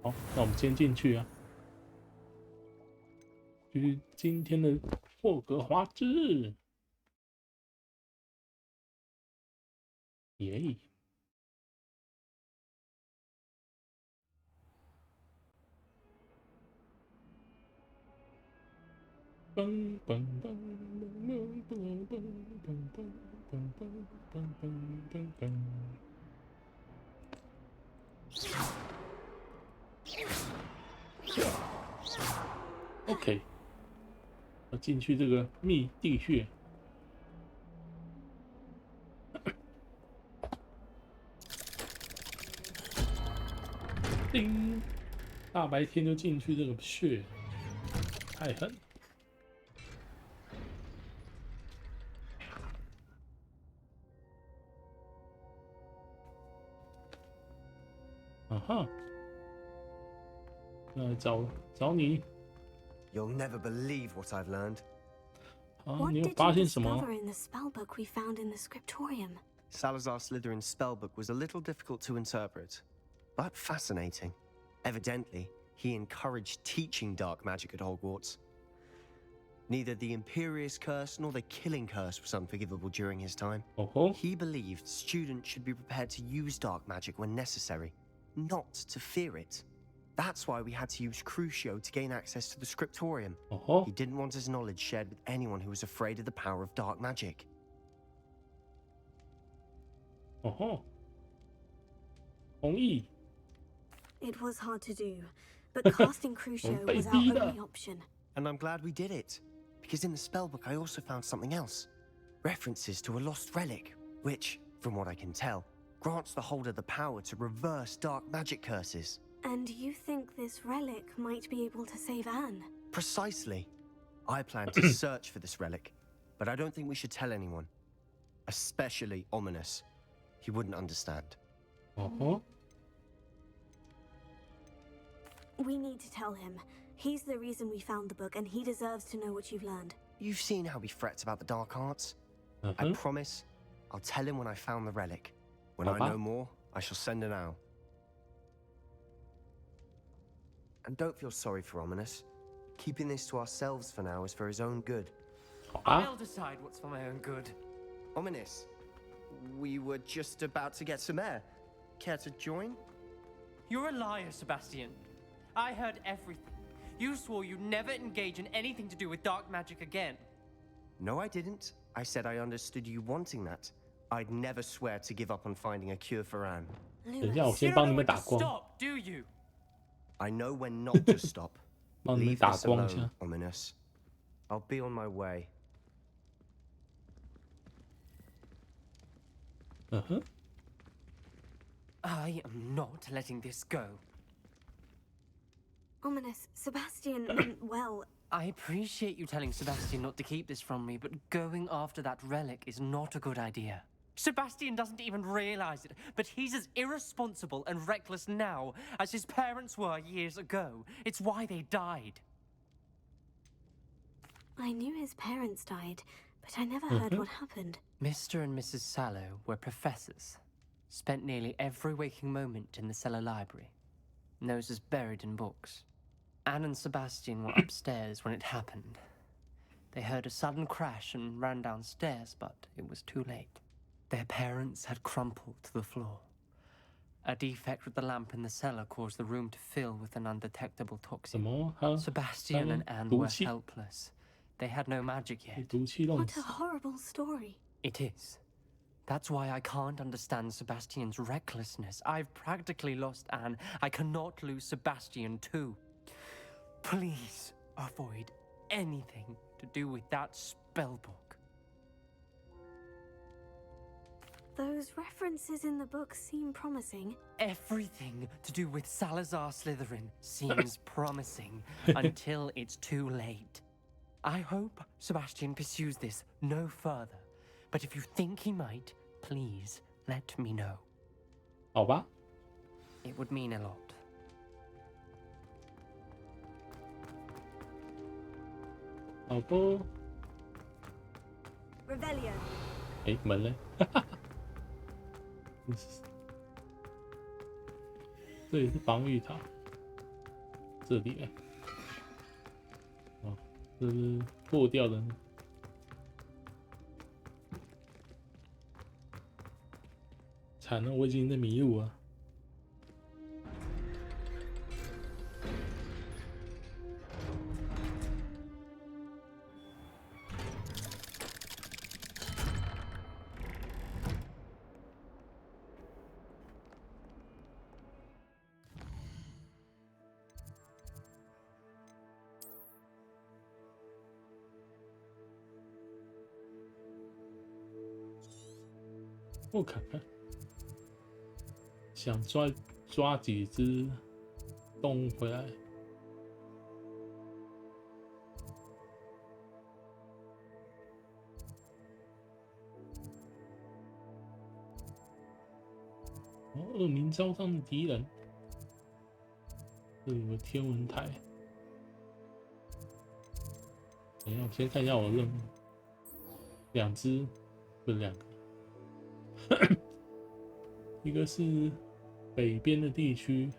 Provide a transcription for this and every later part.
好，那我们先进去啊，就是今天的霍格华兹，耶！嘣嘣嘣嘣嘣嘣嘣嘣嘣嘣嘣。OK， 要进去这个密地穴。叮！大白天就进去这个穴，太狠！啊哈，找你。You'll never believe what I've learned. 啊，你有发现什么？ in the spell book we found in the scriptorium? Salazar Slytherin's spellbook was a little difficult to interpret, but fascinating. Evidently, he encouraged teaching dark magic at Hogwarts. Neither the Imperious Curse nor the Killing Curse was unforgivable during his time. He believed students should be prepared to use dark magic when necessary, not to fear it. That's why we had to use Crucio to gain access to the scriptorium. He didn't want his knowledge shared with anyone who was afraid of the power of dark magic. 同意。 It was hard to do, but casting Crucio was our only option. And I'm glad we did it, because in the spellbook I also found something else. References to a lost relic, which, from what I can tell, grants the holder the power to reverse dark magic curses. And you think this relic might be able to save Anne? Precisely. I plan to search for this relic, but I don't think we should tell anyone. Especially Ominous. He wouldn't understand. We need to tell him. He's the reason we found the book, and he deserves to know what you've learned. You've seen how he frets about the dark arts. I promise I'll tell him when I found the relic. When I know more, I shall send an owl. And don't feel sorry for Ominous. Keeping this to ourselves for now is for his own good. I'll decide what's for my own good. Ominous, we were just about to get some air. Care to join? You're a liar, Sebastian. I heard everything. You swore you'd never engage in anything to do with dark magic again. No, I didn't. I said I understood you wanting that. I'd never swear to give up on finding a cure for Anne. 等一下，我 You 先 don't 帮 know 你们 when 打 to 光， stop, do you? I know when not to stop. 帮你们 Leave 打 this 光一下 alone,。Ominous. I'll be on my way. I am not letting this go. Ominous, Sebastian, well... I appreciate you telling Sebastian not to keep this from me, but going after that relic is not a good idea. Sebastian doesn't even realize it, but he's as irresponsible and reckless now as his parents were years ago. It's why they died. I knew his parents died, but I never heard what happened. Mr. and Mrs. Sallow were professors. Spent nearly every waking moment in the cellar library. Noses buried in books. Anne and Sebastian were upstairs when it happened. They heard a sudden crash and ran downstairs, but it was too late. Their parents had crumpled to the floor. A defect with the lamp in the cellar caused the room to fill with an undetectable toxin. Sebastian and Anne were helpless. They had no magic yet. What a horrible story. It is. That's why I can't understand Sebastian's recklessness. I've practically lost Anne. I cannot lose Sebastian too. Please avoid anything to do with that spellbook. Those references in the book seem promising. Everything to do with Salazar Slytherin seems promising until it's too late. I hope Sebastian pursues this no further. But if you think he might, please let me know. 好吧。 It would mean a lot. 好不？ Revelio. 哎，门嘞？这里是防御塔，这里哎，哦，这是破掉的。惨了，我已经在迷路了。我看看，想抓几只动物回来。哦，恶名昭彰的敌人，这里有个天文台。等一下，我先看一下我的任务，两只，不是两个。一个是北边的地区，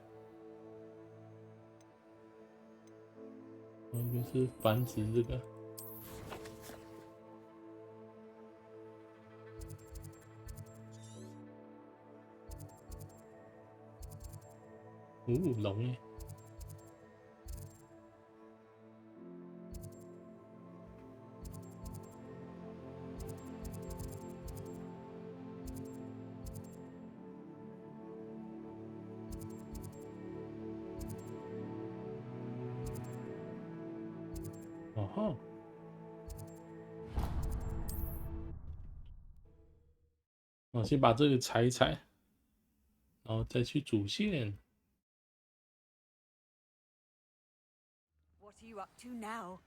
一个是繁殖这个。龙哎！哦吼！我先把这个踩一踩，然后再去主线。What are you up to now?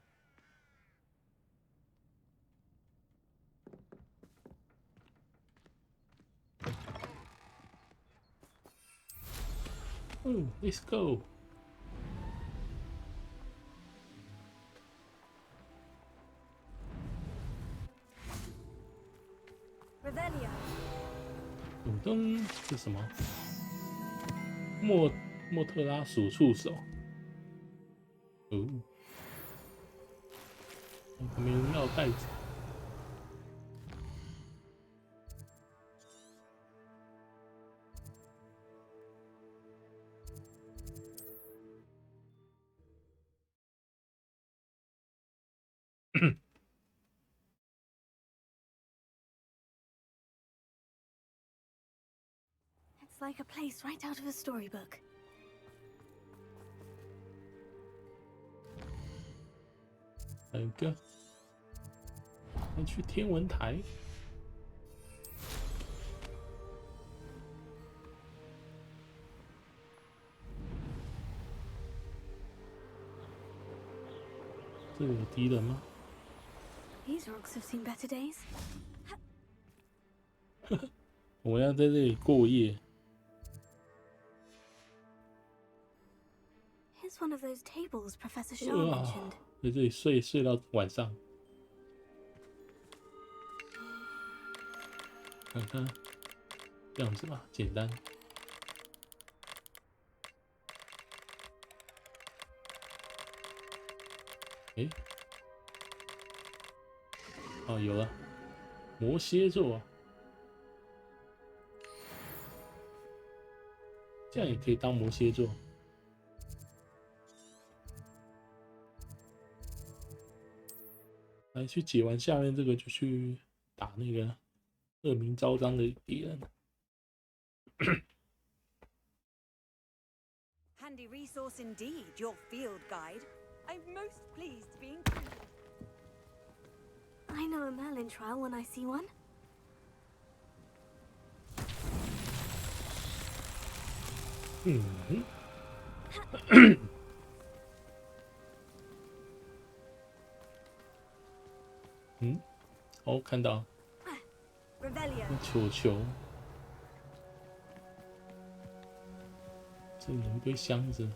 Oh, let's go. Revelio. 噔噔，是什么？莫特拉鼠触手。哦，没人要袋子。It's like a place right out of a storybook. 还有一个，要去天文台。这里有敌人吗？ These rocks have seen better days. 我们要在这里过夜。 Here's one of those tables Professor Shaw mentioned. 在这里睡到晚上。看看，这样子吧，简单。诶，哦，有了，魔蝎座，这样也可以当魔蝎座。 来，去解完下面这个，就去打那个恶名昭彰的敌人。Handy resource indeed, your field guide. I'm most pleased to be included. I know a Merlin trial when I see one. 哦，看到 Revelio. 球球，这里有一堆箱子。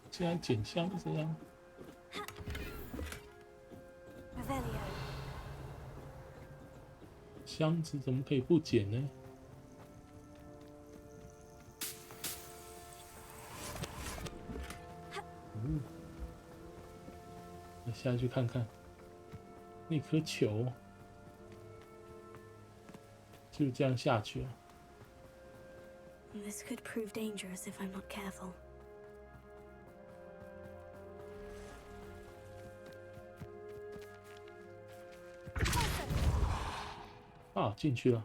竟然捡箱子啊！箱子怎么可以不捡呢？我下去看看那颗球，就这样下去了。 This could prove dangerous if I'm not careful. 啊，进去了！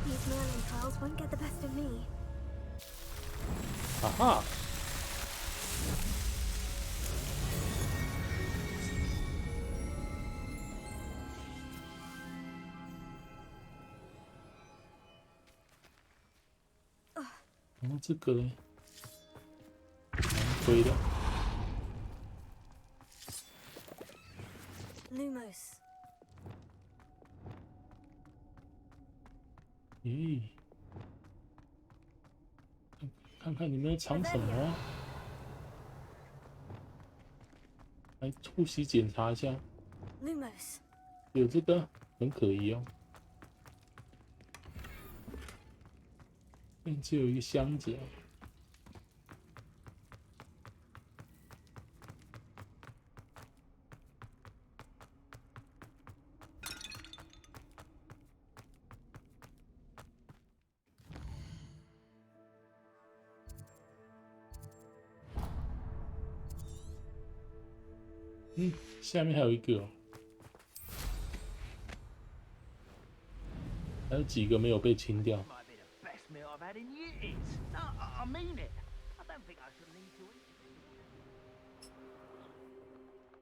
These Merlin trials won't get the best of me. 哈哈！然后这个嘞，蛮推的。 Lumos. 咦，看看里面藏什么啊？来突袭检查一下， Lumos. 有这个很可疑哦。只有一个箱子哦。下面还有一个哦，还有几个没有被清掉。 Might be the best meal I've had in years. No, I mean it. I don't think I should need to eat.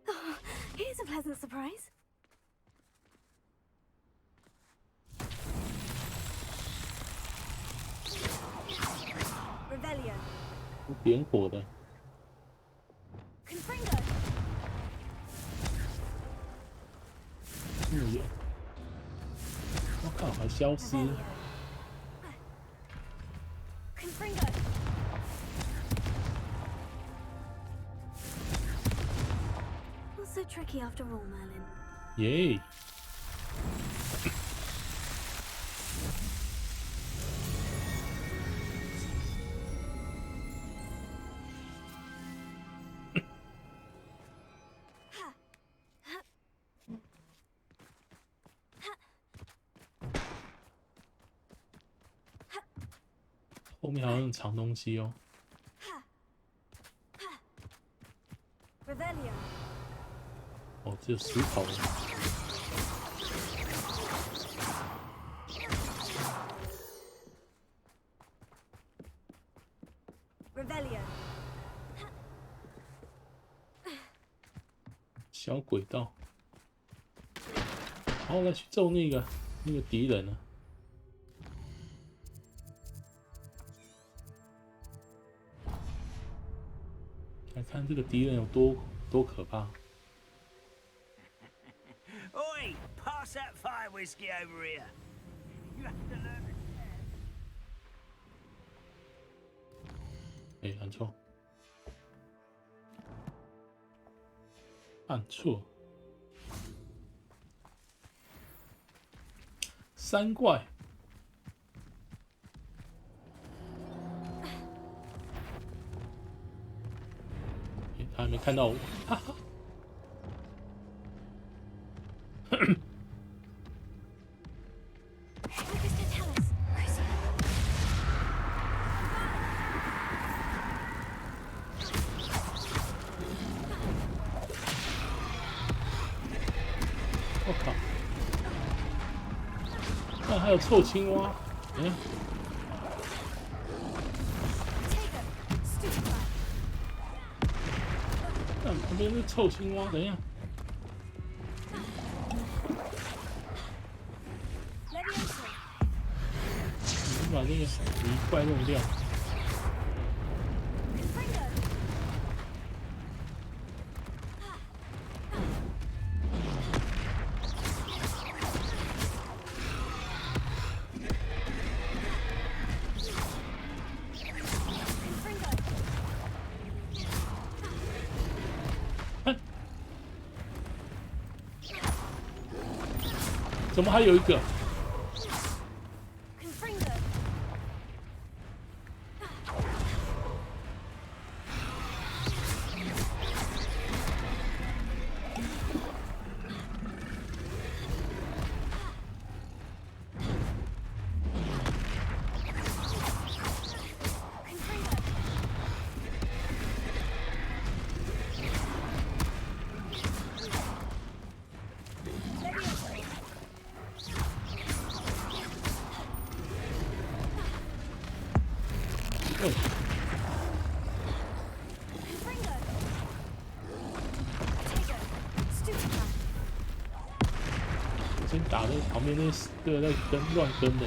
Oh, here's a pleasant surprise. Revelio. 点火的， Confringo. 木有。我靠，还消失！ Revelio. Confringo. Not so tricky after all, Merlin. 耶！后面好像有藏东西哦。 Revelio. 哦，只有石头。 Revelio. 小轨道。好，来去揍那个敌人啊！来看这个敌人有多可怕。 Oi, pass that fire whiskey over here. You have to learn to share. 哎，按错，按错。三怪，哎，他还没看到我，哈哈。 我靠！那还有臭青蛙，嗯。看旁边那臭青蛙，等一下。你把那个泥块弄掉。 怎么还有一个？旁边那个在乱跟的。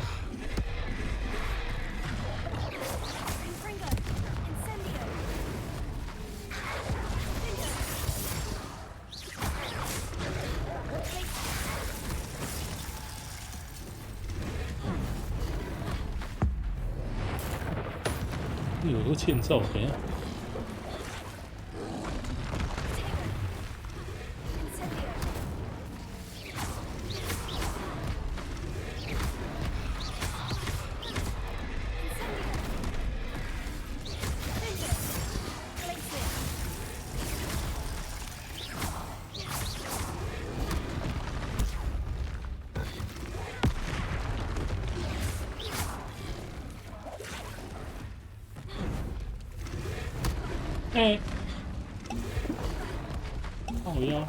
有个欠揍，等一下。哎，靠腰！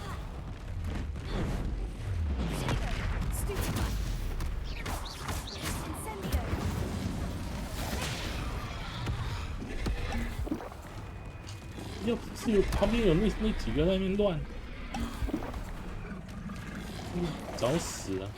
要不是有旁边有那几个在那边乱，找死了！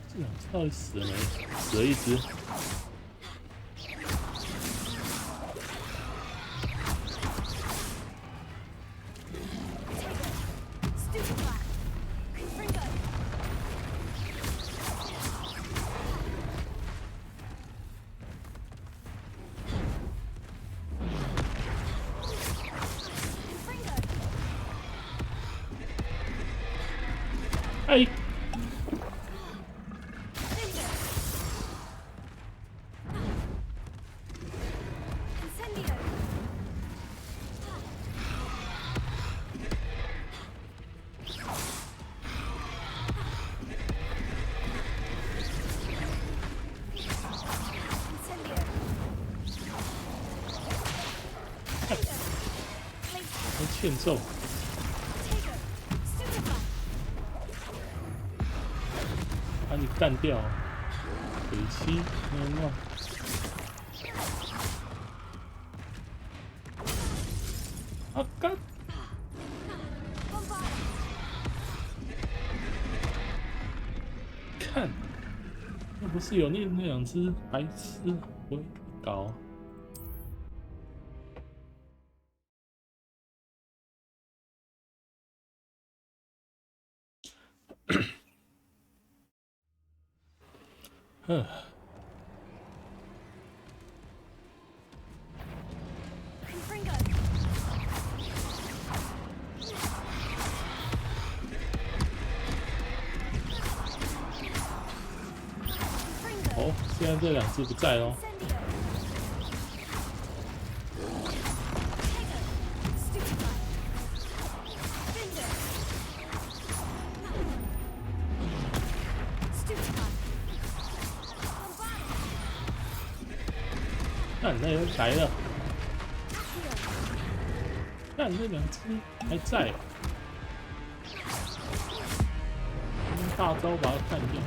这两只到底死了没？死了一只。 哎，还欠揍。 把你干掉，鬼妻，没弄。啊干！看，又不是有那两只白痴会搞。哦，现在这两只不在喽。看，那人来了。看，那两只还在。用大招把它干掉。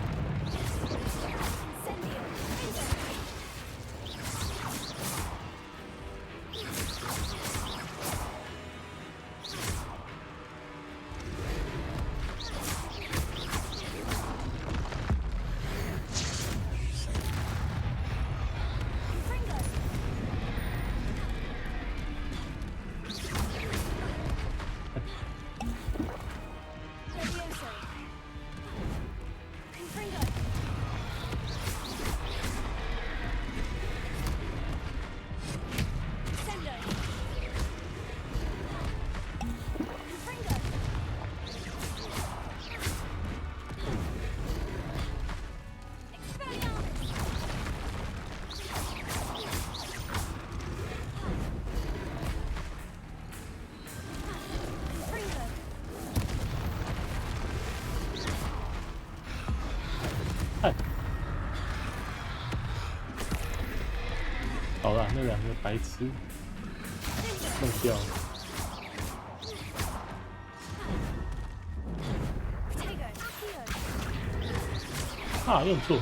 好了，那两个白痴弄掉了。啊，用错。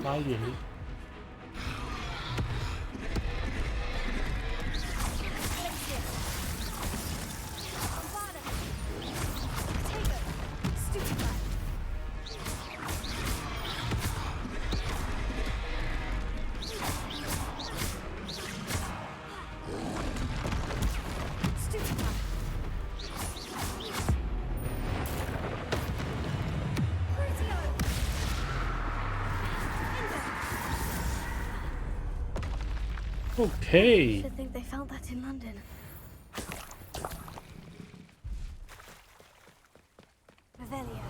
差一点。Okay. To think they found that in London. Revelio.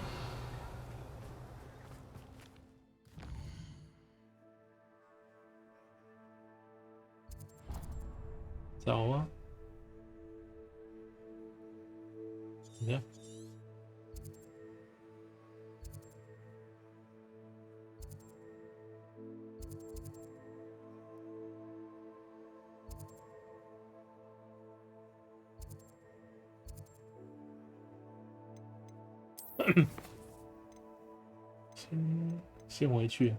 找啊！怎么样？先回去。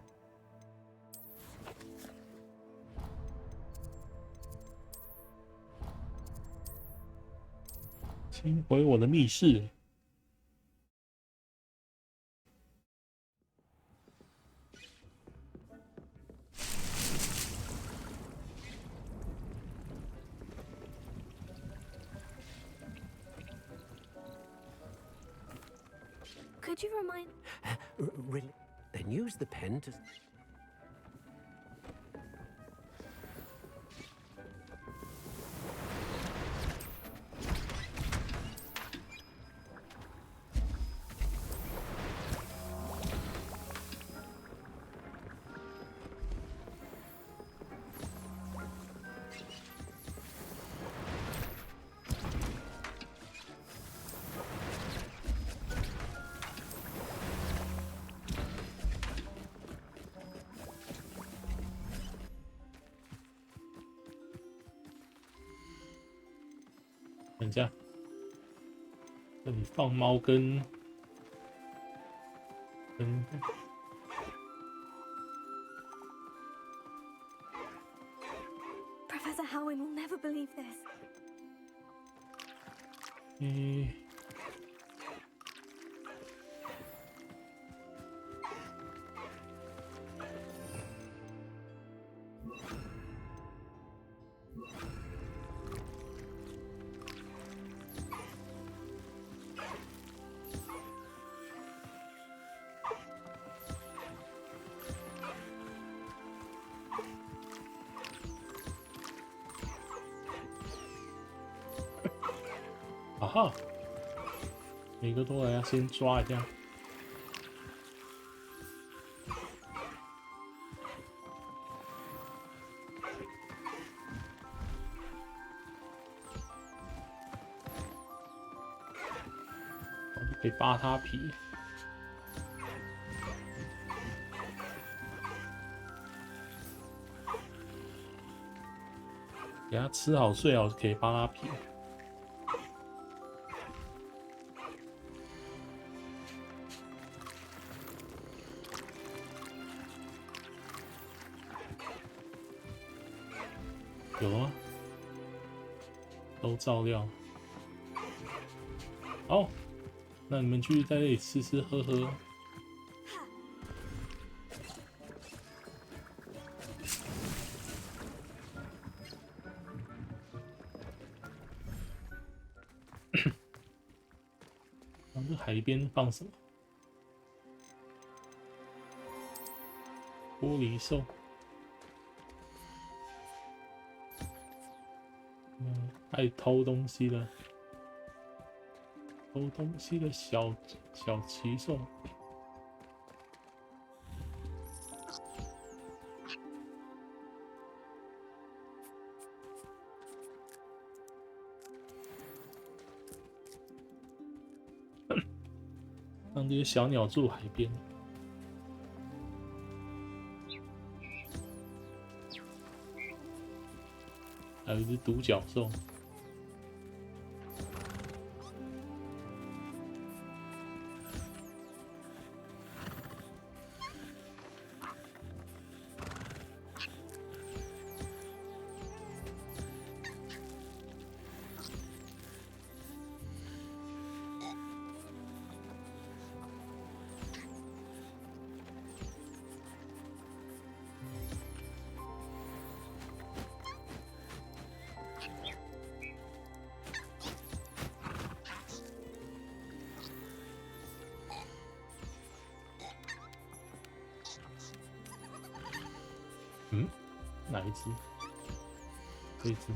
先回我的密室。Could you remind? Really? Then use the pen to.等一下，这里放猫跟。 Professor Howin will never believe this. 啊哈！每个都来要先抓一下。我就可以扒他皮。给他吃好睡好，可以扒他皮。 有啊，都照料。好，那你们去在这里吃吃喝喝。然后这海边放什么？玻璃兽。爱偷东西的，偷东西的小骑兽。让这些小鸟住海边。还有一只独角兽。哪一只？这一只。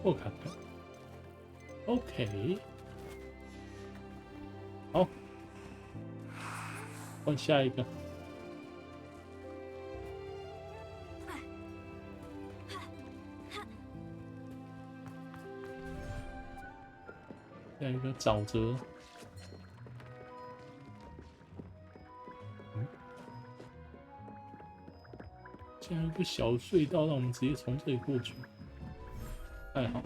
我看看。OK。好，换下一个。下一个沼泽，这样一个小隧道，让我们直接从这里过去，太好了。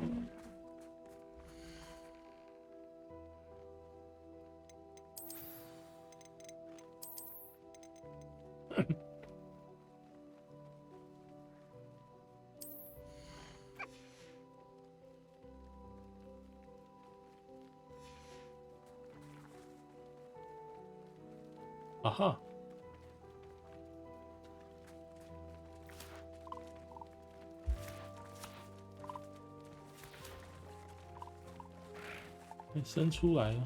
啊哈！伸出来了。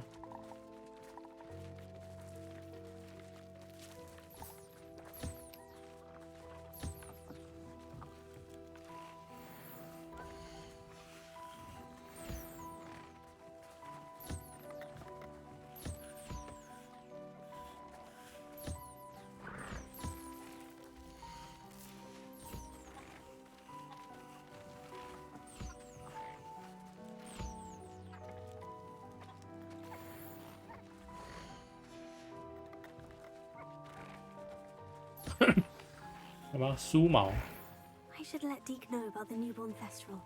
要不要梳毛？ I should let Deke know about the newborn festival.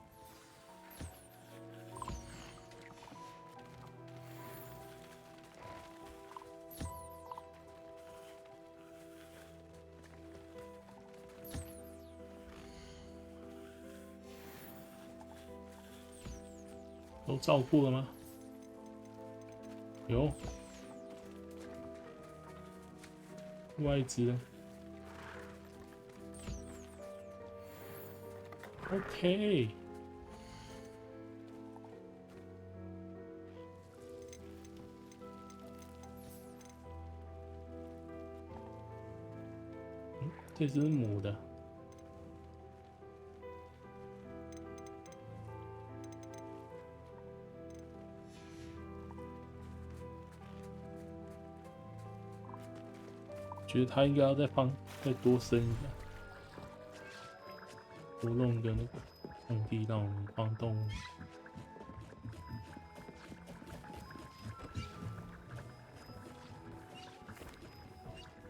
都照顾了吗？有。另外一只呢 ？OK。这只是母的。 觉得它应该要再多生一点，多弄一个那个空地让我们放动物。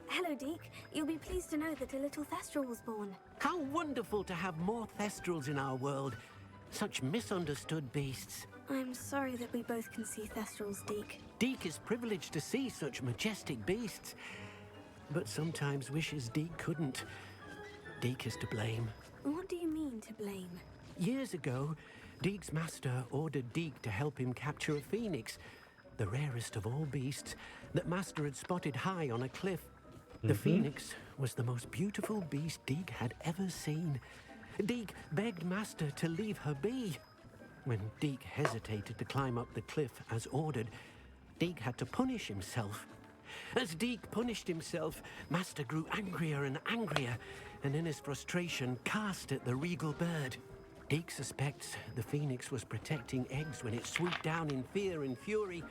Hello, Deke. You'll be pleased to know that a little Thestral was born. How wonderful to have more Thestrals in our world. Such misunderstood beasts. I'm sorry that we both can see Thestrals, Deke. Deke is privileged to see such majestic beasts. But sometimes wishes Deke couldn't. Deke is to blame. What do you mean, to blame? Years ago, Deek's master ordered Deek to help him capture a phoenix, the rarest of all beasts that master had spotted high on a cliff. The phoenix was the most beautiful beast Deek had ever seen. Deek begged master to leave her be. When Deek hesitated to climb up the cliff as ordered, Deek had to punish himself. As Deek punished himself, master grew angrier and angrier, and in his frustration cast at the regal bird. Deek suspects the phoenix was protecting eggs when it swooped down in fear and fury.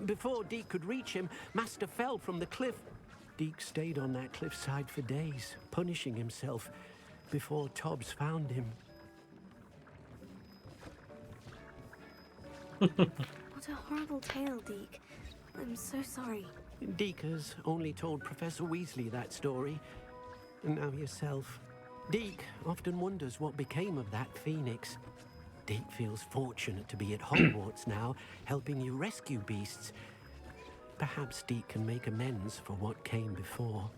Before Deek could reach him, master fell from the cliff. Deek stayed on that cliffside for days, punishing himself, before Tobbs found him. What a horrible tale, Deke. I'm so sorry. Deek has only told Professor Weasley that story, and now yourself. Deek often wonders what became of that phoenix. Deek feels fortunate to be at Hogwarts now, helping you rescue beasts. Perhaps Deek can make amends for what came before.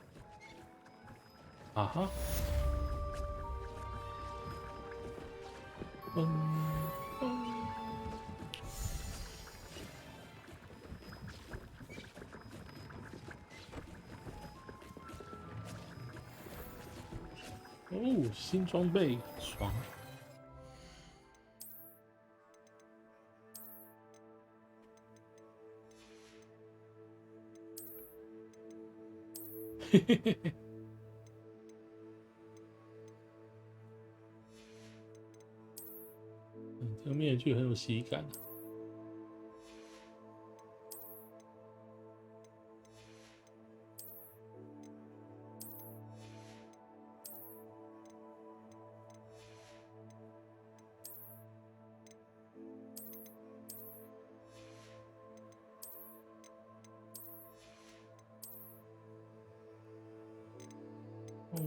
Aha.哦，新装备，爽！嘿嘿嘿嘿。这个面具很有喜感啊。哦，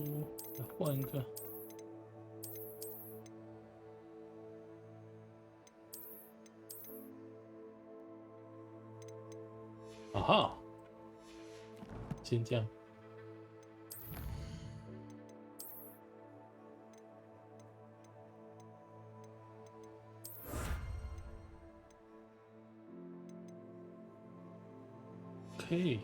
来换一个。啊哈，先这样。OK。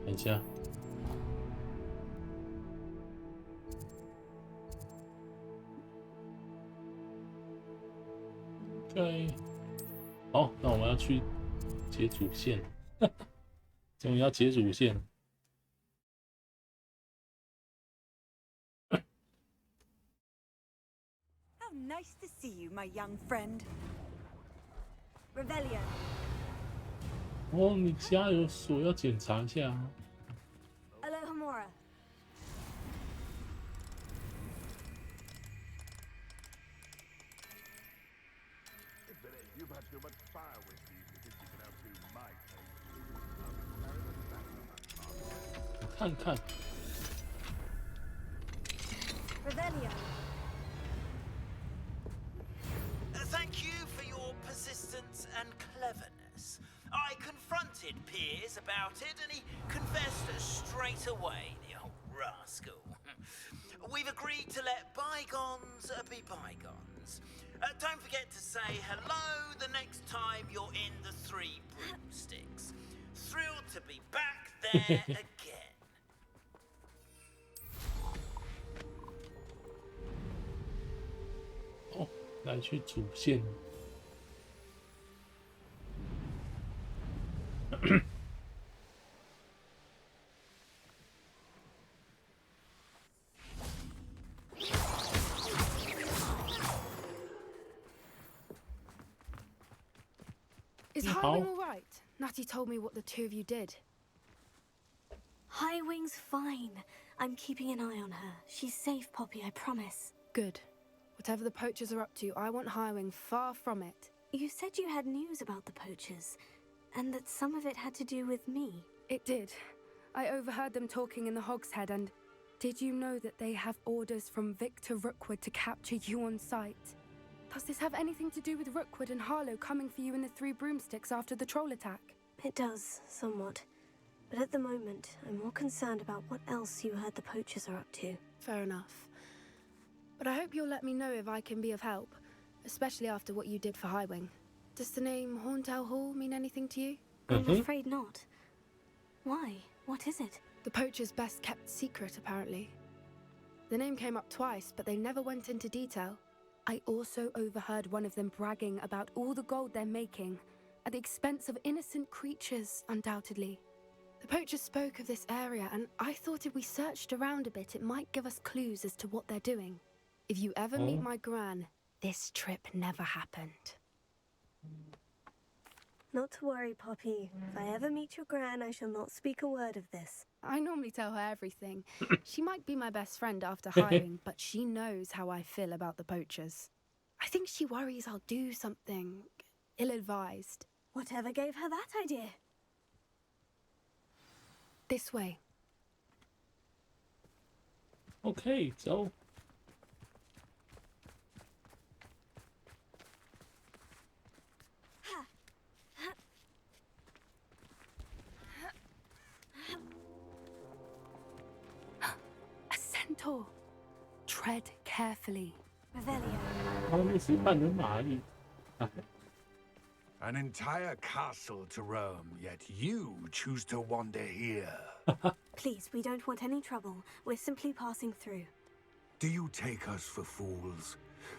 等一下。对，好，那我们要去解主线，终于要解主线。How nice to see you, my young friend. Revelio. 哦，你家有锁，要检查一下啊。Alohomora. You've had too much fire whiskey if you think you can outdo my taste. 看看。Revelio. Thank you for your persistence and cleverness. I confronted Piers about it, and he confessed straight away, the old rascal. We've agreed to let bygones be bygones. Don't forget to say hello the next time you're in the Three Broomsticks. Thrilled to be back there again. 哦，来去主线。Is Highwing all right? Natty told me what the two of you did. Highwing's fine. I'm keeping an eye on her. She's safe, Poppy, I promise. Good. Whatever the poachers are up to, I want Highwing far from it. You said you had news about the poachers, and that some of it had to do with me. It did. I overheard them talking in the Hogshead, and did you know that they have orders from Victor Rookwood to capture you on sight? Does this have anything to do with Rookwood and Harlow coming for you in the Three Broomsticks after the troll attack? It does, somewhat. But at the moment, I'm more concerned about what else you heard the poachers are up to. Fair enough. But I hope you'll let me know if I can be of help, especially after what you did for Highwing. Does the name Horntail Hall mean anything to you? I'm afraid not. Why? What is it? The poachers' best kept secret, apparently. The name came up twice, but they never went into detail. I also overheard one of them bragging about all the gold they're making, at the expense of innocent creatures, undoubtedly. The poachers spoke of this area, and I thought if we searched around a bit, it might give us clues as to what they're doing. If you ever meet my gran, this trip never happened. Not to worry, Poppy. If I ever meet your gran, I shall not speak a word of this. I normally tell her everything. She might be my best friend after hiring, but she knows how I feel about the poachers. I think she worries I'll do something ill-advised. Whatever gave her that idea? This way. OK，走。A centaur. Tread carefully. Revelio. 他们是扮成蚂蚁。An entire castle to roam, yet you choose to wander here. Please, we don't want any trouble. We're simply passing through. Do you take us for fools?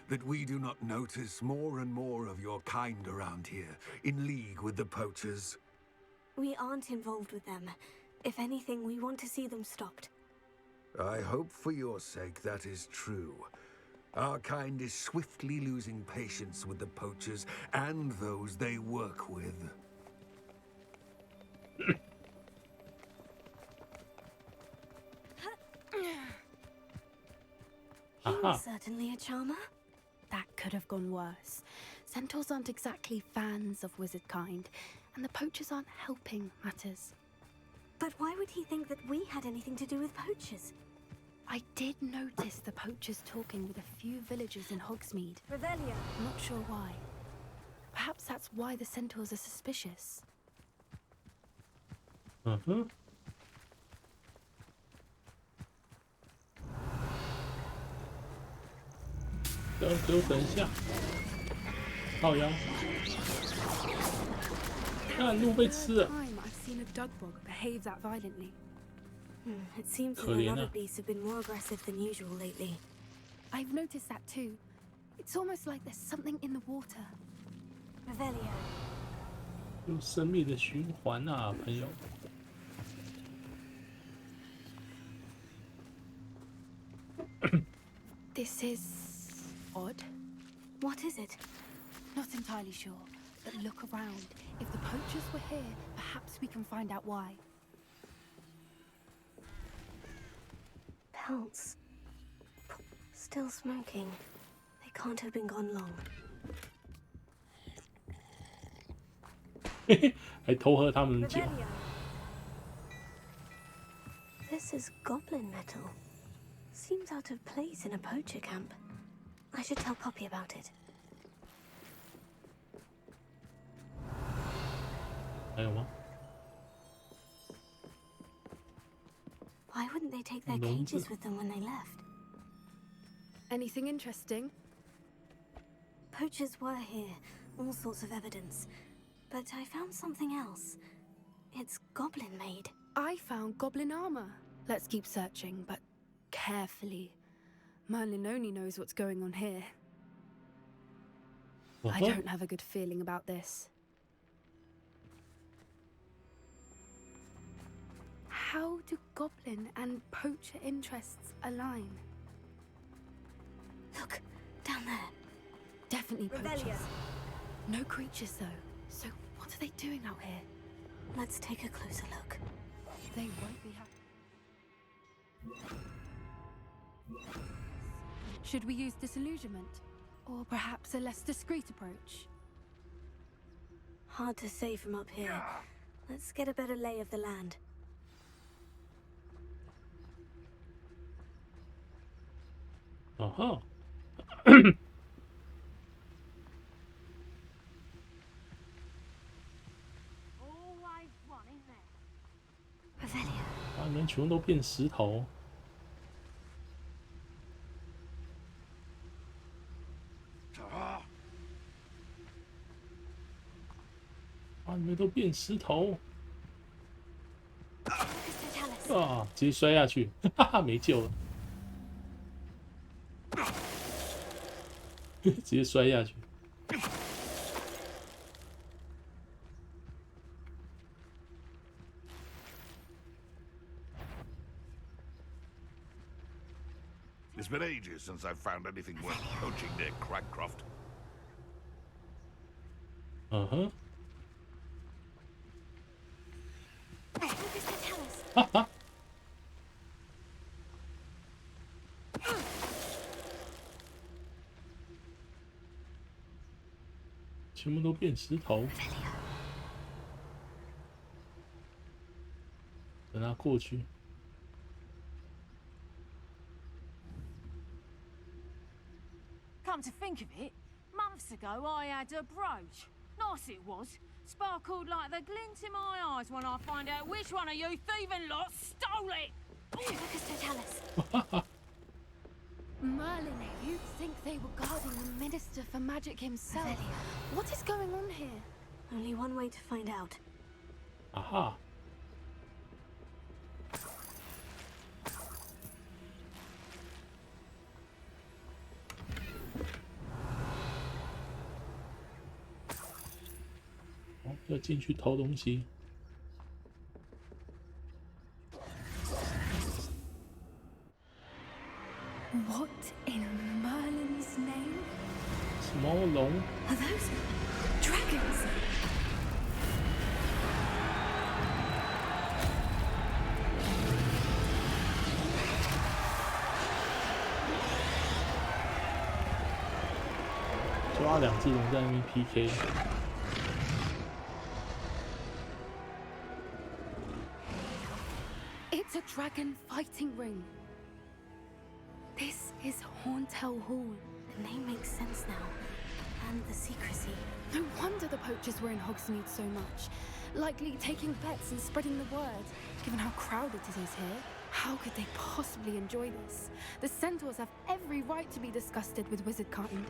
That we do not notice more and more of your kind around here, in league with the poachers? We aren't involved with them. If anything, we want to see them stopped. I hope for your sake that is true. Our kind is swiftly losing patience with the poachers and those they work with. He was certainly a charmer. That could have gone worse. Centaurs aren't exactly fans of wizard kind, and the poachers aren't helping matters. But why would he think that we had anything to do with poachers? I did notice the poachers talking with a few villagers in Hogsmeade. Revelio. I'm not sure why. Perhaps that's why the centaurs are suspicious. 嗯哼。给我等一下。靠腰。看路被吃了。 Time I've seen a dugbog behave that violently. It seems that a lot of beasts have been more aggressive than usual lately. I've noticed that too. It's almost like there's something in the water. Revelio. 有生命的循环啊，朋友。This is odd. What is it? Not entirely sure, but look around. If the poachers were here, perhaps we can find out why. Pelts. Still smoking. They can't have been gone long. 还偷喝他们的酒。 Revelio. This is goblin metal. Seems out of place in a poacher camp. I should tell Poppy about it. 还有吗？ Why wouldn't they take their cages with them when they left? Anything interesting? Poachers were here, all sorts of evidence. But I found something else. It's goblin made. I found goblin armor. Let's keep searching, but carefully. Merlin only knows what's going on here. I don't have a good feeling about this. How do goblin and poacher interests align? Look, down there. Definitely poachers. Revelio. No creatures though. So what are they doing out here? Let's take a closer look. They won't be happy. Should we use disillusionment? Or perhaps a less discreet approach? Hard to say from up here. Let's get a better lay of the land. Aha. Always one in there. 把你们全部都变石头。把你们都变石头。啊！直接摔下去，哈哈，没救了。直接摔下去。It's been ages since I've found anything worth poaching near Cragcroft. 嗯哼。哈哈。全部都变石头。等他过去。 Come to think of it, months ago I had a brooch. Nice it was. Sparkled like the glint in my eyes when I find out which one of you thieving lot stole it. Merlin, you'd think they were guarding the Minister for Magic himself. What is going on here? Only one way to find out. Aha. Oh, 要进去偷东西。 What in Merlin's name? 什么龙？ Are those dragons?抓两只龙在那边 PK。 It's a dragon fighting ring. This is Hauntel Hall. The name makes sense now. And the secrecy. No wonder the poachers were in Hogsmeade so much. Likely taking bets and spreading the word. Given how crowded it is here, how could they possibly enjoy this? The centaurs have every right to be disgusted with wizard kind.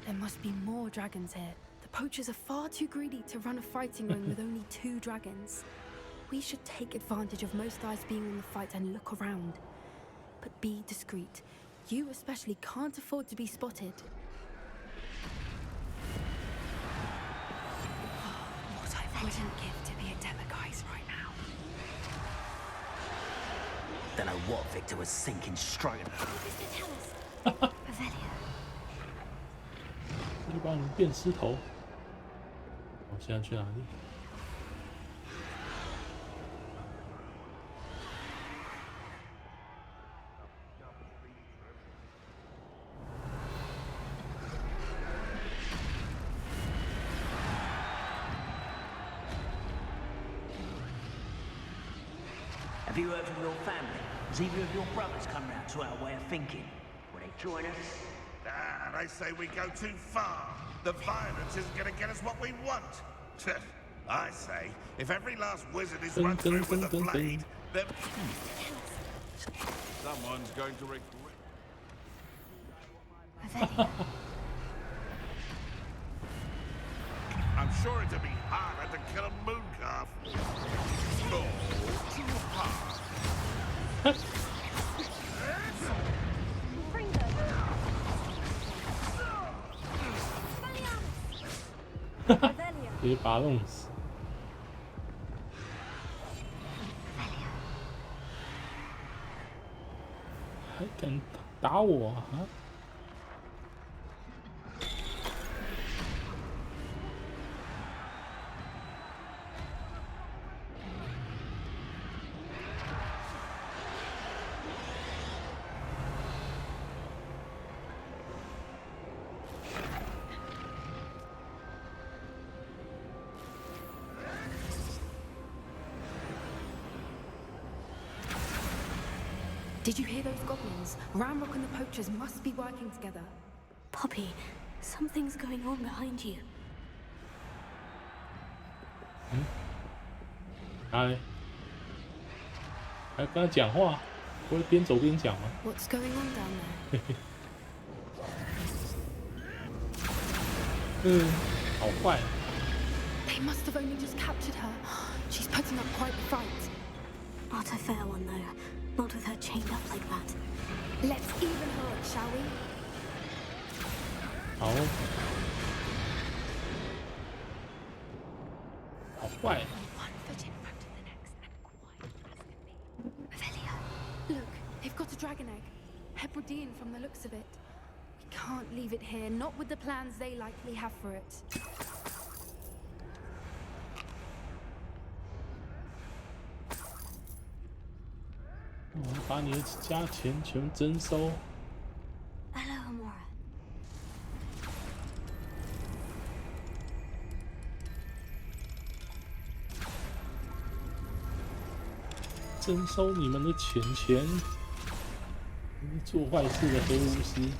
There must be more dragons here. The poachers are far too greedy to run a fighting ring with only 2 dragons. We should take advantage of most eyes being in the fight and look around. But be discreet. You especially can't afford to be spotted. What I wouldn't give to be a Demiguise right now. Don't know what Victor was thinking straight about. Revelio. 就把你们变石头。我现在去哪里？ Have you heard from your family? Has either of your brothers come round to our way of thinking? Will they join us? Ah, they say we go too far. The violence isn't going to get us what we want. I say, if every last wizard is run through with a blade, then someone's going to regret. I'm sure it'd be harder to kill a mooncalf. No, too hard.直接把他弄死。还敢打我啊！ Did you hear those goblins? Ramrock and the poachers must be working together. Poppy, something's going on behind you. 哪里？还跟他讲话，不会边走边讲吗？ What's going on down there? 嗯，好坏。 They must have only just captured her. She's putting up quite the fight. Not a fair one, though. Not with her chained up like that. Let's even her, shall we? 好，好坏。 One foot in front of the next and quiet as can be. Revelio. Look, they've got a dragon egg. Hebridean from the looks of it. We can't leave it here, not with the plans they likely have for it. 我把你的家钱全征收。 Hello, Amora. 征收你们的钱，做坏事的黑巫师。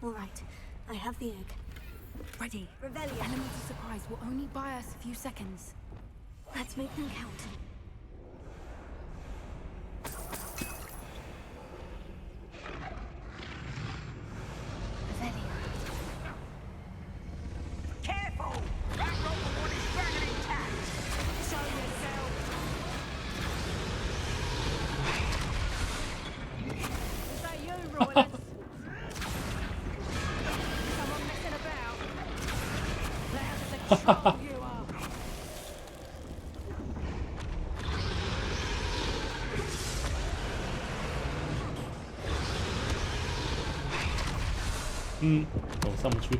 All right, I have the egg. Ready. Revelio. Element of surprise will only buy us a few seconds. Let's make them count. Revelio. Careful! That robber one is dragon intact! Show yourself! Is that you, Royland? Someone messing about? Loud as a troll you are. 嗯，我上不去，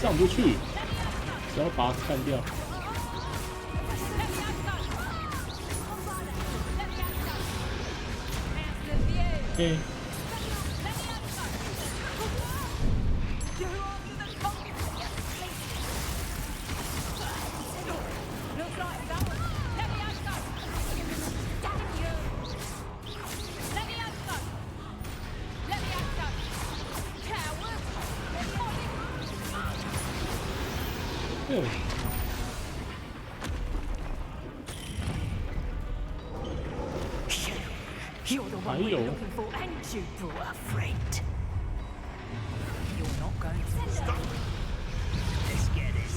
上不去，只要把它干掉。嘿，嗯， You're the one we're looking for, and you brought a friend. You're not going to stop. Let's get this.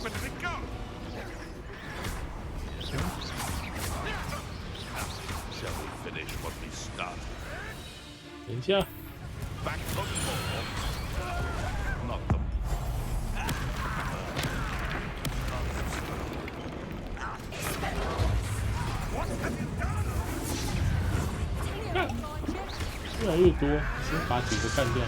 Where did it go? Shall we finish what we started? 等一下， Back on board. Not the. What have you done? 看，越来越多，先把几个干掉。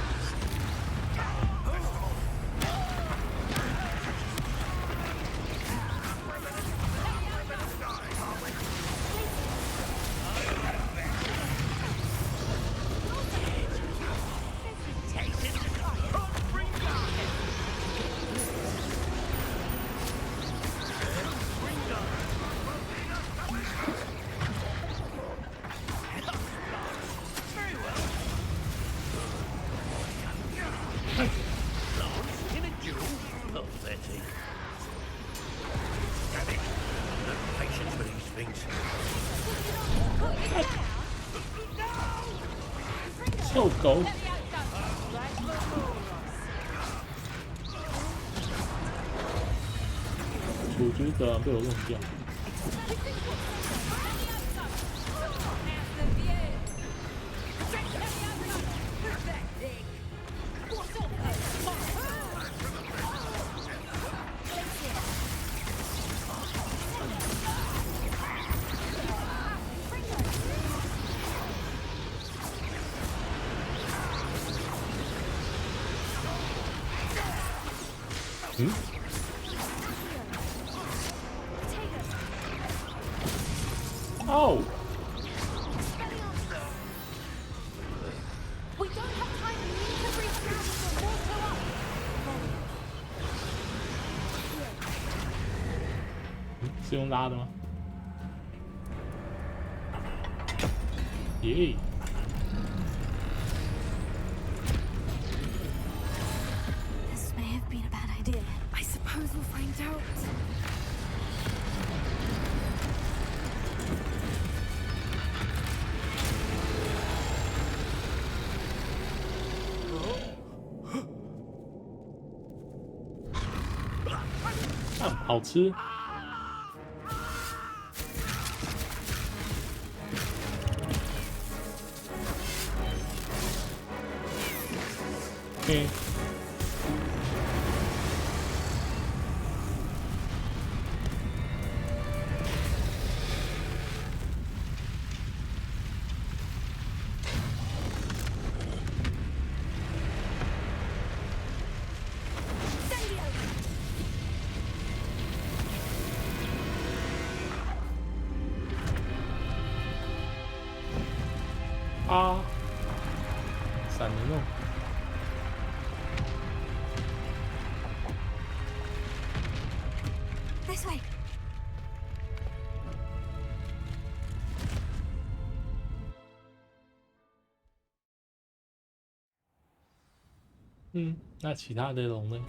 In a duel? Pathetic. Damn it. No patience for these things. 臭狗！主角者被我弄掉。 嗯？哦！ We don't have time. We need to reach out and water up. 是用拉的吗？耶！ This may have been a bad idea. I suppose we'll find out. Oh. 好吃。嗯。啊！闪人哦！This way. Hmm, 那其他的龙呢？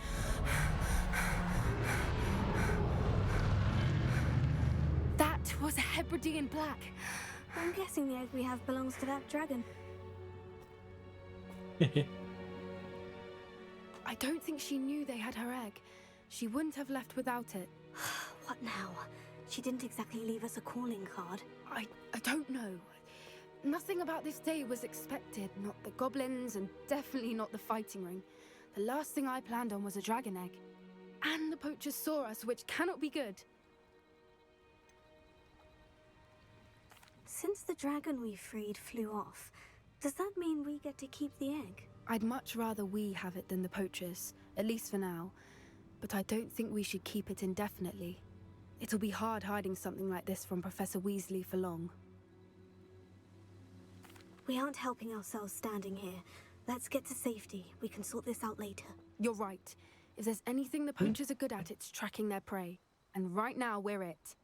That was a Hebridean black. I'm guessing the egg we have belongs to that dragon. I don't think she knew they had her egg. She wouldn't have left without it. What now? She didn't exactly leave us a calling card. I don't know. Nothing about this day was expected. Not the goblins, and definitely not the fighting ring. The last thing I planned on was a dragon egg. And the poachers saw us, which cannot be good. Since the dragon we freed flew off, does that mean we get to keep the egg? I'd much rather we have it than the poachers, at least for now. But I don't think we should keep it indefinitely. It'll be hard hiding something like this from Professor Weasley for long. We aren't helping ourselves standing here. Let's get to safety. We can sort this out later. You're right. If there's anything the poachers are good at, it's tracking their prey. And right now, we're it.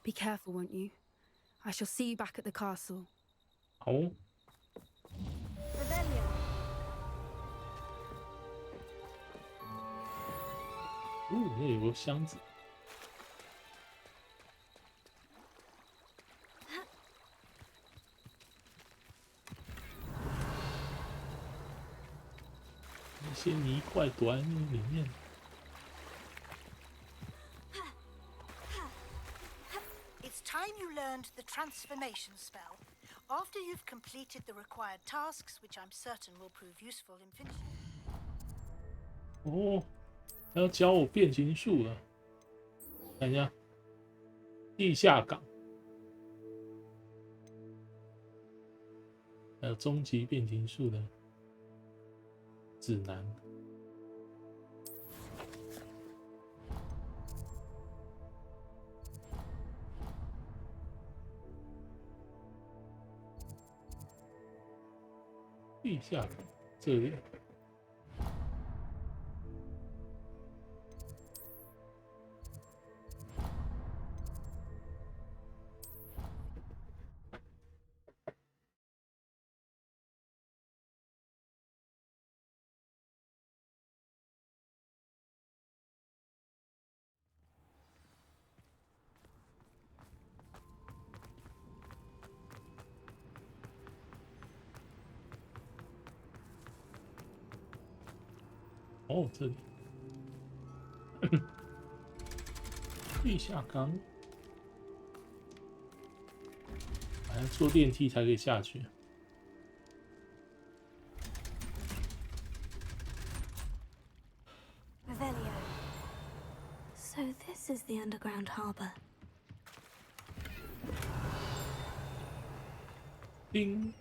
Be careful, won't you? I shall see you back at the castle. Oh. Rebellion. 哦，那有个箱子。那些泥块躲在那里面。 It's time you learned the transformation spell. After you've completed the required tasks, which I'm certain will prove useful in finishing. 哦，他要教我变形术了。看一下，地下港，还有终极变形术的指南。 地下港这里，哦，这里，地下港，还要坐电梯才可以下去。 Revelio. So this is the underground harbor. 叮，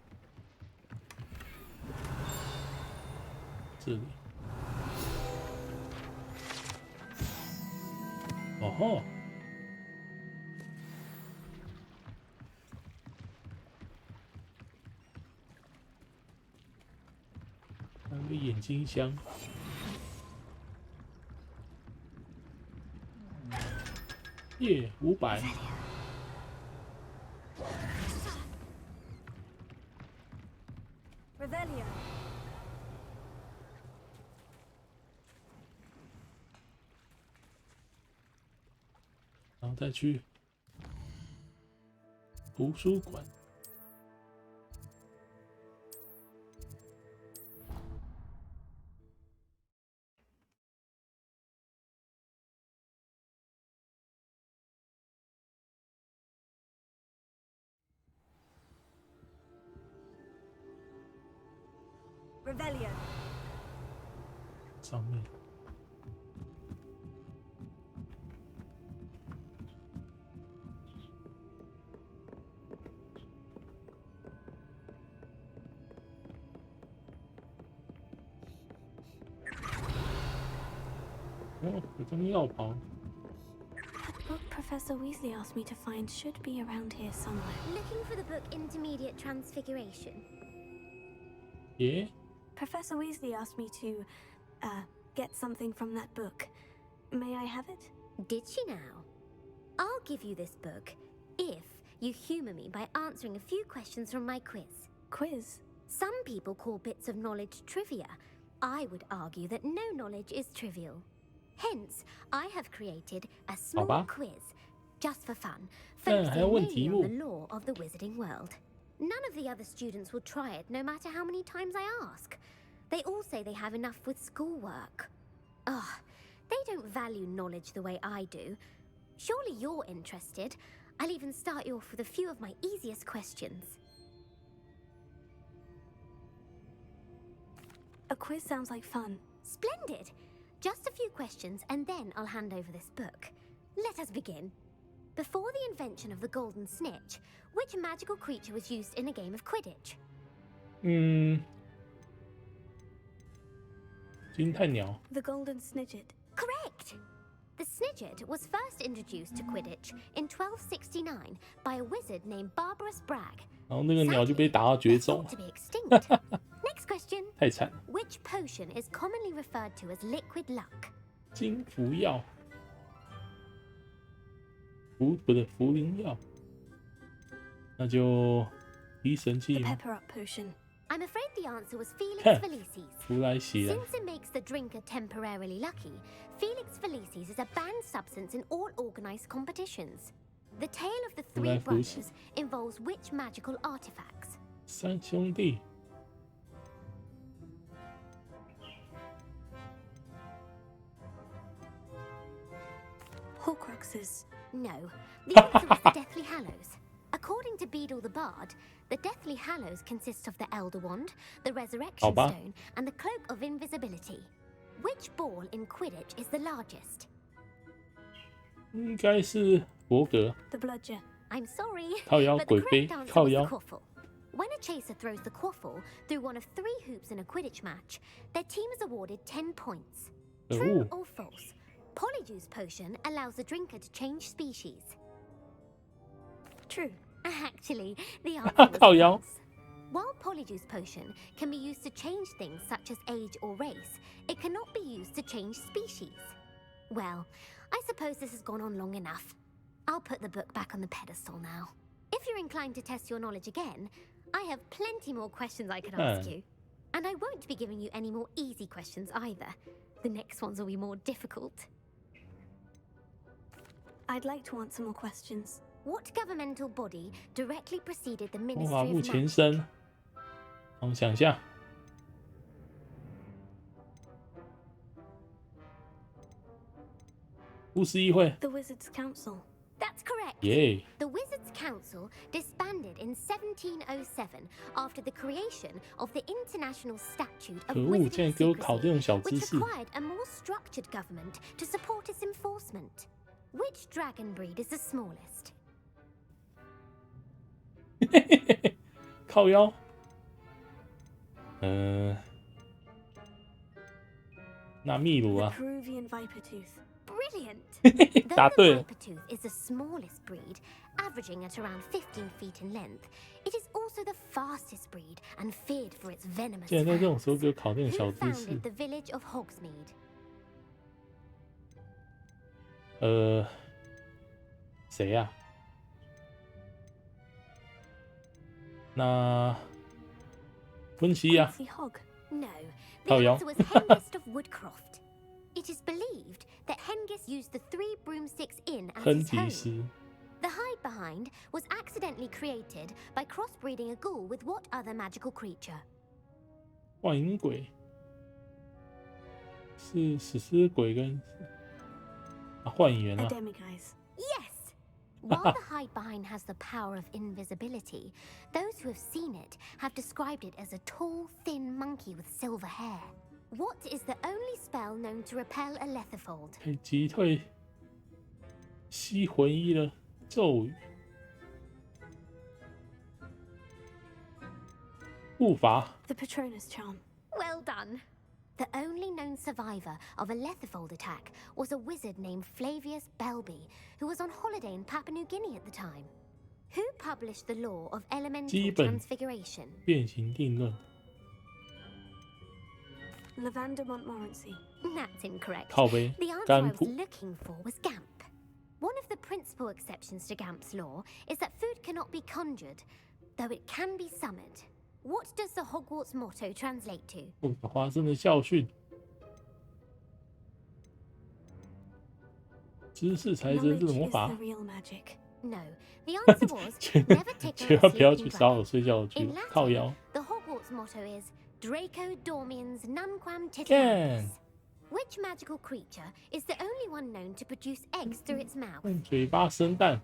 这里。 哦吼！还有个眼睛箱。耶，500。Revelio. 然后再去图书馆。Revelio. 上面。哦，有张药包。 The book Professor Weasley asked me to find should be around here somewhere. Looking for the book Intermediate Transfiguration? Yeah. Professor Weasley asked me to, get something from that book. May I have it? Did she now? I'll give you this book if you humor me by answering a few questions from my quiz. Quiz? Some people call bits of knowledge trivia. I would argue that no knowledge is trivial. Hence, I have created a small quiz, just for fun, focusing mainly on the lore of the wizarding world. None of the other students will try it, no matter how many times I ask. They all say they have enough with schoolwork. Ugh, they don't value knowledge the way I do. Surely you're interested. I'll even start you off with a few of my easiest questions. A quiz sounds like fun. Splendid! Just a few questions, and then I'll hand over this book. Let us begin. Before the invention of the golden snitch, which magical creature was used in a game of Quidditch? 金泰鸟。 The golden snidget. Correct! The snidget was first introduced to Quidditch in 1269 by a wizard named Barbarous Bragg. 然后那个鸟就被打到绝种。 To be extinct. Next question. 太惨。 Which potion is commonly referred to as liquid luck? 金服药。不对，茯苓药。那就提神器 The 吗？ pepper up potion. I'm afraid the answer was Felix Felicis. 弗莱西啊。 Since it makes the drinker temporarily lucky, Felix Felicis is a banned substance in all organized competitions. The tale of the three brothers involves which magical artifacts? 三兄弟。 Horcruxes. No, the answer was the Deathly Hallows. According to Beadle the Bard, the Deathly Hallows consist of the Elder Wand, the Resurrection Stone, and the Cloak of Invisibility. Which ball in Quidditch is the largest? 应该是伯格。 The bludger. I'm sorry, 靠腰 but 鬼 the 杯 correct answer 靠 was the 腰。 quaffle. When a chaser throws the quaffle through one of 3 hoops in a Quidditch match, their team is awarded 10 points. True or false? Polyjuice potion allows the drinker to change species. True. Actually, the answer was false. While Polyjuice potion can be used to change things such as age or race, it cannot be used to change species. Well, I suppose this has gone on long enough. I'll put the book back on the pedestal now. If you're inclined to test your knowledge again, I have plenty more questions I could ask you. And I won't be giving you any more easy questions either. The next ones will be more difficult. I'd like to answer more questions. What governmental body directly preceded the 魔 Ministry 法 of 部前 Magic? 身。我们想一下。巫师议会。 The Wizards' Council. That's correct. Yay. The Wizards' Council disbanded in 1707 after the creation of the International Statute of 可恶，竟然给我 Wizarding 考这种小 Secrecy, 知 which 识。 required a more structured government to support its enforcement. Which dragon breed is the smallest? 靠腰。那秘鲁 The 啊。 Peruvian Viper Tooth. Brilliant! 答 Though 对 the 了。 Viper Tooth is the smallest breed, averaging at around 15 feet in length, it is also the fastest breed and feared for its venomous 竟然在这种 fangs. 时候给我考这种 Who 小知识 founded。the village of Hogsmeade? 谁呀、啊？那温西呀、啊？ No, the answer was Hengist of Woodcroft. It is believed that Hengist used the 3 broomsticks inn as his home. The hide behind was accidentally created by crossbreeding a ghoul with what other magical creature? 幻影鬼是死尸鬼跟幻影人啊。Yes. While the hide behind has the power of invisibility, those who have seen it have described it as a tall, thin monkey with silver hair. What is the only spell known to repel a lethifold? 可以击退吸魂衣的咒语。护法。The Patronus charm. Well done. The only known survivor of a lethifold attack was a wizard named Flavius Belby, who was on holiday in Papua New Guinea at the time. Who published the law of elemental transfiguration? 变形定论。Lavender Montmorency. That's incorrect. 靠背。 The answer 甘 I was 普。 looking for was Gamp. One of the principal exceptions to Gamp's law is that food cannot be conjured, though it can be summoned. What does the Hogwarts motto translate to? 霍格华兹的教训。知识才真正的魔法。 No, the answer was never take 千万不要去烧我睡觉的剧，靠腰。 The Hogwarts motto is Draco Dormiens Nunquam Can. Titillaris. Which magical creature is the only one known to produce eggs through its mouth? 用嘴巴生蛋。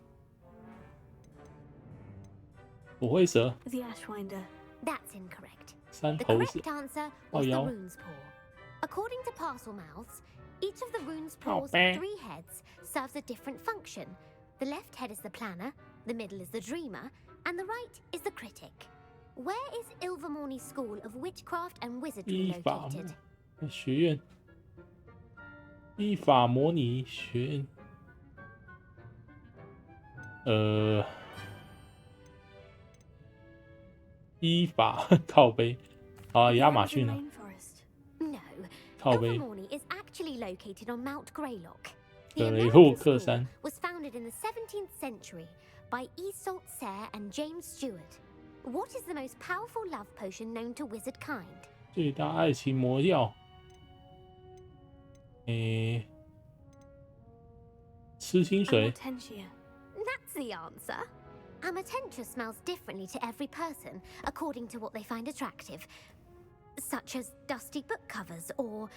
火灰蛇。 The Ashwinder. That's incorrect. 三 The 头蛇。 correct answer was the 靠腰。 rune's paw. According to parcel mouths, each of the rune's 靠 paw's 背。 3 heads serves a different function. The left head is the planner, the middle is the dreamer, and the right is the critic. Where is Ilvermorny School of Witchcraft and Wizardry 依法 located? 学院。依法模拟学院。依法靠背。好啊，亚马逊呢？ No. 靠背。 Ilvermorny is actually located on Mount Greylock. 格 The 雷洛 American 克 school 山。 was founded in the 17th century by Iseult Sayre and James Stewart. What is the most powerful love potion known to wizard kind? 最大爱情魔药。吃薪水。 That's the answer. Amatentia smells differently to every person according to what they find attractive, such as dusty book covers or...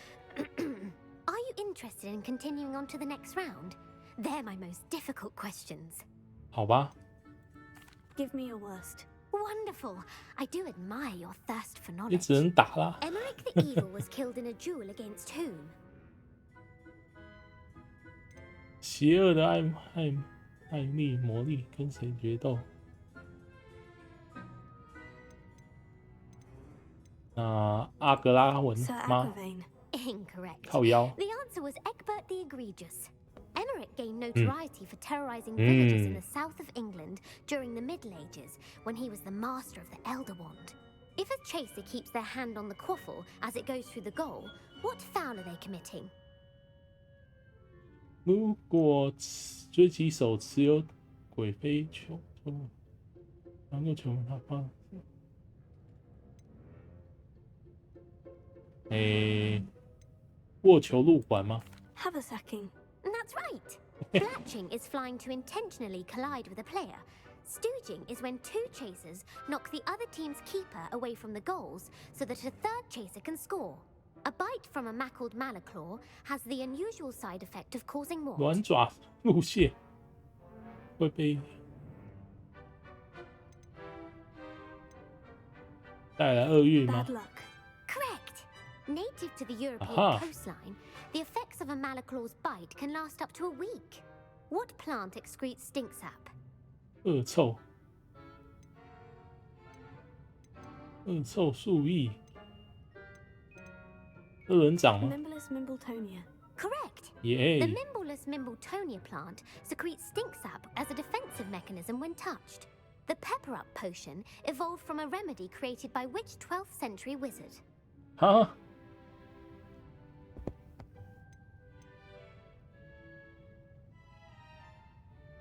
Are you interested in continuing on to the next round? They're my most difficult questions. 好吧。 Give me your worst. Wonderful. I do admire your thirst for 也 knowledge. 只能打啦。 Emmerich the Evil was killed in a duel against whom? 邪恶的艾蜜魔力跟谁决斗？那阿格拉文 Sir 吗？ Agravain. Incorrect. 靠腰。 The answer was Egbert the Egregious. Emmerich gained notoriety for terrorizing villages in the south of England during the Middle Ages when he was the master of the Elder Wand. If a chaser keeps their hand on the quaffle as it goes through the goal, what foul are they committing? 如果追击手持有鬼飞球，然后球他放。握球入环吗？ Haversacking. That's right. Flatching is flying to intentionally collide with a player. Stooging is when 2 chasers knock the other team's keeper away from the goals so that a 3rd chaser can score. A bite from a mackled malaclaw has the unusual side effect of causing what? 软爪入蟹会被带来厄运吗 Bad？ luck. Correct. Native to the European Aha. coastline, the effects of a malaclaw's bite can last up to a week. What plant excretes stink sap? 恶臭，恶臭树液，恶人掌吗？ Mimbless Mimbletonia. Correct.耶 The Mimbleless Mimbletonia plant secretes stink sap as a defensive mechanism when touched. The Pepper Up potion evolved from a remedy created by which 12th century wizard? 啊！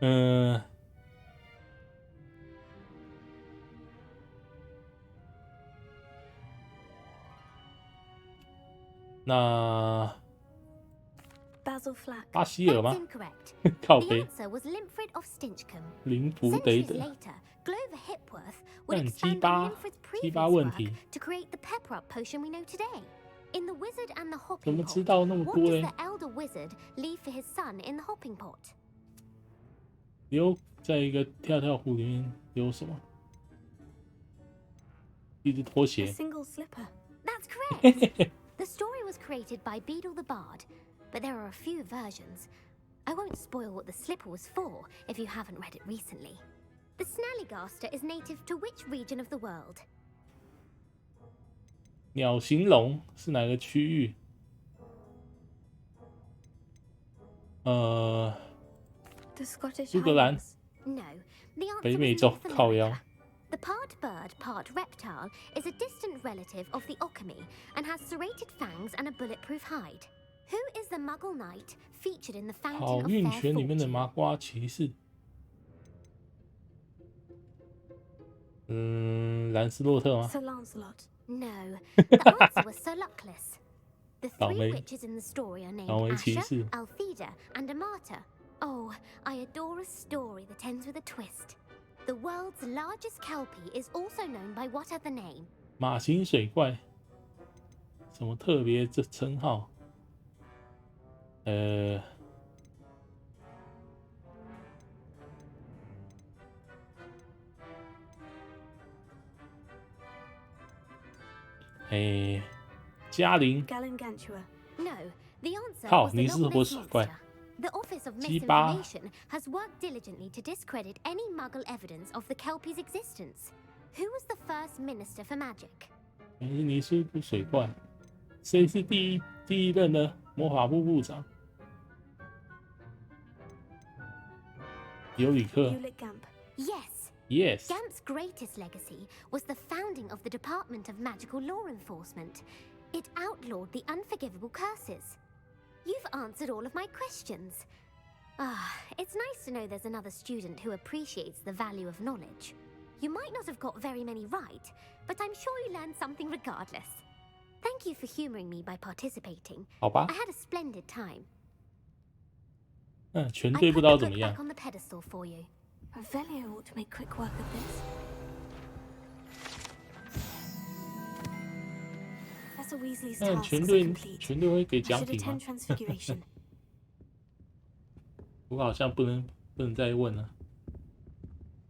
那 Basil Flack. 巴希尔吗？ Incorrect. 靠 The 北， answer was Limfrid of Stinchcombe. 林福得 Centuries 的。 later, Glover Hipworth would 很鸡 expand 巴 on Limfrid's 鸡巴 previous 问 work 题， to create the pepper-up potion we know today. In The Wizard and the 怎 Hopping 么知 Pot, 道那么 what 多 does 嘞？ the elder wizard leave for his son in the hopping pot? 留在一个跳跳虎里面有什么？一只拖 A 鞋。 single slipper. That's correct. The story was created by Beadle the Bard, but there are a few versions. I won't spoil what the slipper was for if you haven't read it recently. The Snallygaster is native to which region of the world? 鸟形龙是哪个区域？The Scottish 苏格兰、 Highlands. No, the answer 北 was 美洲 North 靠腰。 America. The part bird, part reptile is a distant relative of the Occamy and has serrated fangs and a bulletproof hide. Who is the Muggle knight featured in the 好 Fountain of 运 Fair 泉里面的 Fortune? 麻瓜骑士。兰斯洛特吗？ Sir Lancelot. No, the answer was Sir Luckless. The three 倒霉。 witches in the story are named 倒霉骑 Asher, 士。 Altheda, and Amata. Oh, I adore a story that ends with a twist. The world's largest kelpie is also known by what other name? 马形水怪，什么特别这称号？嘉玲。 Galangantua. No, the answer 靠， was the 你是 Loch 活 Ness 水怪。 Monster. The Office of 鸡巴。 Misinformation has worked diligently to discredit any Muggle evidence of the Kelpie's existence. Who was the first Minister for Magic? 你是个水怪。谁是第一任的魔法部部长？尤里克。 Hewlett Gamp. Yes. Yes. Gamp's greatest legacy was the founding of the Department of Magical Law Enforcement. It outlawed the unforgivable curses. You've answered all of my questions. Ah, it's nice to know there's another student who appreciates the value of knowledge. You might not have got very many right, but I'm sure you learned something regardless. Thank you for humoring me by participating. 好吧。 I had a splendid time. 全 I 队不 put 知道 the 怎么 book 样 back。on the pedestal for you. Revelio ought to make quick work of this. Professor Weasley's 但 tasks 全 are 队 complete. 会给 I 奖 should 品吗 attend？Transfiguration. 不过好像不能再问了。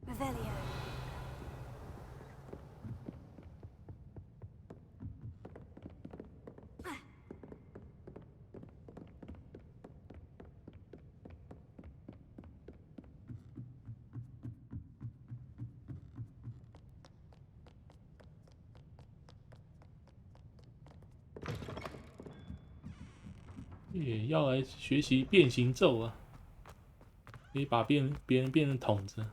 Revelio. 也要来学习变形咒啊，可以把别人变成筒子。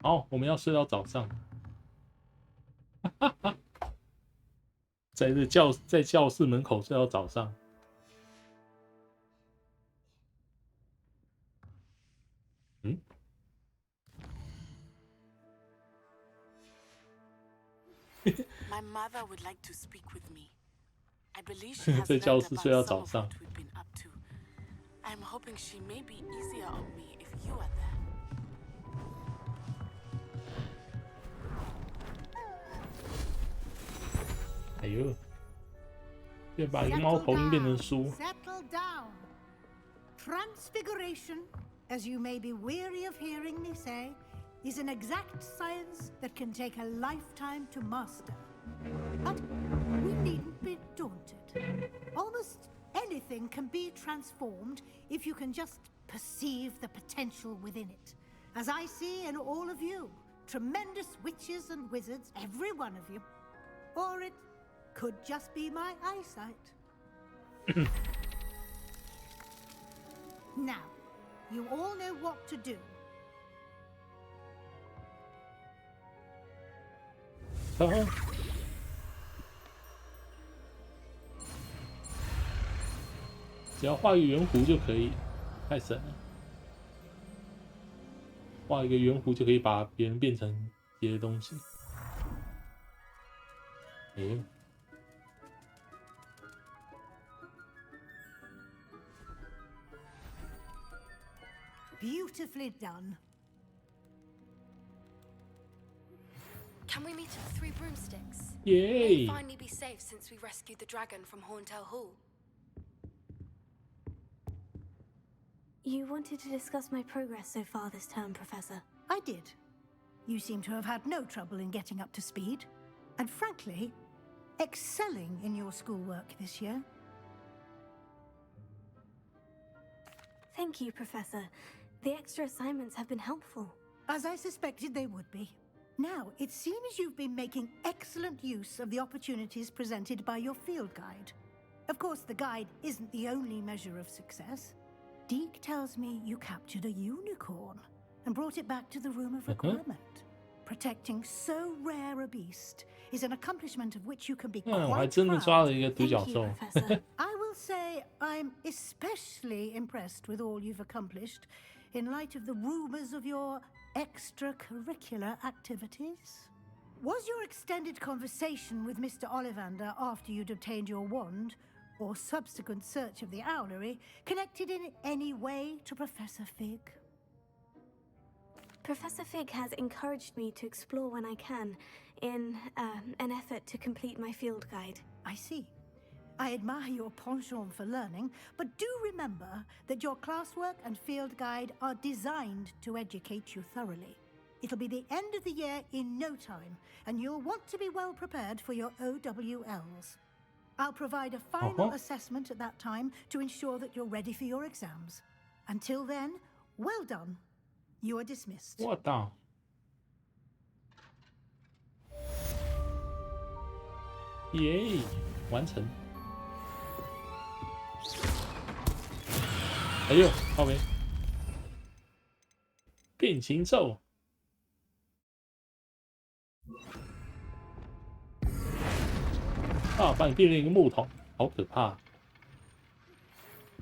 好，我们要睡到早上。在教室门口睡到早上。My mother would like to speak with me. I believe she has 在 learned 教室 about 睡到 some 早 of 上 what。we've been up to. I'm hoping she may be easier on me if you are there. 哎呦，变把狸猫头鹰变成书。 Settle down. Transfiguration, as you may be weary of hearing me say, is an exact science that can take a lifetime to master. But we needn't be daunted. Almost anything can be transformed if you can just perceive the potential within it. As I see in all of you, tremendous witches and wizards, every one of you. Or it could just be my eyesight. Now, you all know what to do. 好，只要画一个圆弧就可以，太神了！画一个圆弧就可以把别人变成别的东西。诶。 Beautifully done. Can we meet at the Three Broomsticks? Yay! May finally be safe since we rescued the dragon from Horntail Hall. You wanted to discuss my progress so far this term, Professor. I did. You seem to have had no trouble in getting up to speed. And frankly, excelling in your schoolwork this year. Thank you, Professor. The extra assignments have been helpful. As I suspected they would be. Now, it seems you've been making excellent use of the opportunities presented by your field guide. Of course, the guide isn't the only measure of success. Deke tells me you captured a unicorn and brought it back to the Room of Requirement. Protecting so rare a beast is an accomplishment of which you can be quite proud. Thank you, Professor. I will say I'm especially impressed with all you've accomplished in light of the rumors of your extracurricular activities. Was your extended conversation with Mr. Ollivander after you'd obtained your wand, or subsequent search of the owlery, connected in any way to Professor Fig? Professor Fig has encouraged me to explore when I can, in an effort to complete my field guide. I see. I admire your penchant for learning, but do remember that your classwork and field guide are designed to educate you thoroughly. It'll be the end of the year in no time, and you'll want to be well prepared for your OWLs. I'll provide a final assessment at that time to ensure that you're ready for your exams. Until then, well done. You are dismissed. What the? Yay! 完成。哎呦，靠北！变形咒。啊，把你变成一个木桶，好可怕！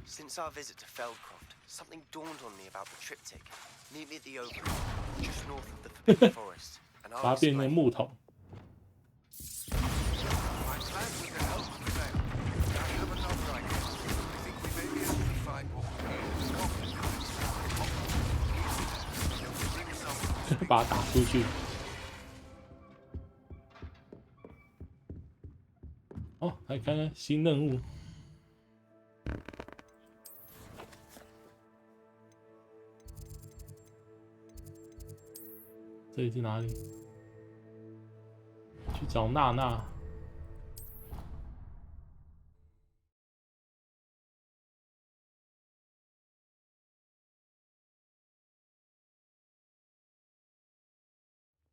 Since our visit to Feldcroft, something dawned on me about the triptych. Meet me at the open, just north of the Forbidden Forest, and 把它变成木桶。 把它打出去。哦，来看看新任务。这里是哪里？去找娜娜。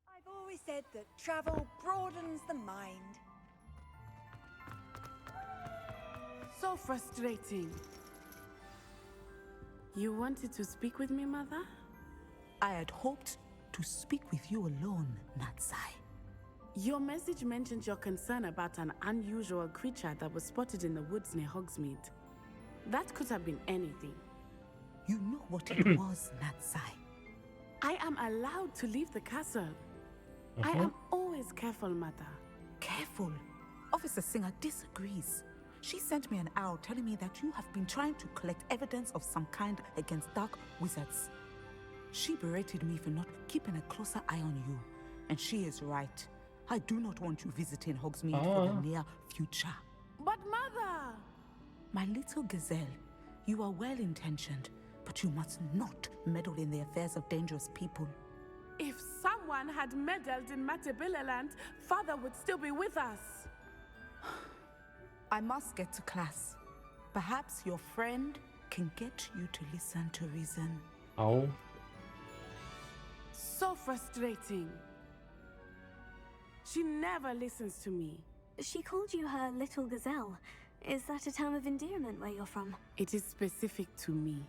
I've always said that travel broadens the mind. So frustrating. You wanted to speak with me, Mother? I had hoped to speak with you alone, Natsai. Your message mentioned your concern about an unusual creature that was spotted in the woods near Hogsmeade. That could have been anything. You know what it was, Natsai. I am allowed to leave the castle. I am always careful, Mother. Careful? Officer Singer disagrees. She sent me an owl telling me that you have been trying to collect evidence of some kind against dark wizards. She berated me for not keeping a closer eye on you. And she is right. I do not want you visiting Hogsmeade for the near future. But Mother! My little gazelle, you are well-intentioned, but you must not meddle in the affairs of dangerous people. If someone had meddled in Matabeleland, Father would still be with us. I must get to class. Perhaps your friend can get you to listen to reason. Oh. So frustrating. She never listens to me. She called you her little gazelle. Is that a term of endearment where you're from? It is specific to me.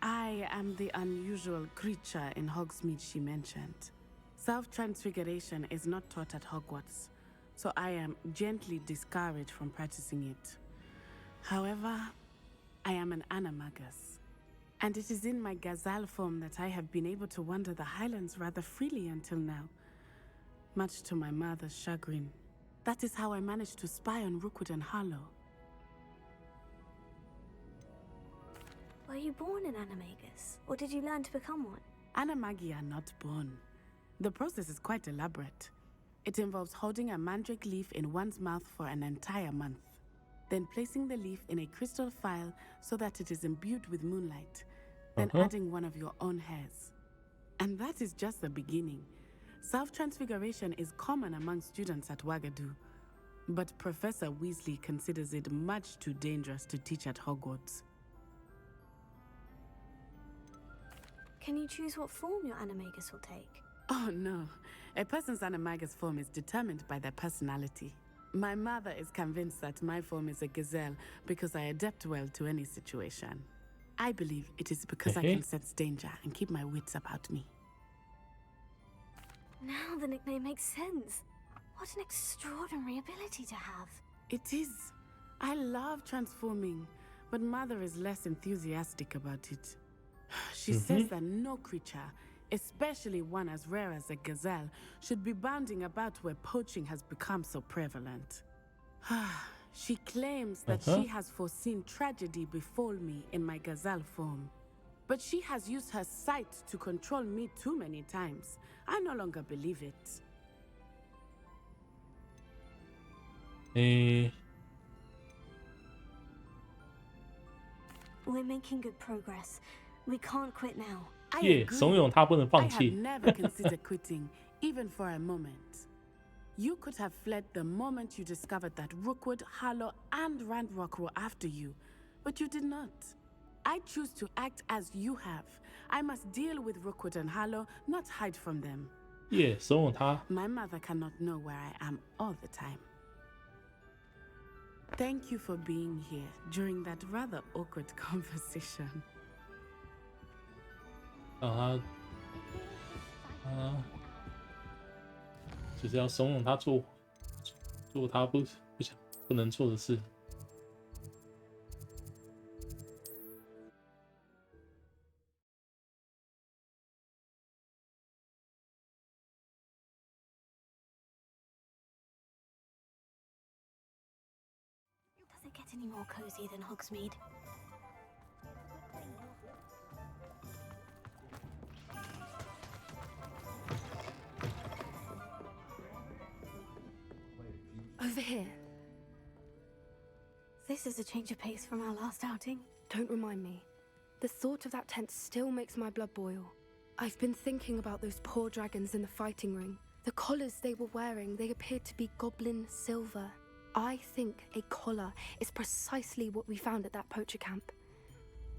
I am the unusual creature in Hogsmeade she mentioned. Self-transfiguration is not taught at Hogwarts, so I am gently discouraged from practicing it. However, I am an animagus, and it is in my gazelle form that I have been able to wander the Highlands rather freely until now, much to my mother's chagrin. That is how I managed to spy on Rookwood and Harlow. Were you born an animagus, or did you learn to become one? Animagi are not born. The process is quite elaborate. It involves holding a mandrake leaf in one's mouth for an entire month, then placing the leaf in a crystal phial so that it is imbued with moonlight, then adding one of your own hairs. And that is just the beginning. Self-transfiguration is common among students at Wagadu, but Professor Weasley considers it much too dangerous to teach at Hogwarts. Can you choose what form your animagus will take? Oh no, a person's animagus form is determined by their personality. My mother is convinced that my form is a gazelle because I adapt well to any situation. I believe it is because I can sense danger and keep my wits about me. Now the nickname makes sense. What an extraordinary ability to have. It is. I love transforming, but Mother is less enthusiastic about it. She says that no creature, especially one as rare as a gazelle, should be bounding about where poaching has become so prevalent. She claims that she has foreseen tragedy befall me in my gazelle form. But she has used her sight to control me too many times. I no longer believe it. We're making good progress. We can't quit now. Yeah, 怂恿他不能放弃。 I have never considered quitting, even for a moment. You could have fled the moment you discovered that Rookwood, Harlow, and Ranrock were after you, but you did not. I choose to act as you have. I must deal with Rookwood and Harlow, not hide from them. Yeah, 怂恿他。 My mother cannot know where I am all the time. Thank you for being here during that rather awkward conversation. 让他，就是要怂恿他做他不能做的事。 Does it get any more cozy than Hogsmeade? Over here. This is a change of pace from our last outing. Don't remind me. The thought of that tent still makes my blood boil. I've been thinking about those poor dragons in the fighting ring. The collars they were wearing, they appeared to be goblin silver. I think a collar is precisely what we found at that poacher camp.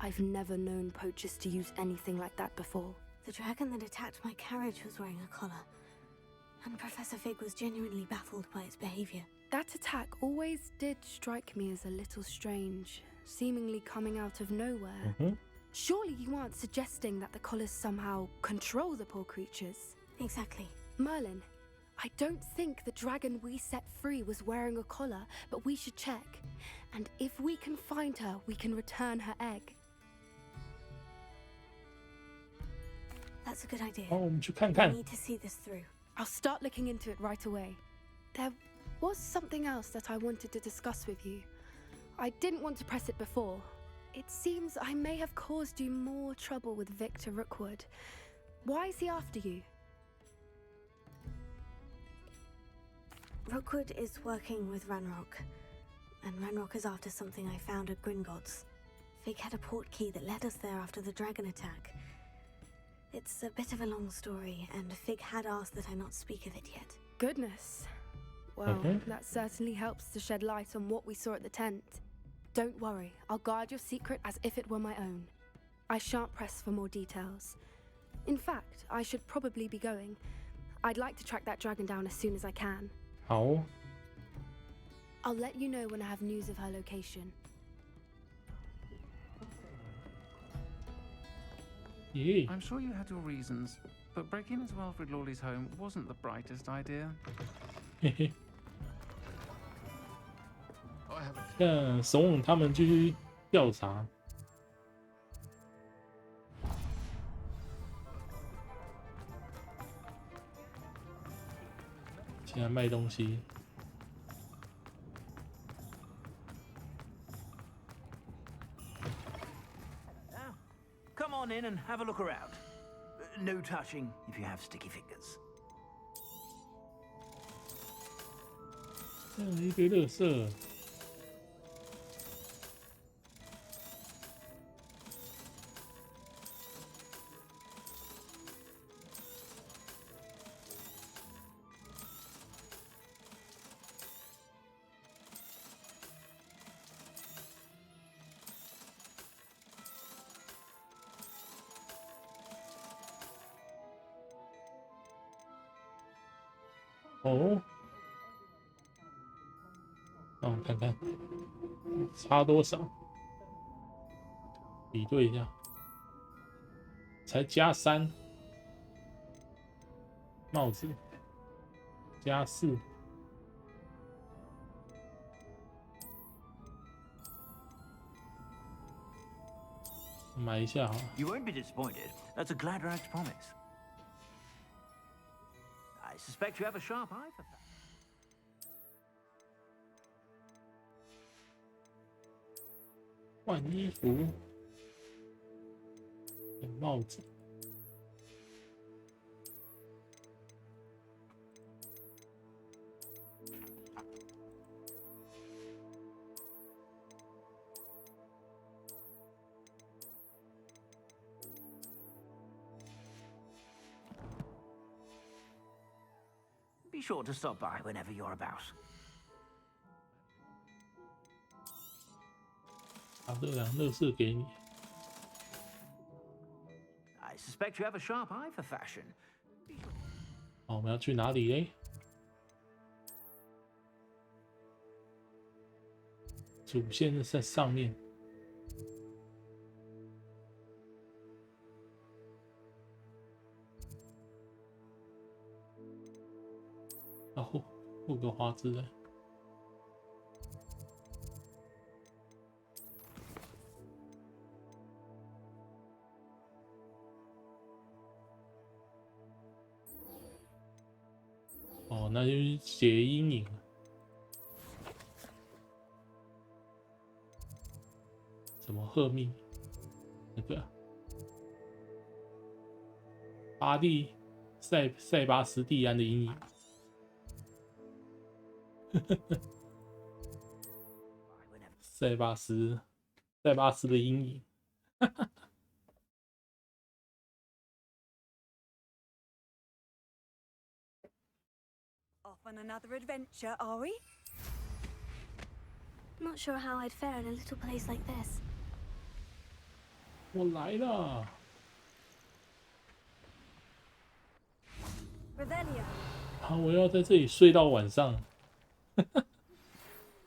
I've never known poachers to use anything like that before. The dragon that attacked my carriage was wearing a collar, and Professor Fig was genuinely baffled by its behavior. That attack always did strike me as a little strange, seemingly coming out of nowhere. Surely you aren't suggesting that the collars somehow control the poor creatures? Exactly. Merlin, I don't think the dragon we set free was wearing a collar, but we should check. And if we can find her, we can return her egg. That's a good idea. 好，我们去看看。 We need to see this through. I'll start looking into it right away. There was something else that I wanted to discuss with you. I didn't want to press it before. It seems I may have caused you more trouble with Victor Rookwood. Why is he after you? Rookwood is working with Ranrock, and Ranrock is after something I found at Gringotts. Fig had a portkey that led us there after the dragon attack. It's a bit of a long story, and Fig had asked that I not speak of it yet. Goodness. Well, that certainly helps to shed light on what we saw at the tent. Don't worry, I'll guard your secret as if it were my own. I shan't press for more details. In fact, I should probably be going. I'd like to track that dragon down as soon as I can. 好。I'll let you know when I have news of her location. Yeah. I'm sure you had your reasons, but breaking into Alfred Lawley's home wasn't the brightest idea. 那怂恿他们继续调查。现在卖东西。 Come on in and have a look around. No touching if you have sticky fingers. 一堆垃圾。哦，让我看看差多少，比对一下，才加3，帽子加4，买一下好了。You won't be disappointed. That's a glad rags promise. I suspect you have a sharp eye for that. 换衣服，帽子。Be sure to stop by whenever you're about. 把这两乐事给你。I suspect you have a sharp eye for fashion. 好，我们要去哪里嘞？主线是在上面。然后霍格华兹的。 哦，那就是解阴影。什么赫密？那个塞巴斯蒂安的阴影。塞巴斯的阴影。On another adventure, are we? Not sure how I'd fare in a little place like this. 我来了。 Revelio. 好，我要在这里睡到晚上。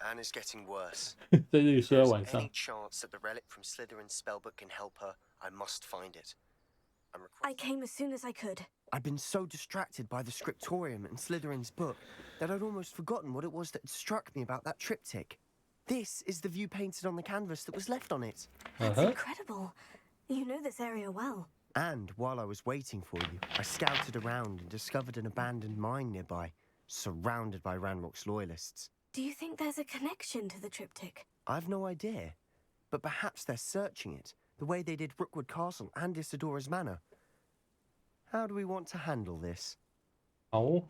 Anne is getting worse. 在这里睡到晚 Any 上。 chance that the relic from Slytherin's spellbook can help her, I must find it. I came as soon as I could. I'd been so distracted by the scriptorium and Slytherin's book that I'd almost forgotten what it was that struck me about that triptych. This is the view painted on the canvas that was left on it. That's incredible. You know this area well. And while I was waiting for you, I scouted around and discovered an abandoned mine nearby, surrounded by Ranrock's loyalists. Do you think there's a connection to the triptych? I've no idea, but perhaps they're searching it, the way they did Rookwood Castle and Isidora's Manor. How do we want to handle this? Oh.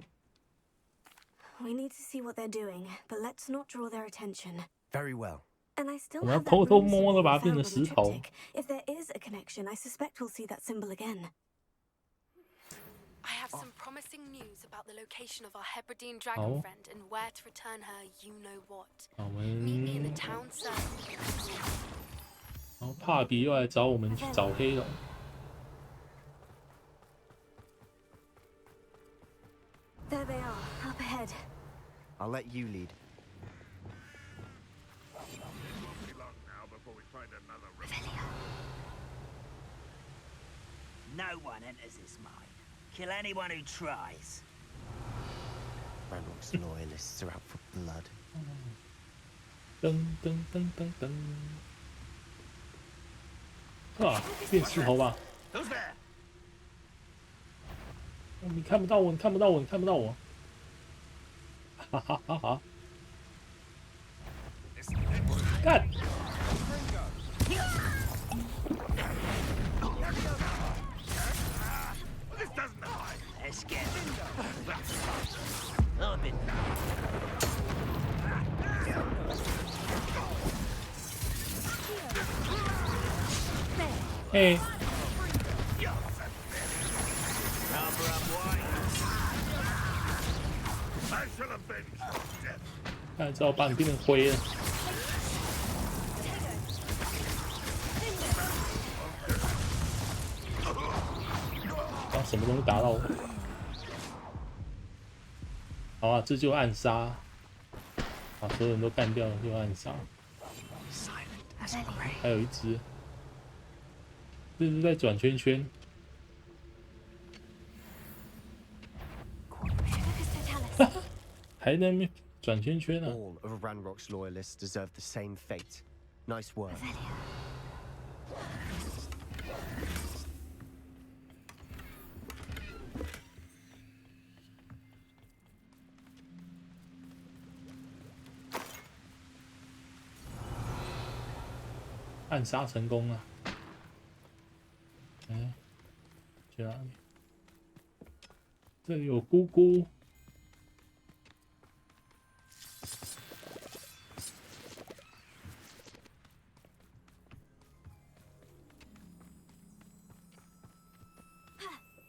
We need to see what they're doing, but let's not draw their attention. Very well. And I still 我们要 have that 偷偷 rune 摸摸的 symbol 把 we 它变 found 成 on 石 the 头。 triptych. If there is a connection, I suspect we'll see that symbol again. I have some promising news about the location of our Hebridean dragon Oh. friend and where to return her you know what. 我 Meet me in the 们 town circle. 然后帕比又来找我们去找黑龙。 There they are, up ahead. I'll let you lead. find another No one enters this mine. Kill anyone who tries. Ranrock's loyalists are out for blood. 噔噔噔噔噔。啊，变石头吧！ Who's there? 你看不到我，你看不到我，你看不到我！哈哈哈哈！干！ This doesn't hide. Let's get a bit. Hey. 看，知道把你变成灰了。把什么东西打到我？好啊，这就暗杀，把所有人都干掉了就暗杀。还有一只，这只在转圈圈。 还在那边转圈圈呢。 All of Ranrock's loyalists deserve the same fate. Nice work. 暗杀成功了。哎，去哪里？这里有姑姑。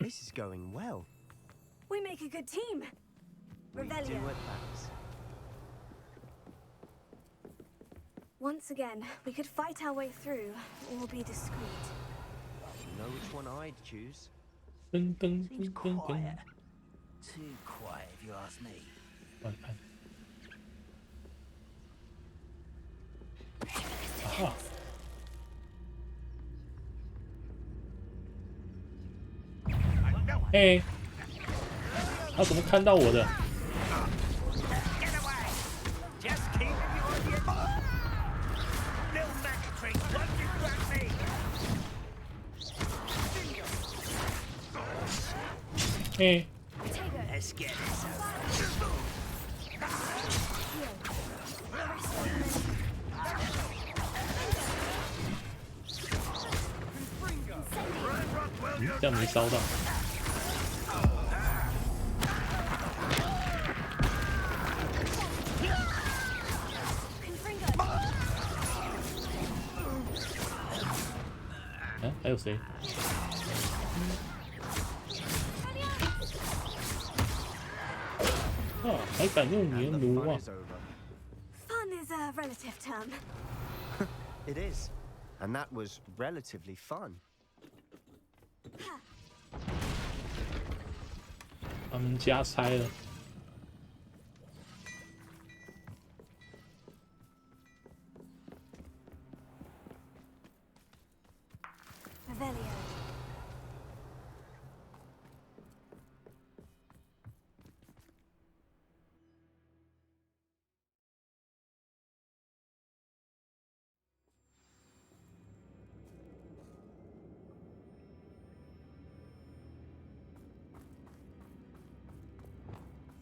This is going well. We make a good team. We do Revelio. at that. Once again, we could fight our way through, or be discreet. You know which one I'd choose? 噔噔 Seems 噔噔 quiet. 噔。 Too quiet, if you ask me. 快看。啊！哎，他怎么看到我的？ Get away! Just keep you on your little magic once you grab me. 哎， Let's get this over. 这样没烧到。哎，还有谁？啊，还敢用你的弩啊！ Fun is a relative term. It is. And that was relatively fun. 他们加拆了。 Revelio.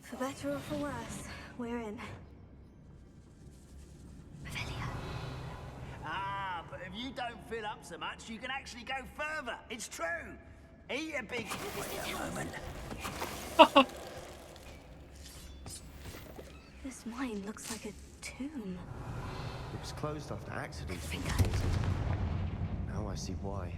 For better or for worse, we're in. Ah, but if you don't fill up so much, you can actually go further. It's true. Eat a big wait a moment. This mine looks like a tomb. It was closed after accidents were reported. Now I see why.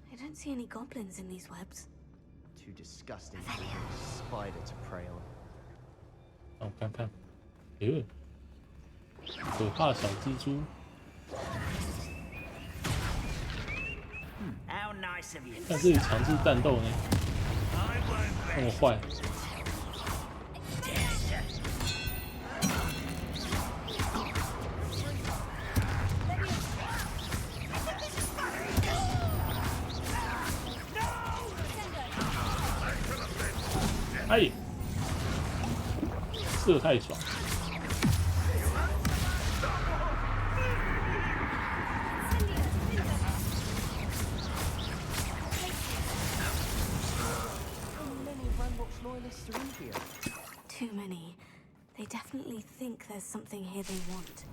I don't see any goblins in these webs. Too disgusting for a spider to prey on. 让我看看，哟，可怕小蜘蛛。但这里强制战斗呢，那么坏。哎，这太爽！Too many. They definitely think there's something here they want.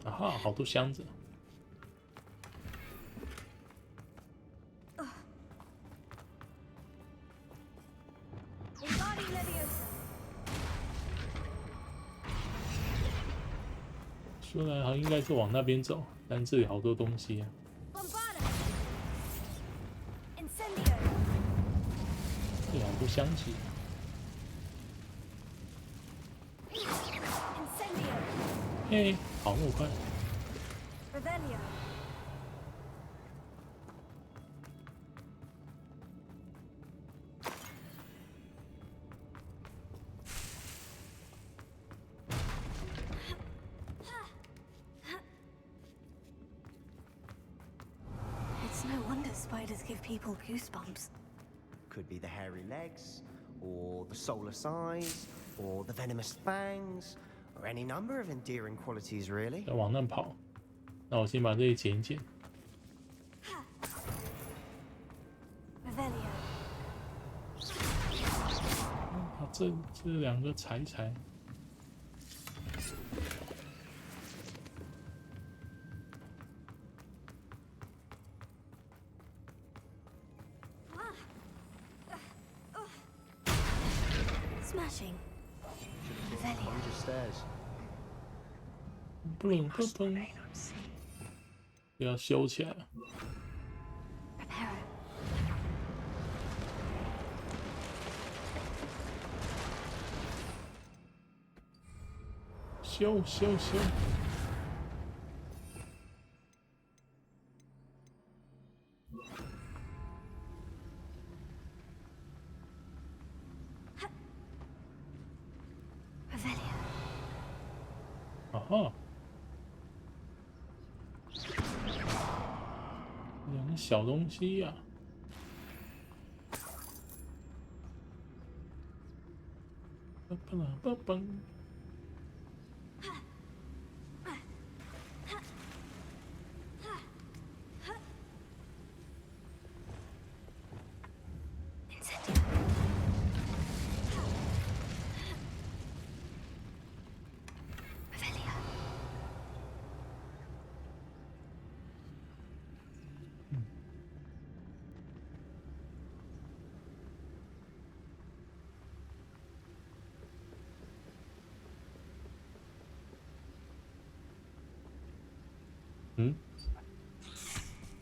啊哈，好多箱子。说来好像应该是往那边走，但这里好多东西啊。这里好多箱子。嘿，跑那么快！ It's no wonder spiders give people goosebumps. Could be the hairy legs, or the solar size, or the venomous fangs, or any number of endearing qualities, really. 要往那跑，那我先把这里剪一剪。把这两个裁一裁。 Smashing. 不能不能，不要修起来了。修。啊哈，两个小东西呀、嘣。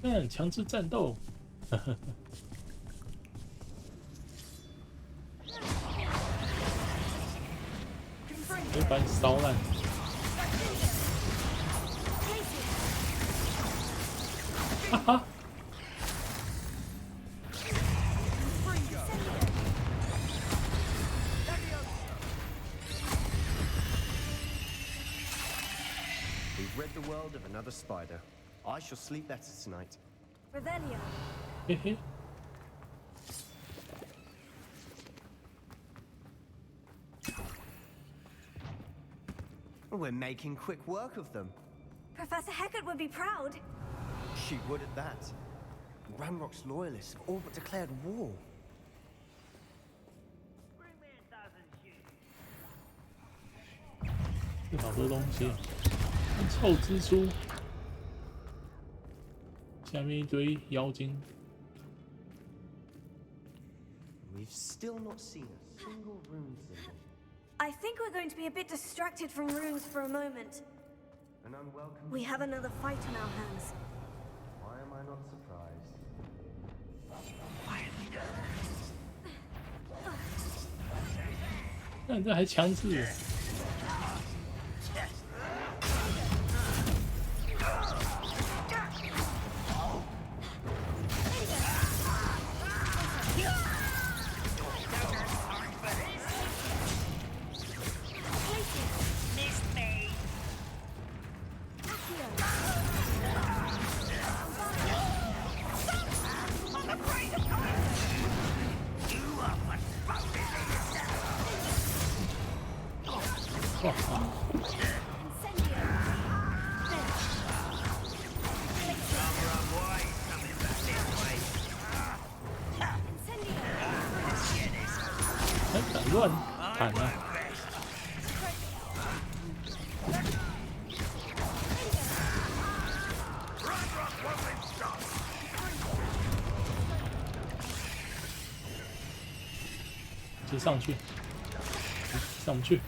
看强制战斗，会把你烧烂。哈哈。 We've rid the world of another spider. I shall sleep better tonight. Revelio. 嘿嘿。 We're making quick work of them. Professor Hecat would be proud. She would at that. Ranrock's loyalists have all but declared war. 这好多东西，臭蜘蛛，下面一堆妖精。 We've still not seen a single rune symbol. I think we're going to be a bit distracted from runes for a moment. An unwelcome. We have another fight on our hands. Why am I not surprised? 那你这还强制？乱砍啊！直接上去，上不去。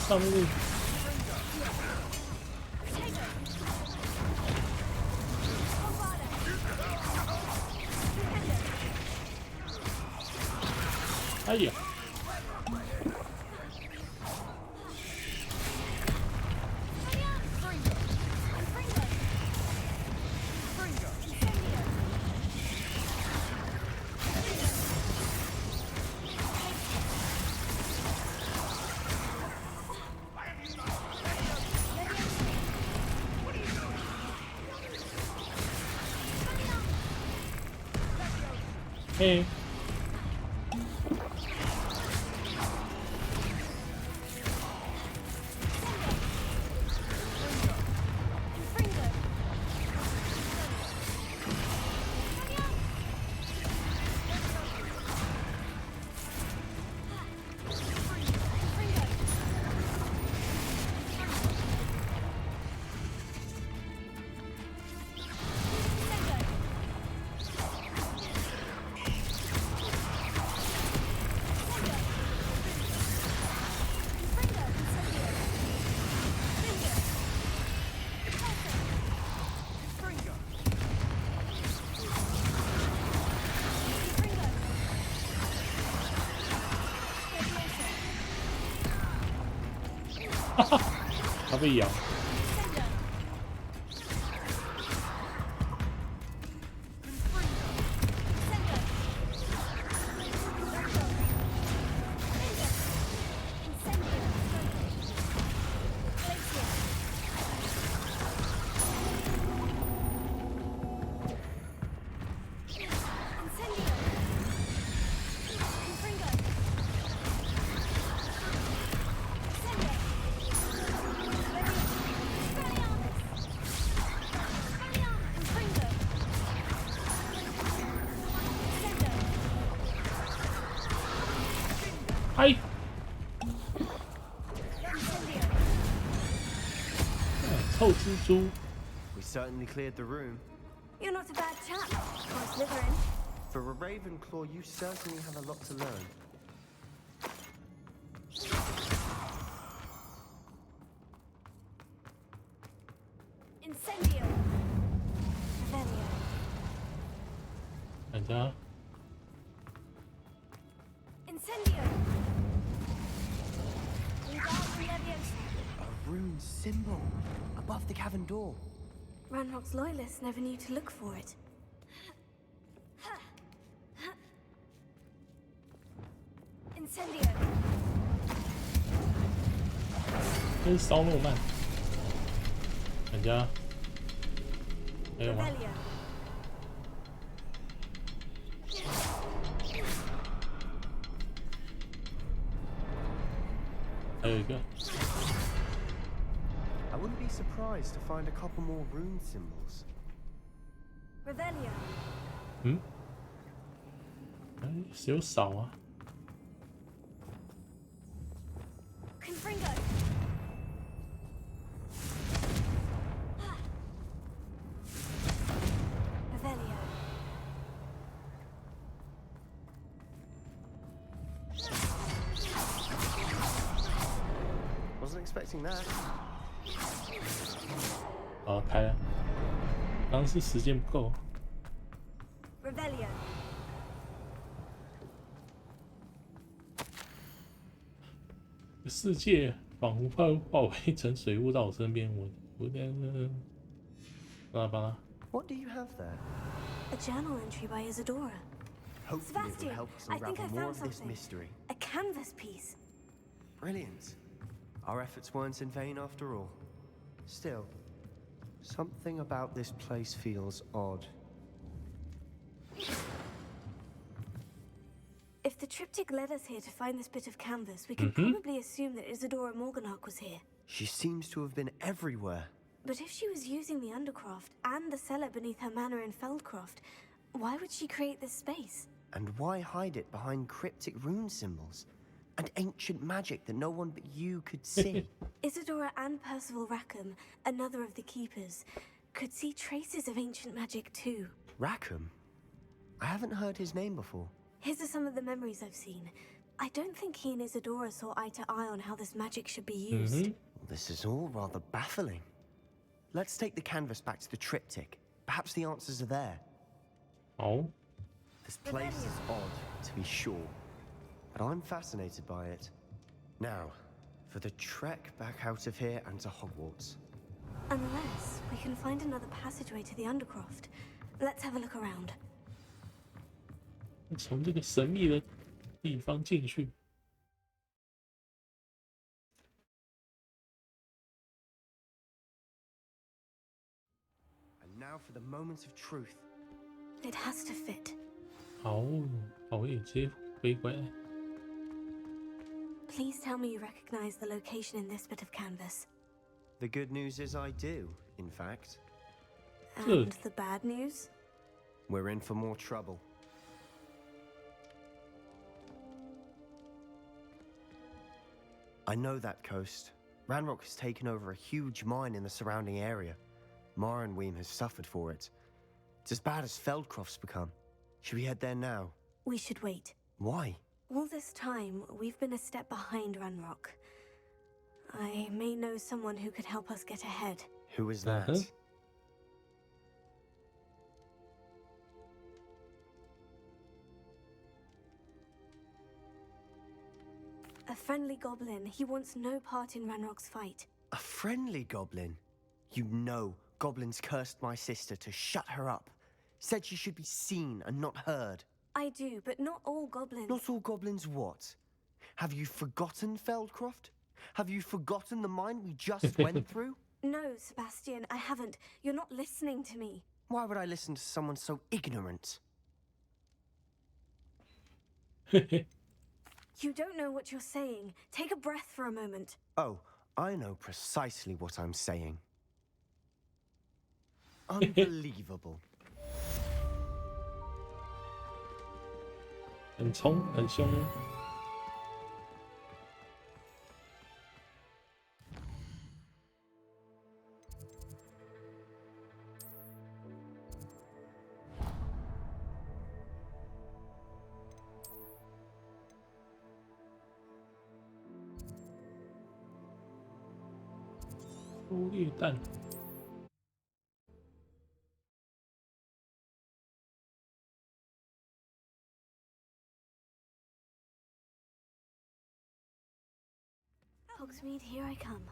上路。哎呀！嘿。他被咬。嗨！臭蜘蛛。We certainly cleared the room. You're not a bad chap, Slytherin. For a Ravenclaw, you certainly have a lot to learn. Incendio. Revelio. 大家。Incendio. A rune symbol above the cavern door. Ranrock's loyalists never knew to look for it. Incendio. 这是烧诺曼。大家。还有吗？ 还有一个。 I wouldn't be surprised to find a couple more rune symbols. Revelio. 嗯？哎，只有少啊。 Confringo. Revelio. Wasn't expecting that. 好，开了。当时时间不够。 Revelio. 世界仿佛化为成水雾到我身边，巴拉巴拉。 What do you have there? A journal entry by Isadora. Hopefully it will help us I think I unravel more found of this something. mystery. A canvas piece. Brilliant. Our efforts weren't in vain after all. Still, something about this place feels odd. If the triptych led us here to find this bit of canvas, we could probably assume that Isadora Morganach was here. She seems to have been everywhere. But if she was using the Undercroft and the cellar beneath her manor in Feldcroft, why would she create this space? And why hide it behind cryptic rune symbols? And ancient magic that no one but you could see? Isadora and Percival Rackham, another of the keepers, could see traces of ancient magic too. Rackham? I haven't heard his name before. His are some of the memories I've seen. I don't think he and Isadora saw eye to eye on how this magic should be used. This is all rather baffling. Let's take the canvas back to the triptych. Perhaps the answers are there. Oh. This place is odd, to be sure, but I'm fascinated by it. Now, for the trek back out of here and to Hogwarts. Unless we can find another passageway to the Undercroft. Let's have a look around. 从这个神秘的地方进去。 And now for the moment of truth. It has to fit. 好，我也直接飞过来。 Please tell me you recognize the location in this bit of canvas. The good news is I do, in fact. And the bad news? We're in for more trouble. I know that coast. Ranrock has taken over a huge mine in the surrounding area. Mornweem has suffered for it. It's as bad as Feldcroft's become. Should we head there now? We should wait. Why? All this time, we've been a step behind Ranrock. I may know someone who could help us get ahead. Who is that? A friendly goblin. He wants no part in Ranrock's fight. A friendly goblin? You know goblins cursed my sister to shut her up. Said she should be seen and not heard. I do, but not all goblins. Not all goblins what? Have you forgotten Feldcroft? Have you forgotten the mine we just went through? No, Sebastian, I haven't. You're not listening to me. Why would I listen to someone so ignorant? You don't know what you're saying. Take a breath for a moment. Oh, I know precisely what I'm saying. Unbelievable. 很冲，很凶。忽略弹。 Hogsmeade, here I come.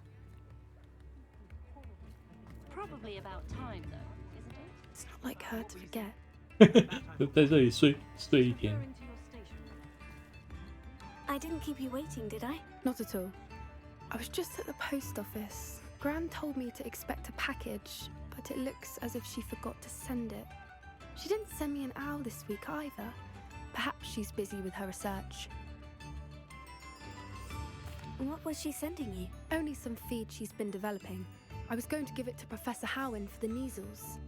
Probably about time, though, isn't it? It's not like her to forget. 在这里睡一天。 I didn't keep you waiting, did I? Not at all. I was just at the post office. Gran told me to expect a package, but it looks as if she forgot to send it. She didn't send me an owl this week either. Perhaps she's busy with her research. What was she sending you? Only some feed she's been developing. I was going to give it to Professor Howin for the measles.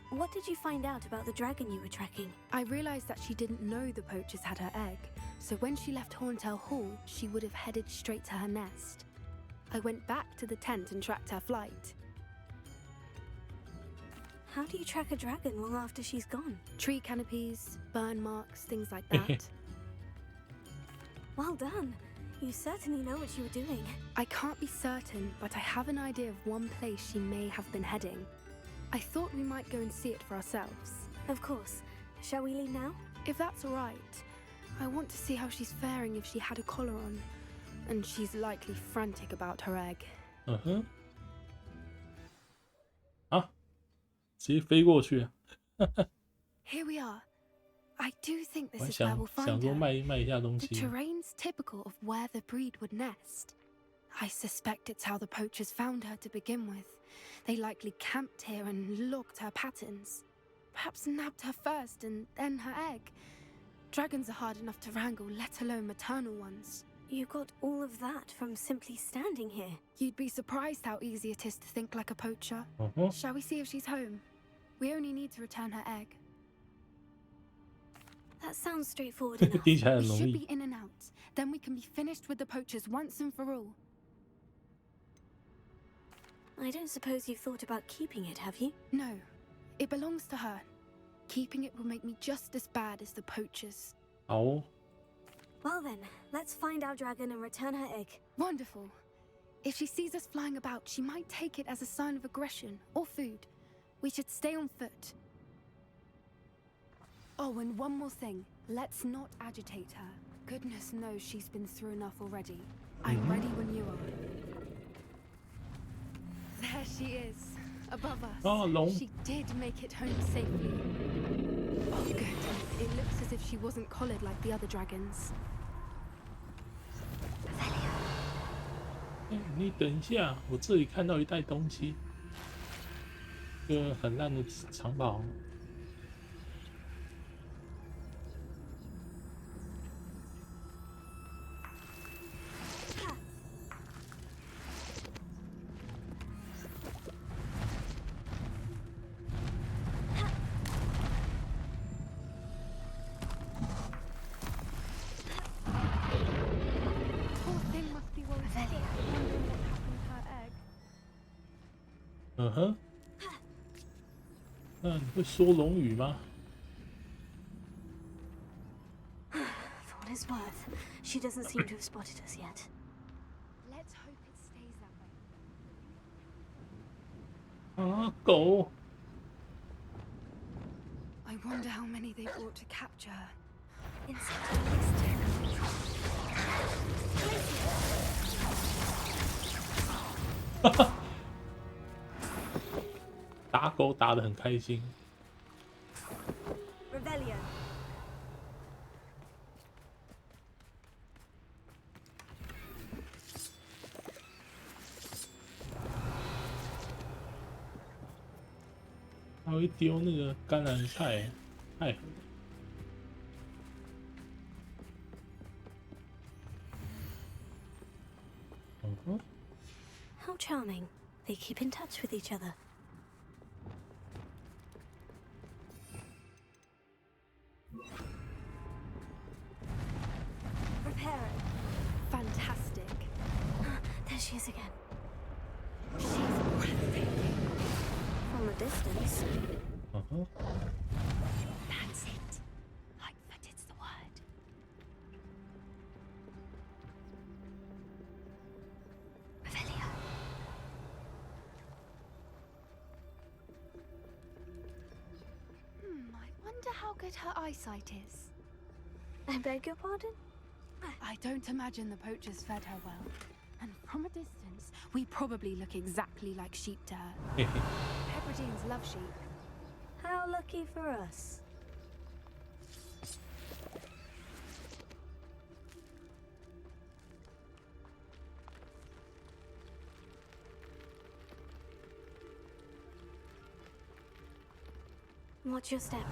What did you find out about the dragon you were tracking? I realized that she didn't know the poachers had her egg, so when she left Horntail Hall, she would have headed straight to her nest. I went back to the tent and tracked her flight. How do you track a dragon long after she's gone? Tree canopies, burn marks, things like that. Well done. You certainly know what you were doing. I can't be certain, but I have an idea of one place she may have been heading. I thought we might go and see it for ourselves. Of course. Shall we leave now? If that's all right. I want to see how she's faring if she had a collar on. And she's likely frantic about her egg. 啊，直接飞过去。Here we are. I do think 我 this 还 is where 想 we'll 想 find 说 her. 卖一下东 The 西。 terrain's typical of where the breed would nest. I suspect it's how the poachers found her to begin with. They likely camped here and logged her patterns. Perhaps nabbed her first and then her egg. Dragons are hard enough to wrangle, let alone maternal ones. You got all of that from simply standing here. You'd be surprised how easy it is to think like a poacher. Shall we see if she's home? We only need to return her egg. That sounds straightforward enough. 听起来 We 很容 should 易。 be in and out. Then we can be finished with the poachers once and for all. I don't suppose you've thought about keeping it, have you? No. It belongs to her. Keeping it will make me just as bad as the poachers. 好哦， Well then, let's find our dragon and return her egg. Wonderful. If she sees us flying about, she might take it as a sign of aggression or food. We should stay on foot. Oh, and one more thing. Let's not agitate her. Goodness knows she's been through enough already. I'm ready when you are. There she is, above us. Oh, long. She did make it home safely. Oh, good. It looks as if she wasn't collared like the other dragons. 你等一下，我这里看到一袋东西，一个很烂的长袍。Poor thing must be well wondering what happened to her egg. 嗯哼，那你会说龙语吗？ For what it's worth, she doesn't seem to have spotted us yet. Let's hope it stays that way. 啊，狗！ I wonder how many they brought to capture her. Insect 哈哈，打狗打得很开心。 Revelio. 他会丢那个甘蓝菜，太狠了。嗯哼， How charming. They keep in touch with each other. Prepare it. Fantastic. There she is again. She's breathtaking. From a distance. 嗯哼， That's it. Like that it's the word. Revelio. I wonder how good her eyesight is. I beg your pardon? I don't imagine the poachers fed her well. And from a distance, we probably look exactly like sheep to her. 嘿嘿， Hebrideans love sheep. How lucky for us. Watch your step.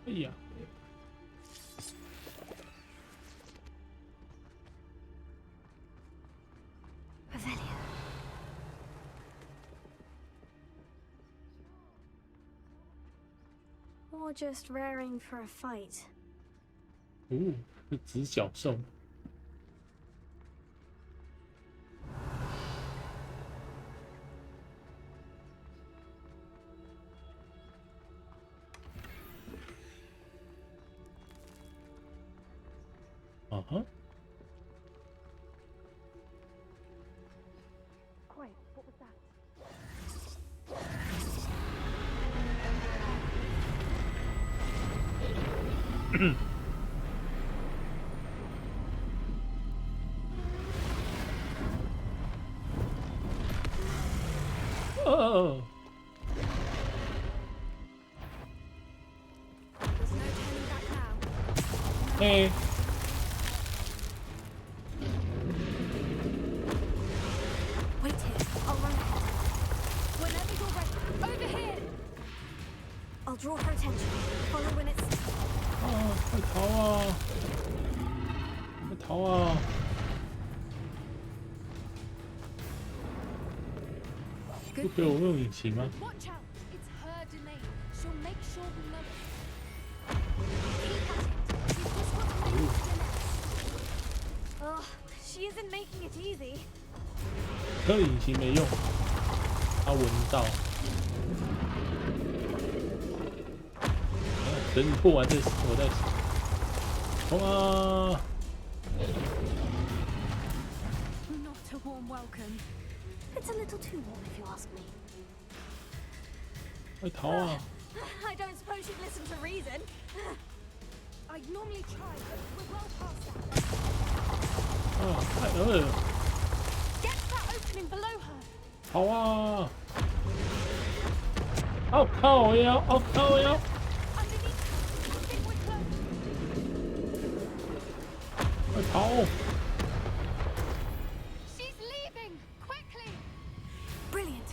哎呀， Revelio. Or just raring for a fight. 哦，是直角兽。啊，嗯哼。 Wait, what was that? 哦。 There's no turning back now. 嘿。 Wait here. I'll run ahead. Whenever you're ready. Over here! I'll draw her attention. Follow when it's... 啊！快逃啊！快逃啊！不给我用引擎吗？ Watch out! It's her domain. She'll make sure we know it. Keep at it. We've just got to make it finesse. Oh, she isn't making it easy. 颗引擎没用，他闻到。等你破完这，我再冲啊！ Not a warm welcome. It's a little too warm if you ask me. 快逃啊！ I don't suppose you'd listen to reason. I'd normally try, but we're well past that. 啊，太饿了！ Get to that opening below her. 逃啊！好靠腰，好靠腰！ Underneath her. I think we're close. 快逃！ She's leaving. Quickly. Brilliant.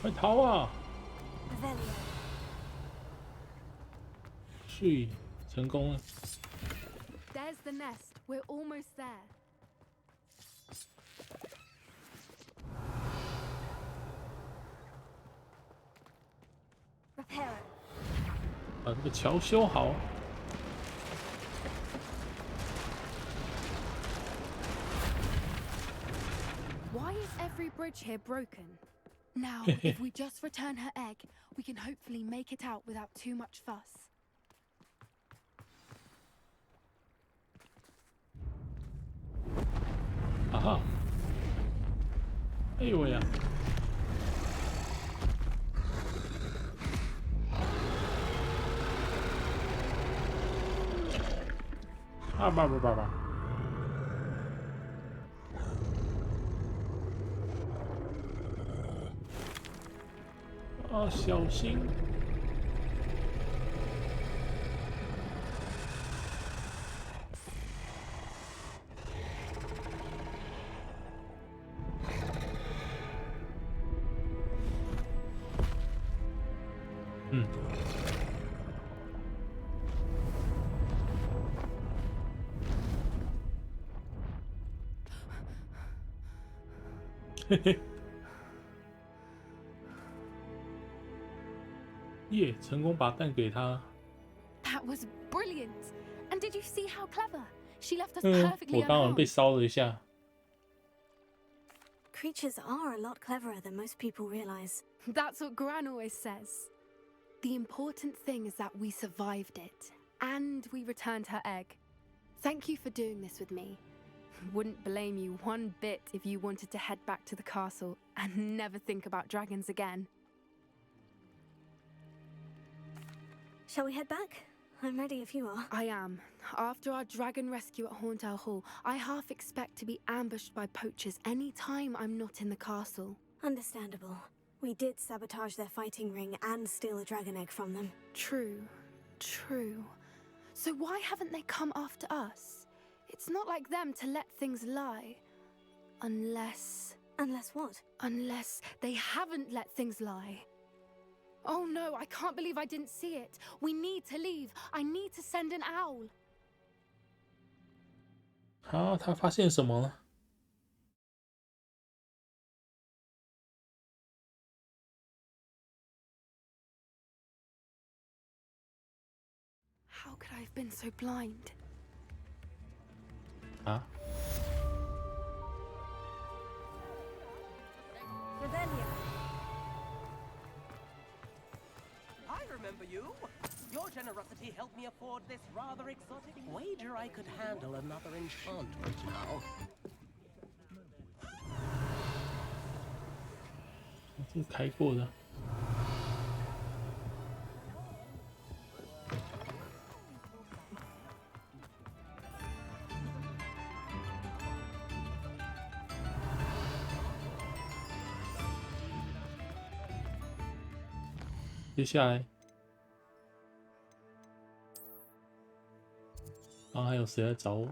快逃啊！ Revelio. 去，成功了。 There's the nest. We're almost there. Repair it. 把这个桥修好。 Why is every bridge here broken? Now, if we just return her egg, we can hopefully make it out without too much fuss. 啊哈！哎呦喂呀！啊叭叭叭叭！啊，小心！嗯。嘿嘿。耶，成功把蛋给他。 That was brilliant. And did you see how clever? She left us 嗯， perfectly 我刚好被 unharmed. 烧了一下。 Creatures are a lot cleverer than most people realize. That's what Gran always says. The important thing is that we survived it, and we returned her egg. Thank you for doing this with me. Wouldn't blame you one bit if you wanted to head back to the castle and never think about dragons again. Shall we head back? I'm ready if you are. I am. After our dragon rescue at Hauntel Hall, I half expect to be ambushed by poachers any time I'm not in the castle. Understandable. We did sabotage their fighting ring and steal a dragon egg from them. True. True. So why haven't they come after us? It's not like them to let things lie. Unless... Unless what? Unless they haven't let things lie. Oh no, I can't believe I didn't see it. We need to leave. I need to send an owl. 好，他发现什么了？ How could I have been so blind? 啊？ Revelio. I remember you. You're Your generosity helped me afford this rather exotic wager. I could handle another enchantment now. 这是开过的。接下来，刚还有谁来找我？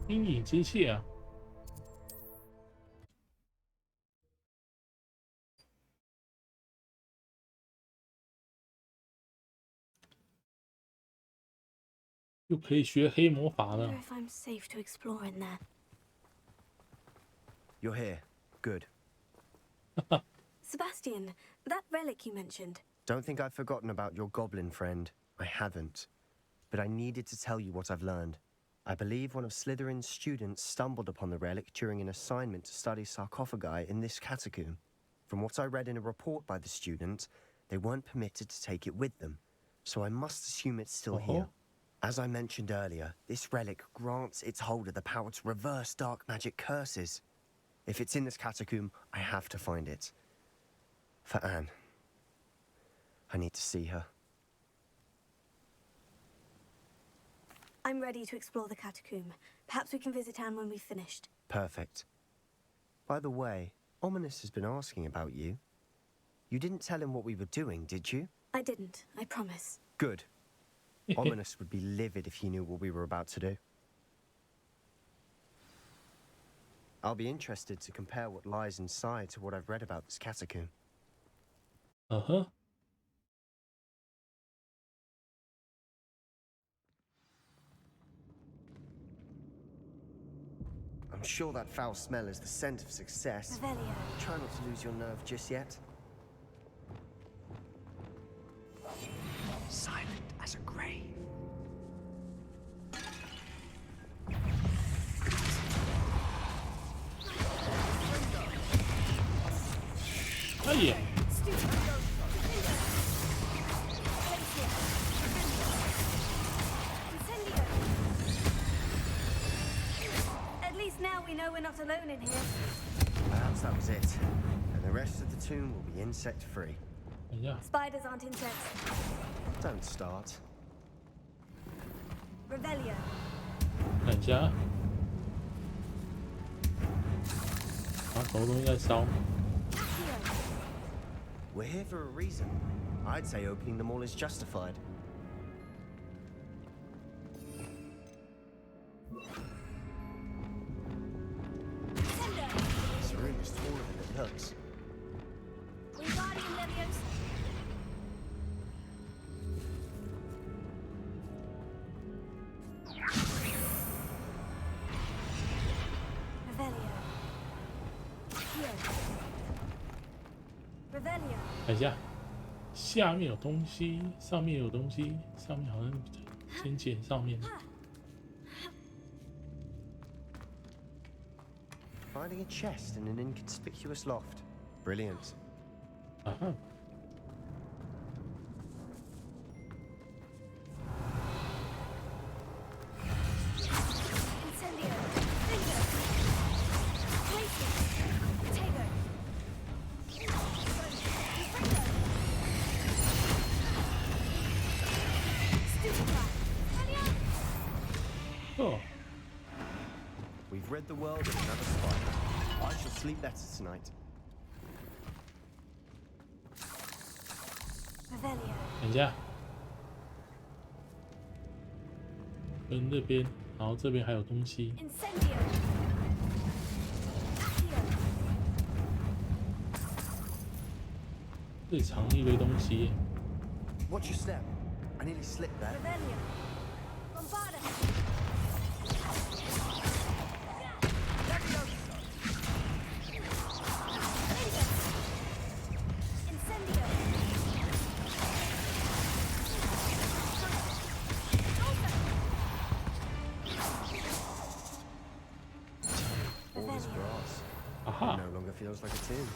阴影之气啊！又可以学黑魔法了。 If I'm safe to explore in there. You're here. Good. Sebastian, that relic you mentioned. Don't think I've forgotten about your goblin friend. I haven't. But I needed to tell you what I've learned. I believe one of Slytherin's students stumbled upon the relic during an assignment to study sarcophagi in this catacomb. From what I read in a report by the student, they weren't permitted to take it with them, so I must assume it's still here. As I mentioned earlier, this relic grants its holder the power to reverse dark magic curses. If it's in this catacomb, I have to find it. For Anne. I need to see her. I'm ready to explore the catacomb. Perhaps we can visit Anne when we've finished. Perfect. By the way, Ominous has been asking about you. You didn't tell him what we were doing, did you? I didn't, I promise. Good. Ominous would be livid if he knew what we were about to do. I'll be interested to compare what lies inside to what I've read about this catacomb. Uh-huh. I'm sure that foul smell is the scent of success. Revelio. Try not to lose your nerve just yet. Silent as a grave. Oh yeah. At least now we know we're not alone in here. Perhaps that was it. And the rest of the tomb will be insect-free. Yeah. Spiders aren't insects. Don't start. Revelio. 看一下，把什么东西在烧？ We're here for a reason. I'd say opening them all is justified. This room is taller than it looks. Wingardium Leviosa. Revelio. Revelio. 看一下，下面有东西，上面有东西，上面好像先捡上面。 Finding a chest in an inconspicuous loft. Brilliant. Uh-huh. Incendio. Finger. Placing. Potato. Stupefy. Oh. We've read the world of another spider. I shall sleep better tonight. Revelio. 等一下，跟这边，然后这边还有东西。 Incendio. Accio. 这里藏一堆东西。 Watch your step. I nearly slipped there. Revelio. Bombarda. Incendio. It no longer feels like a tomb.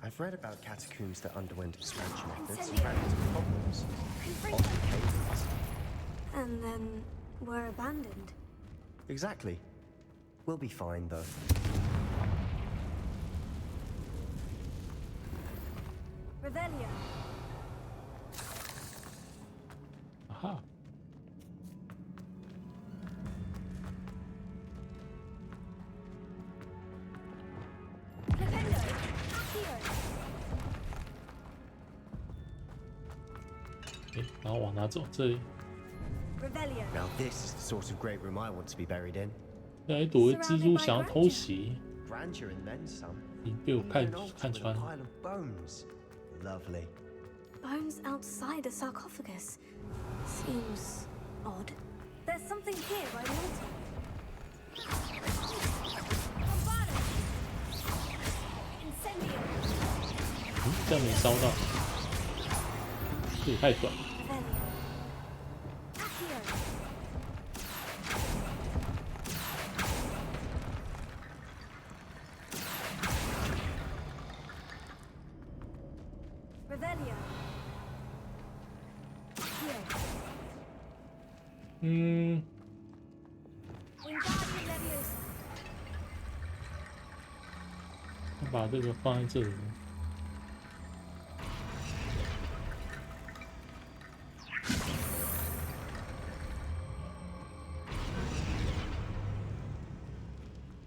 I've read about catacombs that underwent expansion methods and ran into problems. Often caves. And then were abandoned. Exactly. We'll be fine, though. Revelio. Aha. Okay, 然后往哪走？这里。 Now this is the sort of great room I want to be buried in. 那一朵蜘蛛想要偷袭， Grandeur and then some. 你被我看 Even 看 with a 穿了。 pile of bones. Lovely. Bones outside a sarcophagus. Seems odd. There's something here by the altar. 这样没烧到，这也太短了。 把这个放在这里。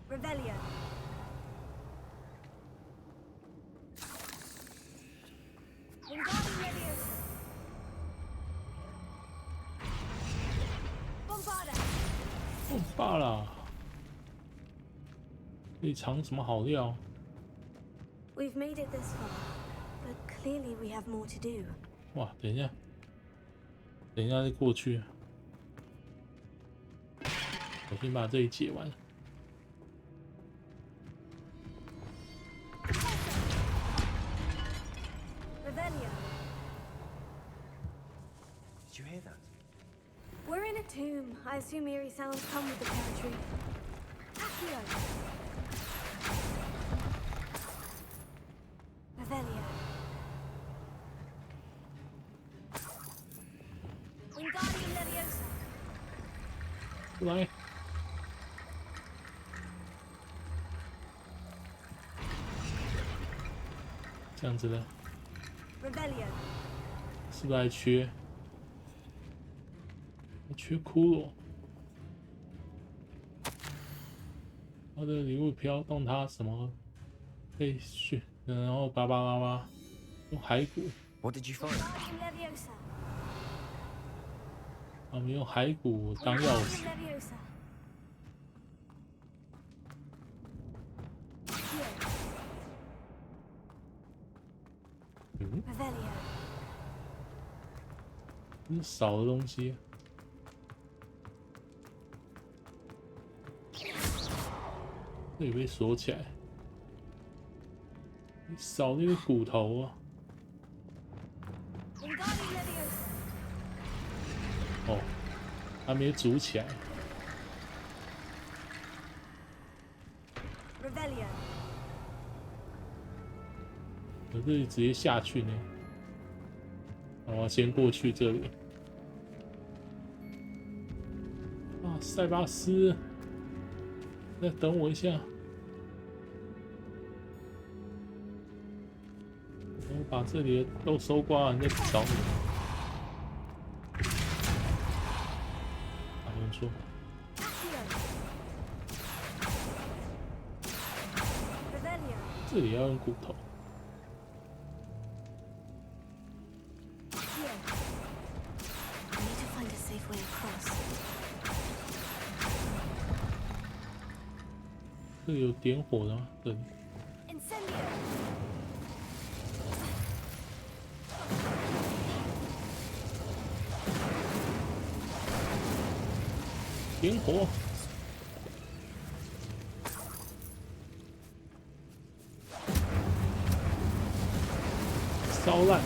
Revelio. Wingardium Leviosa. Bombarda. bomb罢了，这里藏什么好料？ We've made it this far, but clearly we have more to do. 哇，等一下，等一下再过去。我先把这里解完。 Did you hear that? We're in a tomb. I assume eerie sounds come with the territory. Accio. Revelio. Wingardium Leviosa. 来，这样子的， Revelio. 是不是还缺？缺骷髅。他的礼物飘动，它什么可以去，然后叭叭叭叭，用骸骨。 What did you find? Wingardium Leviosa. 我们用骸骨当钥匙。 Wingardium Leviosa. Accio. 嗯， Revelio. 这是少的东西。 这里被锁起来，你少那个骨头啊！ Wingardium Leviosa. 哦，还没煮起来。 Revelio. 我这里直接下去呢。我要先过去这里。啊，塞巴斯，再等我一下。 我把这里的都收刮完再找你。他们说，这里要用骨头。 这里有点火的吗？这里。 点火，烧烂，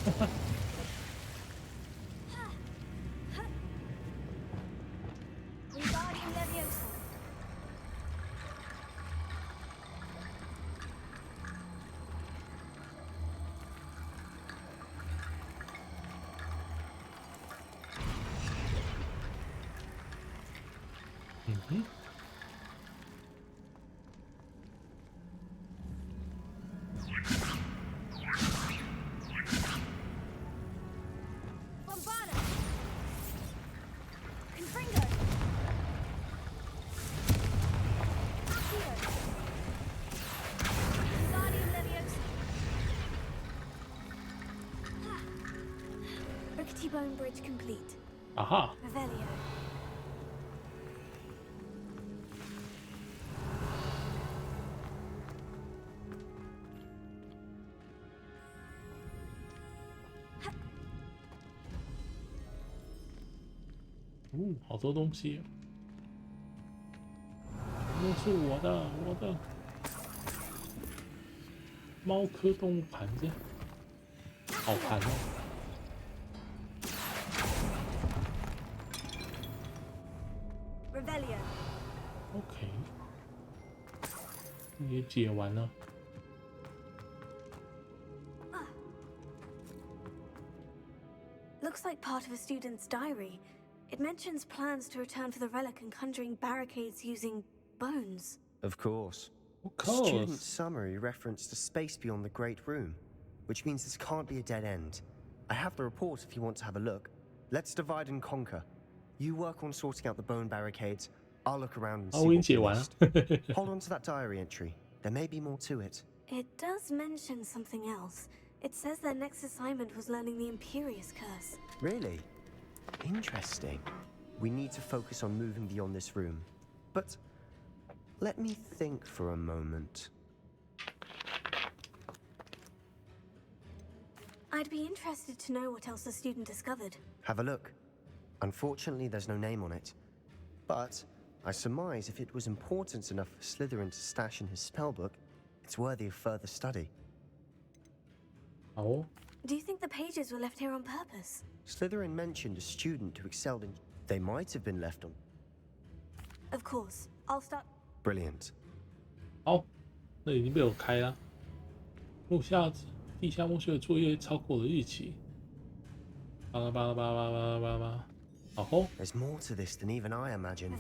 哈哈。嗯哼。Bone bridge complete. Aha. Revelio. 好多东西，都是我的猫科动物盘子，好盘哦。Revelio. OK， 也解完了。Looks like part of a student's diary. It mentions plans to return for the relic and conjuring barricades using bones. Of course. Of course. Student summary referenced a space beyond the Great Room, which means this can't be a dead end. I have the report if you want to have a look. Let's divide and conquer. You work on sorting out the bone barricades. I'll look around and see what we missed. Hold on to that diary entry. There may be more to it. It does mention something else. It says their next assignment was learning the Imperious Curse. Really? Interesting. We need to focus on moving beyond this room. But let me think for a moment. I'd be interested to know what else the student discovered. Have a look. Unfortunately, there's no name on it. But I surmise if it was important enough for Slytherin to stash in his spellbook, it's worthy of further study. Oh. Do you think the pages were left here on purpose? Slytherin mentioned a student who excelled in... They might have been left on... Of course. I'll start... Brilliant. 好，那已经被我开了。地下墓穴的作业超过我的预期。巴拉巴拉巴拉巴拉巴拉巴拉。好。There's more to this than even I imagined.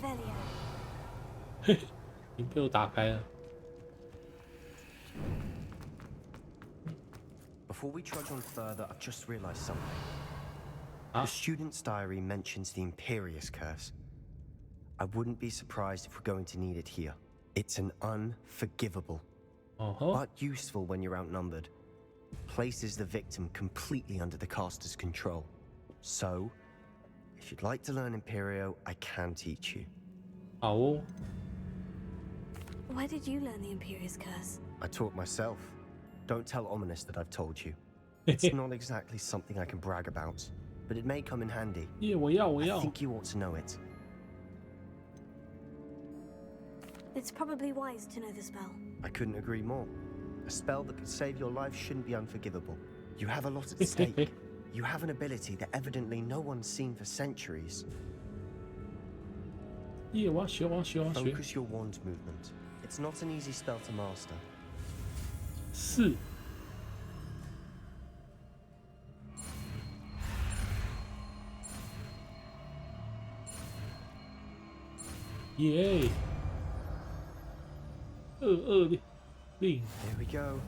嘿，已经被我打开了。Before we trudge on further, I've just realized something. The student's diary mentions the Imperious Curse. I wouldn't be surprised if we're going to need it here. It's an unforgivable, but useful when you're outnumbered. Places the victim completely under the caster's control. So, if you'd like to learn Imperio, I can teach you. Oh. Where did you learn the Imperious Curse? I taught myself. Don't tell Ominous that I've told you. It's not exactly something I can brag about, but it may come in handy. Yeah, I think you ought to know it. It's probably wise to know the spell. I couldn't agree more. A spell that could save your life shouldn't be unforgivable. You have a lot at stake. You have an ability that evidently no one's seen for centuries. Yeah, 我要学。 Focus your wand movement. It's not an easy spell to master. 是。耶。220。 Here we go.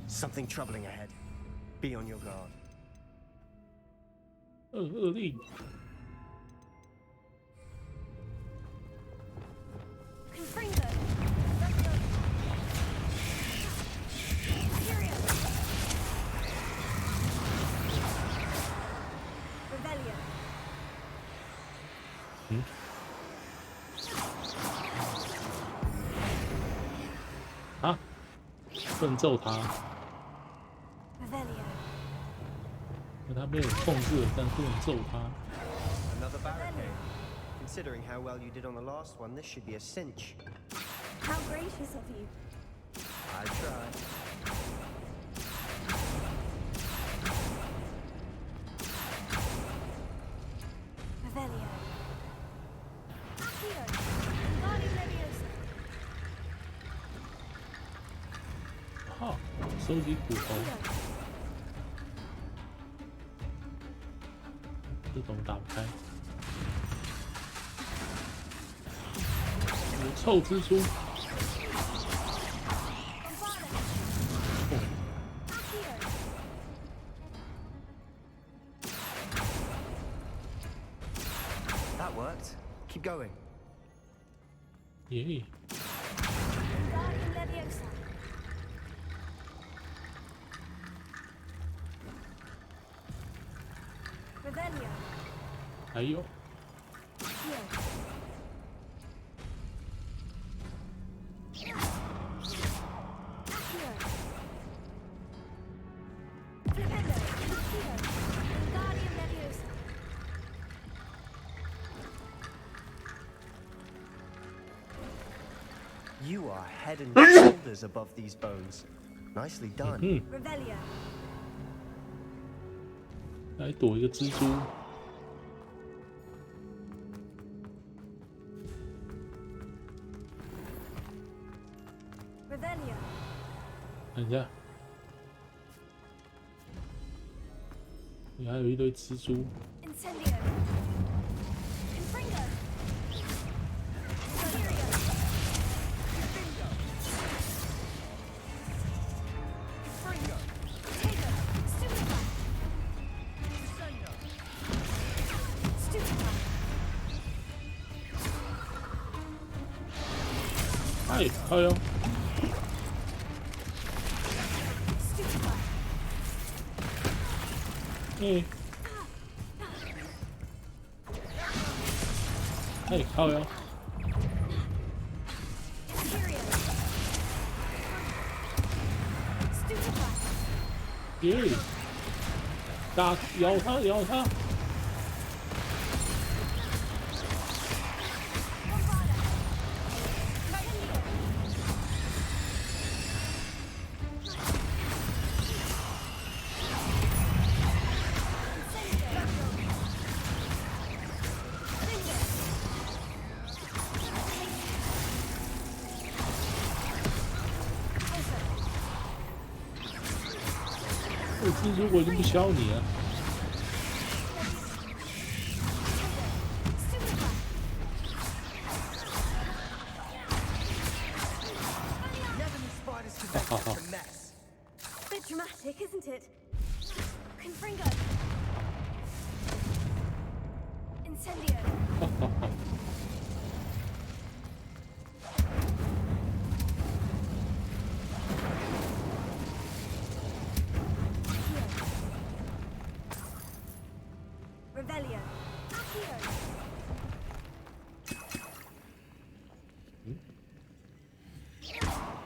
Something troubling ahead. Be on your guard. 220。 Confringo. Revelio. 啊！不能揍他。 Revelio. 他被我控制了，但不能揍他。 Another barricade. Considering how well you did on the last one, this should be a cinch. How gracious of you. I tried. Revelio. Accio. Wingardium Leviosa. 好，收集骨头。这种打不开。臭蜘蛛。That worked. Keep going. 耶！ 还有。 You are head and shoulders above these bones. Nicely done. Revelio. 来躲一个蜘蛛。 看一下，你还有一堆蜘蛛。哎，靠哟！ 哎，哎，靠呀！耶！打，咬他，咬他！蜘蛛我已经不削你了。好好。Bit dramatic, isn't it? Confringo. Incendio. 好好。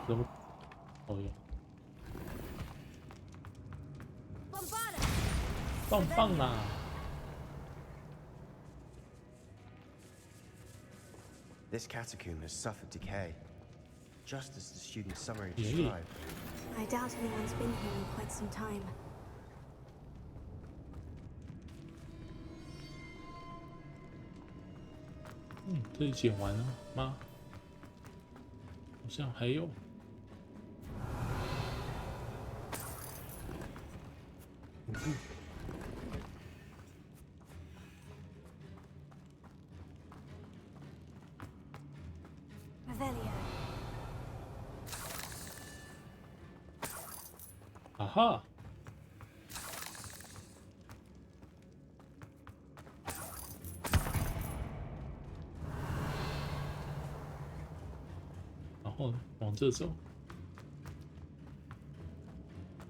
怎么？哦哟！棒棒啦！ This catacomb has suffered decay, just as the student's summary described. I doubt anyone's been here in quite some time. 这里剪完了吗？好像还有。啊哈！然后往这走，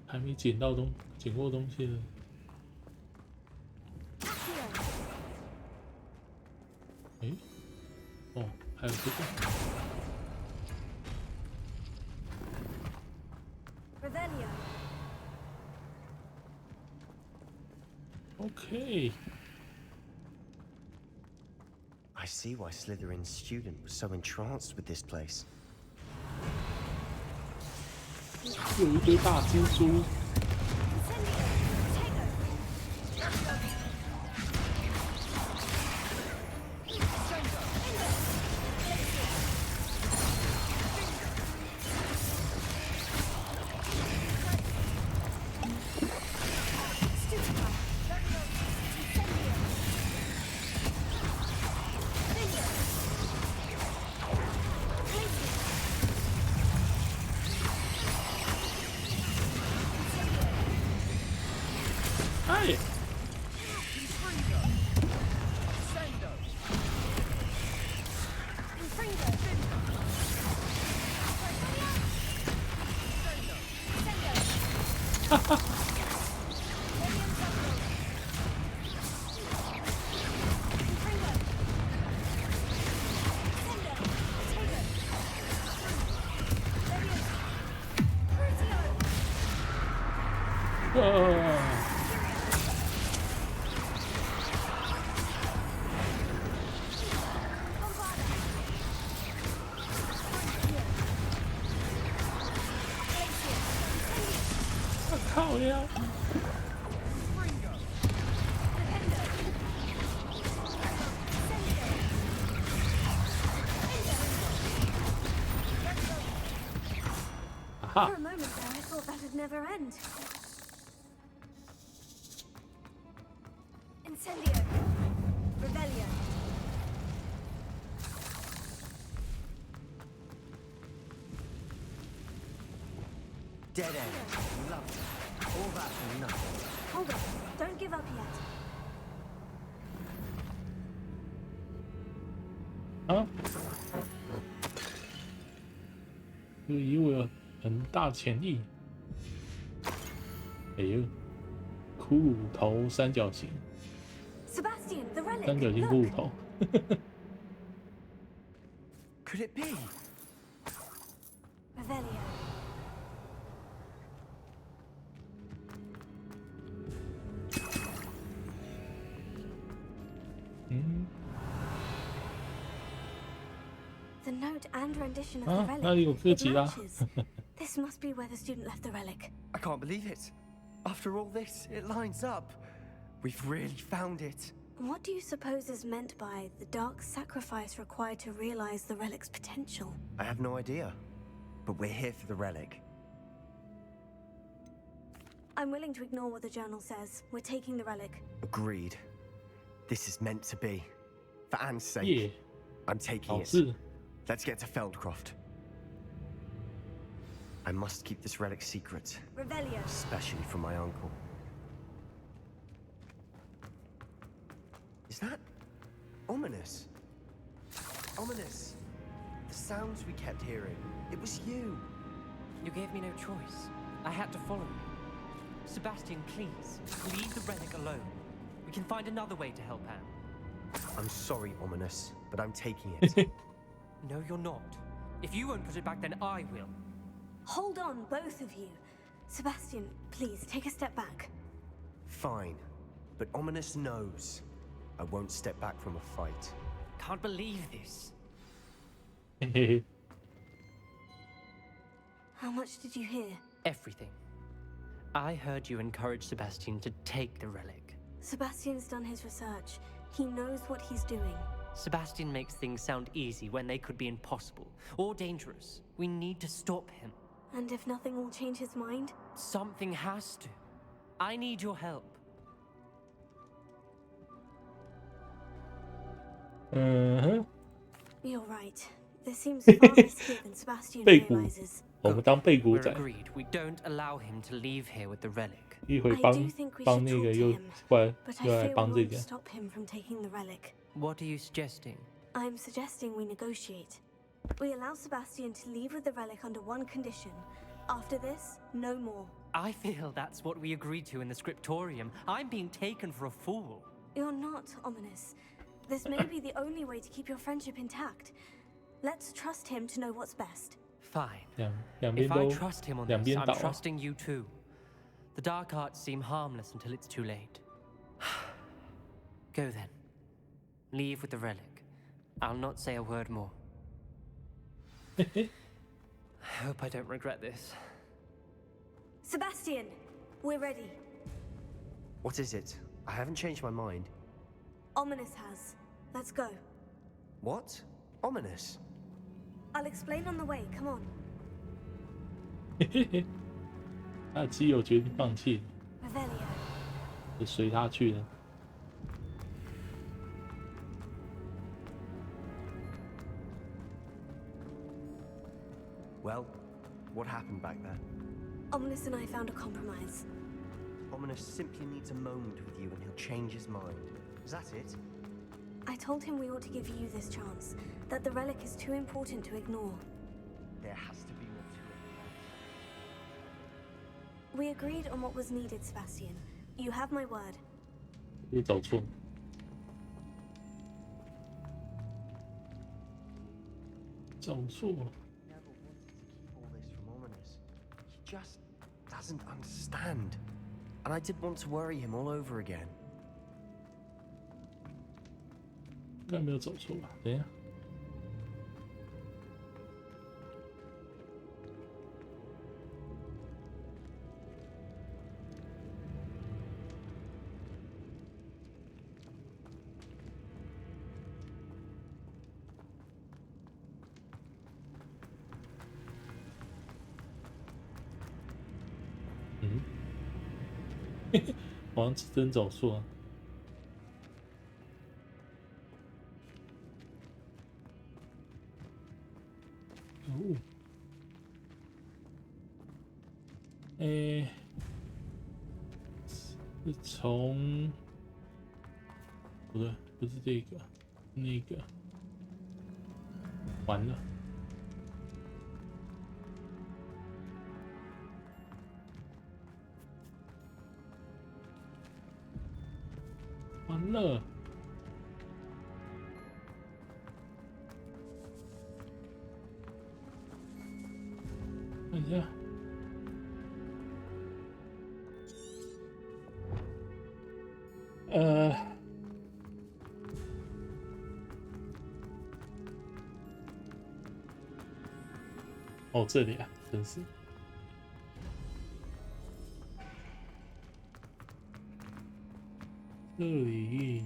还没捡到捡过东西呢。诶，哦，还有这个。 Okay. I see why Slytherin's student was so entranced with this place. 有一堆大蜘蛛。靠呀！啊 For a moment there, I thought that'd never end. Incendio. Rebellion. Dead end. Love it. All that and nothing. Hold on. Don't give up yet. 啊！这个遗物有很大潜力。哎呦，骷髅头三角形， Sebastian, the relic. 三角形骷髅头。Could it be? Revelio. The note and rendition of the 啊， relic. 那里有歌 It 集啦。 matches. This must be where the student left the relic. I can't believe it. After all this, it lines up. We've really found it. What do you suppose is meant by the dark sacrifice required to realize the relic's potential? I have no idea. But we're here for the relic. I'm willing to ignore what the journal says. We're taking the relic. Agreed. This is meant to be. For Anne's sake, Yeah. I'm taking 好 it. 事。 Let's get to Feldcroft. I must keep this relic secret, Revelio. especially from my uncle. Is that ominous? Ominous. The sounds we kept hearing. It was you. You gave me no choice. I had to follow you. Sebastian, please, leave the relic alone. We can find another way to help Anne. I'm sorry, Ominous, but I'm taking it. No, you're not. If you won't put it back, then I will. Hold on, both of you. Sebastian, please take a step back. Fine, but Ominous knows I won't step back from a fight. Can't believe this. 嘿嘿嘿。 How much did you hear? Everything. I heard you encourage Sebastian to take the relic. Sebastian's done his research. He knows what he's doing. Sebastian makes things sound easy when they could be impossible or dangerous. We need to stop him. And if nothing will change his mind? Something has to. I need your help. 嗯哼， You're right. This seems far riskier than Sebastian 背骨， realizes. 我们当背骨 We're 仔， agreed. We don't allow him to leave here with the relic. 一会 I 帮 do think we 帮 should 那 talk 个 to 又 him, 过来 but I 又来 fear 帮 we 这 won't 个。 stop him from taking the relic. What are you suggesting? I'm suggesting we negotiate. We allow Sebastian to leave with the relic under one condition. After this, no more. I feel that's what we agreed to in the scriptorium. I'm being taken for a fool. You're not, Ominous. This may be the only way to keep your friendship intact. Let's trust him to know what's best. Fine. 两边 If I 都 trust him on 两 this, 边 I'm 倒啊。 trusting you too. The dark arts seem harmless until it's too late. Go then. Leave with the relic. I'll not say a word more. I hope I don't regret this. Sebastian, we're ready. What is it? I haven't changed my mind. Ominous has. Let's go. What? Ominous? I'll explain on the way. Come on. 嘿嘿嘿，他的基友决定放弃， Revelio. 就随他去了。 Well, what happened back there? Ominous and I found a compromise. Ominous simply needs a moment with you and he'll change his mind. Is that it? I told him we ought to give you this chance, that the relic is too important to ignore. There has to be more We agreed on what was needed, Sebastian. You have my word. 又走错。走错。 Never wanted to keep all this from Ominous. He just doesn't understand. And I didn't want to worry him all over again. 应该没有走错吧？等一下。好像真走错了。哦，是从不对，不是这个，那个，完了。 完了，看一下，哦，这里啊，真是。 这里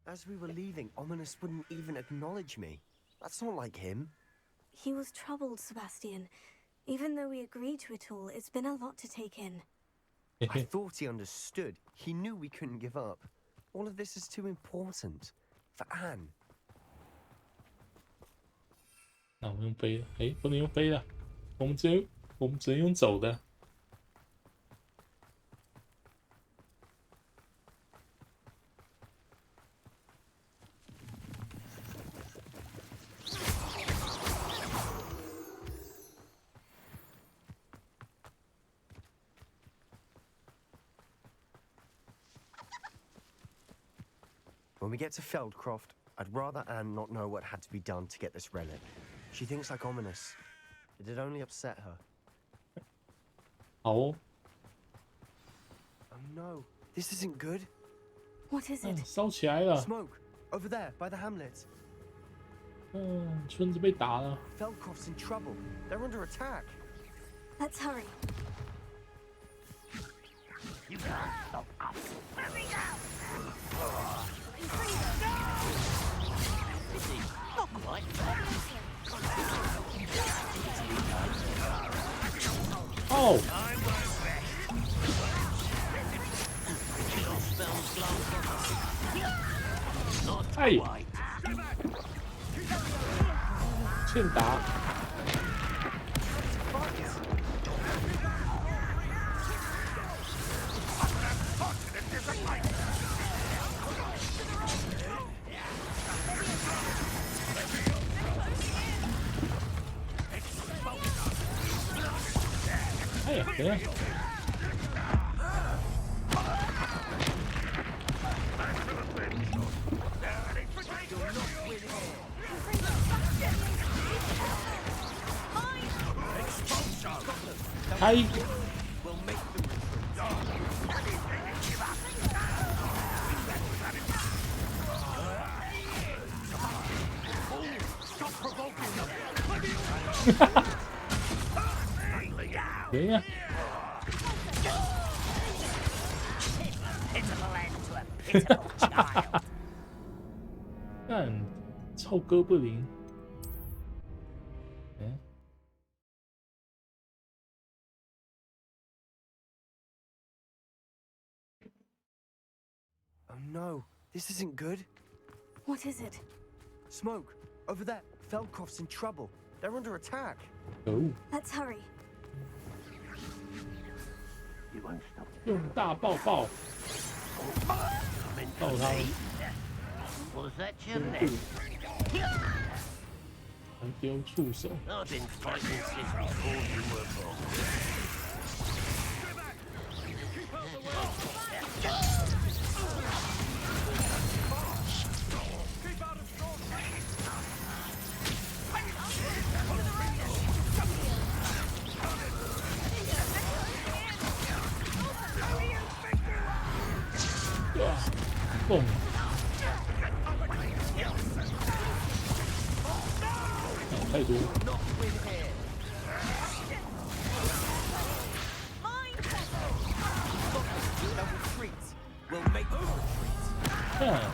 ，As we were leaving, Ominous wouldn't even acknowledge me. That's not like him. He was troubled, Sebastian. Even though we agreed to it all, it's been a lot to take in. I thought he understood. He knew we couldn't give up. All of this is too important. For Anne. 那我们用飞的，哎，不能用飞的，我们只能用走的。When we get to Feldcroft, I'd rather Anne not know what had to be done to get this relic. She thinks like Ominous. It'd only upset her. 好哦。 Oh no, this isn't good. What is it? 烧起来了。 Smoke over there by the hamlet. 村子被打了。 Feldcroft's in trouble. They're under attack. Let's hurry. You can't stop us. Hurry now! Not quite. Oh! Hey! 欠打。 哎呀，等一下！开！哈哈！等一下！ 看，臭哥布林。哎。 Oh no, this isn't good. What is it? Smoke, over there. Feldcroft's in trouble. They're under attack. Oh. Let's hurry. You won't stop. 用大爆爆爆他们， Was that your leg? 还丢触手。 I've been fighting since before you were born. Boom. 太多。 We'll make them retreat. Yeah.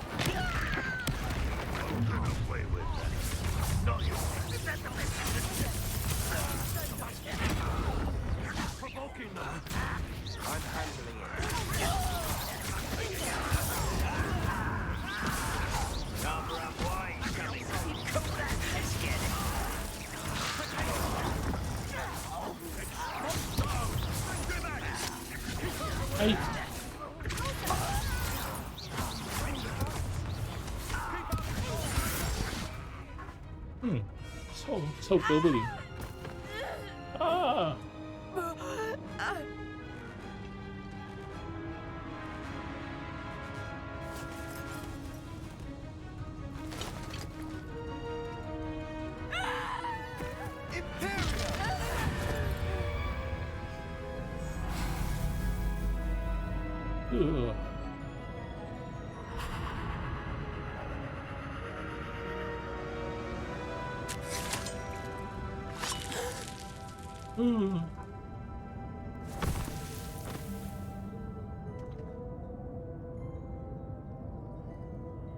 I'm handling it. Cover up wide coming. Come back, let's get it. Hey. 臭哥布林啊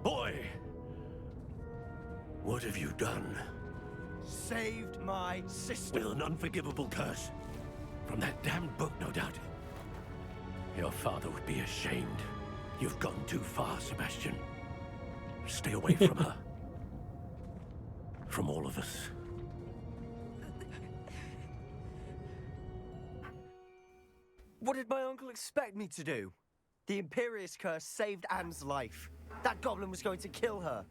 ！Boy, what have you done? Saved my sister. With an unforgivable curse. From that damned book, no doubt. Your father would be ashamed. You've gone too far, Sebastian. Stay away from her. From all of us. What did my uncle expect me to do? The Imperious curse saved Anne's life. That goblin was going to kill her.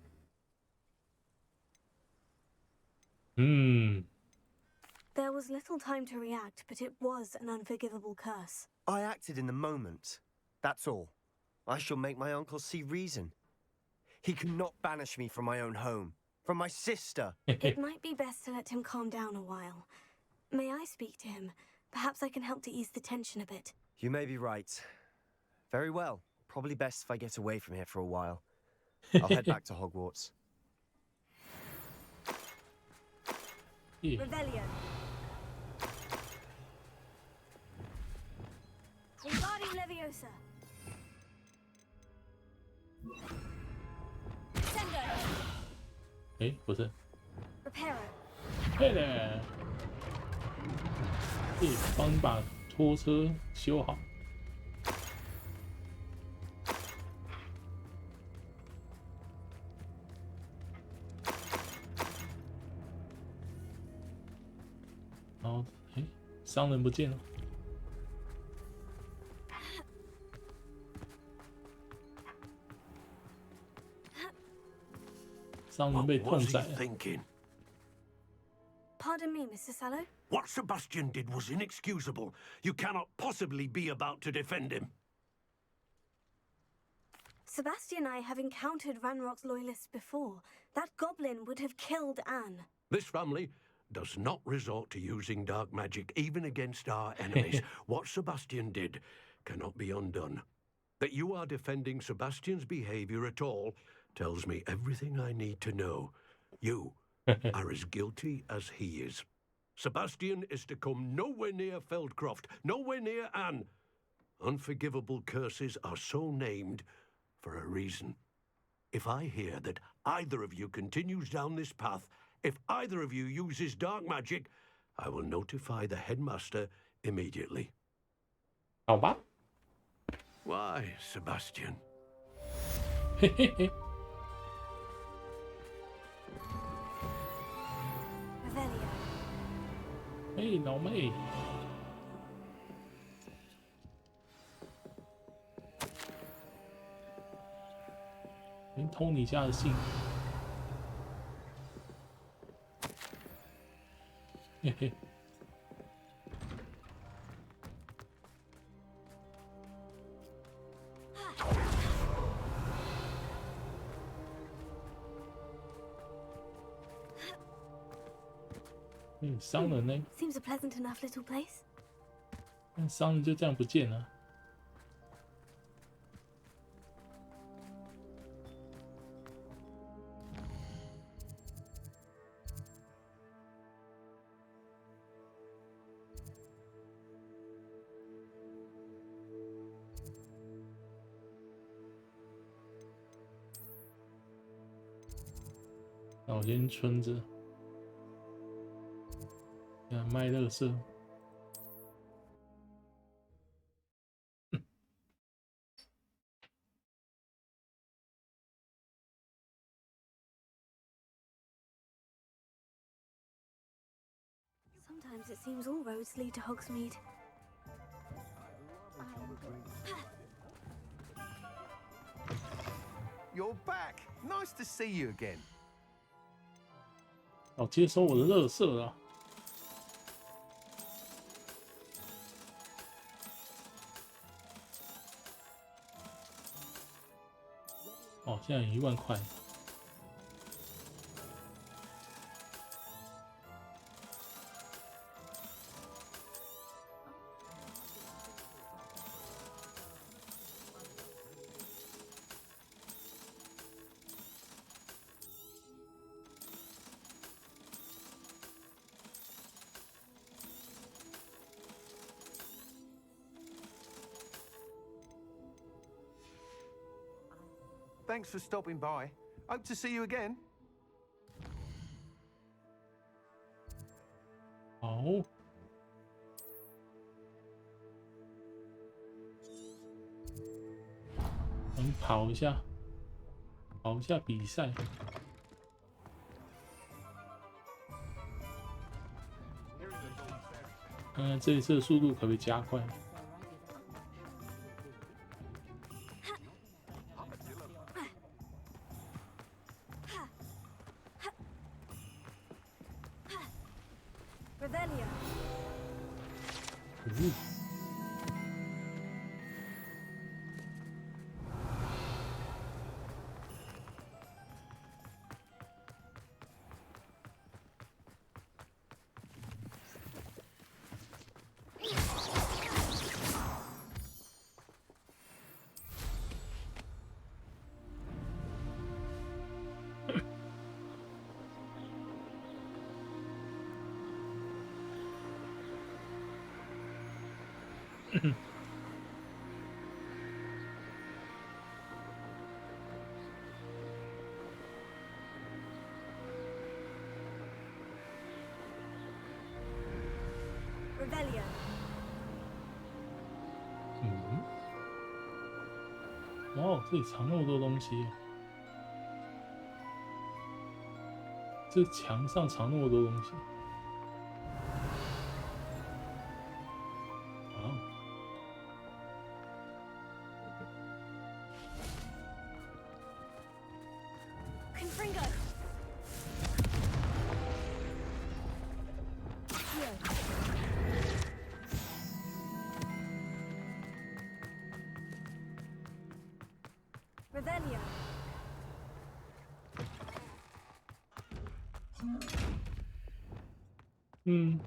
There was little time to react, but it was an unforgivable curse. I acted in the moment. That's all. I shall make my uncle see reason. He cannot banish me from my own home, from my sister. It might be best to let him calm down a while. May I speak to him? Perhaps I can help to ease the tension a bit. You may be right. Very well. Probably best if I get away from here for a while. I'll head back to Hogwarts. Rebellion. Wingardium Leviosa. Sendo. 哎，不是。 Reparo. 对的。帮你把拖车修好。然后，哎，商人不见了。商人被痛宰了。 Pardon me, Mr. Sallow? What Sebastian did was inexcusable. You cannot possibly be about to defend him. Sebastian and I have encountered Ranrock's loyalists before. That goblin would have killed Anne. This family does not resort to using dark magic even against our enemies. What Sebastian did cannot be undone. That you are defending Sebastian's behavior at all tells me everything I need to know. You are as guilty as he is. Sebastian is to come nowhere near Feldcroft, nowhere near Anne. Unforgivable curses are so named for a reason. If I hear that either of you continues down this path, if either of you uses dark magic, I will notify the headmaster immediately. 好吧。 Why, Sebastian? 嘿，老妹，先偷你家的信。嘿嘿。商人呢？ Seems a pleasant enough little place. 但商人就这样不见了。老间村子。 卖乐色，Sometimes it seems all roads lead to Hogsmeade. You're back. Nice to see you again. 哦，接收我的乐色了。 哦，现在有1万块。Thanks for stopping by. Hope to see you again. 好，我们跑一下比赛。看看这一次的速度可不可以加快。 Rebellion. 哇，这里藏那么多东西，这墙上藏那么多东西。啊！Revelio. 嗯。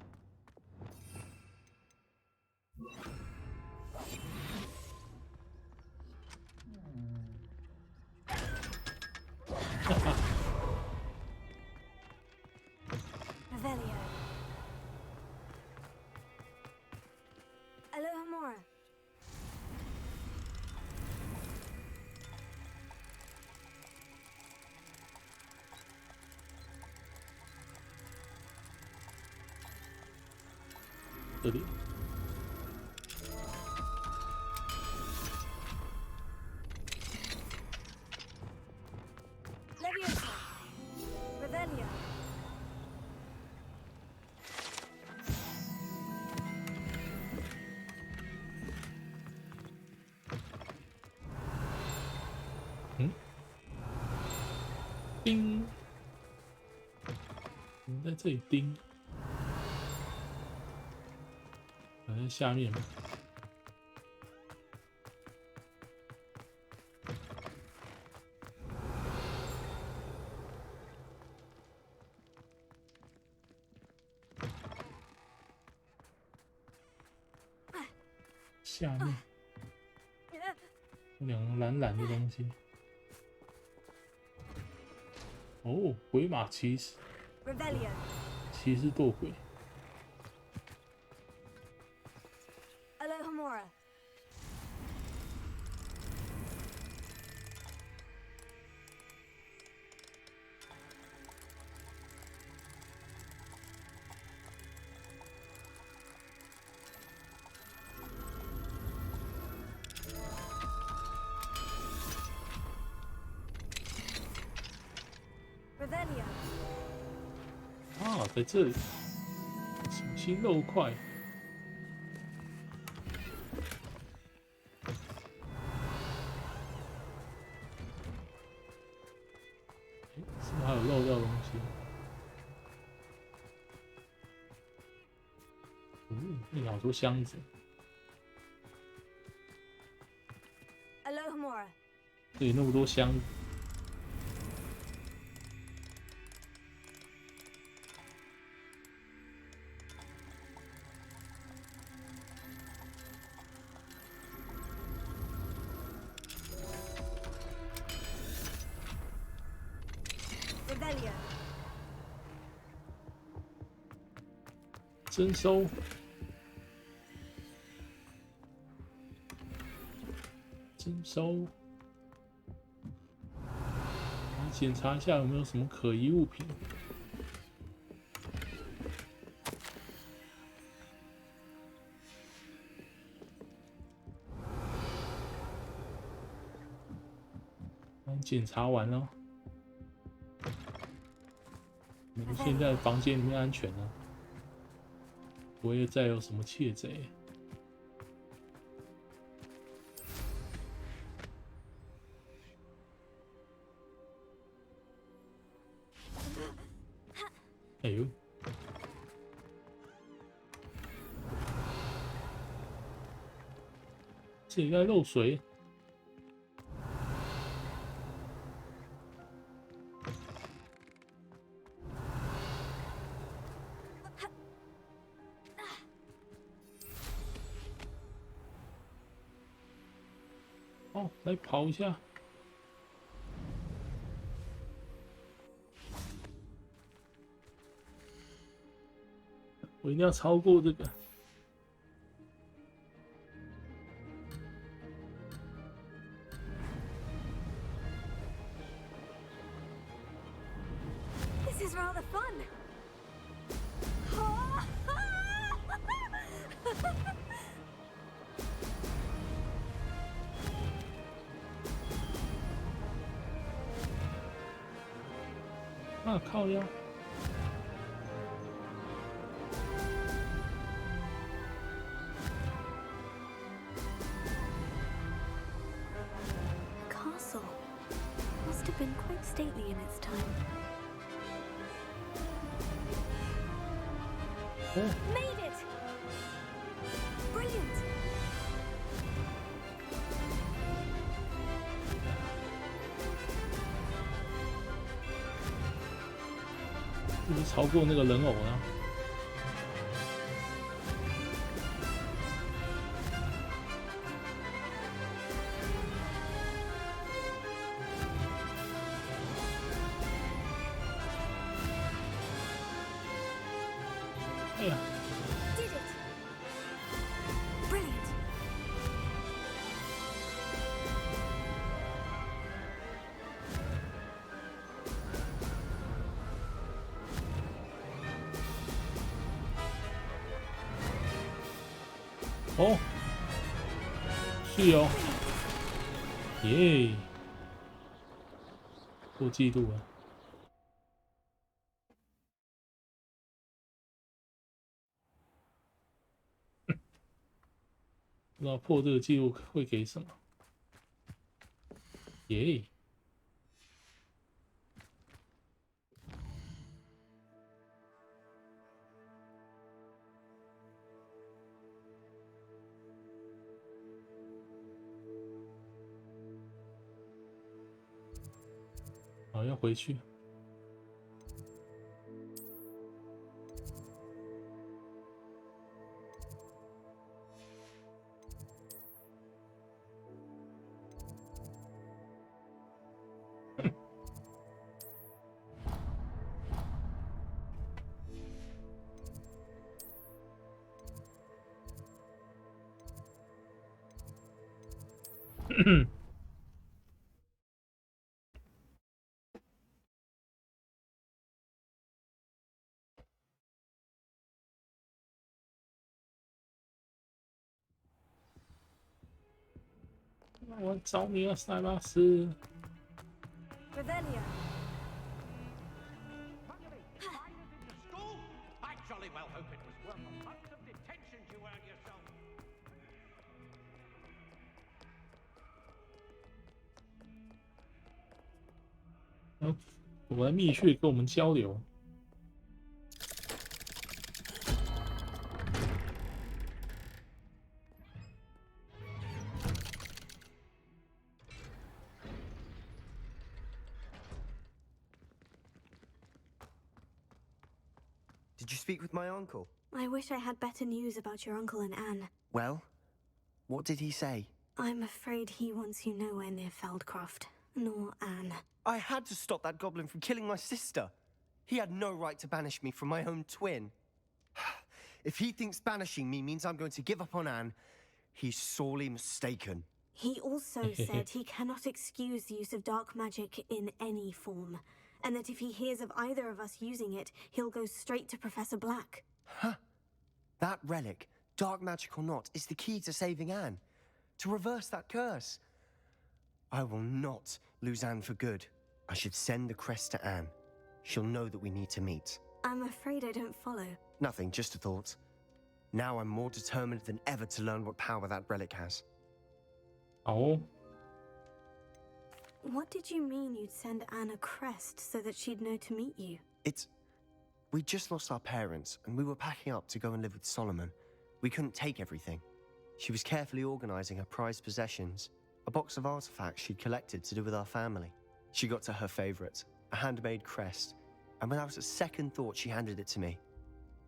Revelio. Alohomora. 这里。Leviosa. Revelio. 叮，我们在这里叮，还在下面吗？下面有两个蓝蓝的东西。哦，鬼马骑士，骑士堕鬼。Alohomora. Revelio. 啊，在这里，手心肉块。是不是还有漏掉的东西？那里好多箱子。Alohomora. 这里那么多箱子。Revelio. 征收。征收。来检查一下有没有什么可疑物品。检查完了。我们现在房间里面安全了，不会再有什么窃贼。哎呦！这里在漏水。哦，来跑一下。我一定要超过这个。This is rather fun. 啊，靠腰！ Castle must have been quite stately in its time. Made it! Brilliant! 是不是超过那个人偶呢？哎呀！ Did it! Brilliant! 哦，是哦，耶，破纪录了。不知道破这个纪录会给什么？耶！好，要回去。我找你啊，塞巴斯。Revelio. I jolly well hope it was worth a month of detention you earned yourself. 我的蜜穴跟我们交流。Did you speak with my uncle? I wish I had better news about your uncle and Anne. Well, what did he say? I'm afraid he wants you nowhere near Feldcroft, nor Anne. I had to stop that goblin from killing my sister. He had no right to banish me from my own twin. If he thinks banishing me means I'm going to give up on Anne, he's sorely mistaken. He also said he cannot excuse the use of dark magic in any form, and that if he hears of either of us using it, he'll go straight to Professor Black. Huh? That relic, dark magic or not, is the key to saving Anne. To reverse that curse. I will not lose Anne for good. I should send the crest to Anne. She'll know that we need to meet. I'm afraid I don't follow. Nothing, just a thought. Now I'm more determined than ever to learn what power that relic has. Oh. What did you mean you'd send Anne a crest so that she'd know to meet you? We just lost our parents, and we were packing up to go and live with Solomon. We couldn't take everything. She was carefully organizing her prized possessions, a box of artifacts she'd collected to do with our family. She got to her favorite, a handmade crest, and without a second thought, she handed it to me.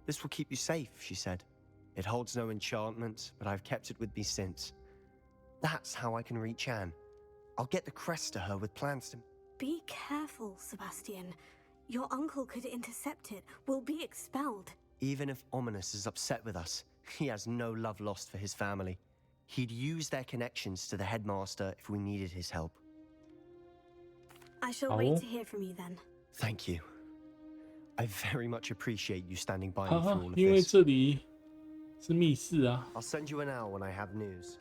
This will keep you safe, she said. It holds no enchantment, but I've kept it with me since. That's how I can reach Anne. I'll get the crest to her with plans to... Be careful, Sebastian. Your uncle could intercept it. We'll be expelled. Even if Ominous is upset with us, he has no love lost for his family. He'd use their connections to the headmaster if we needed his help. I shall wait to hear from you then. Thank you. I very much appreciate you standing by me for all of 因为 this. 这里是密室啊， I'll send you an hour when I have news.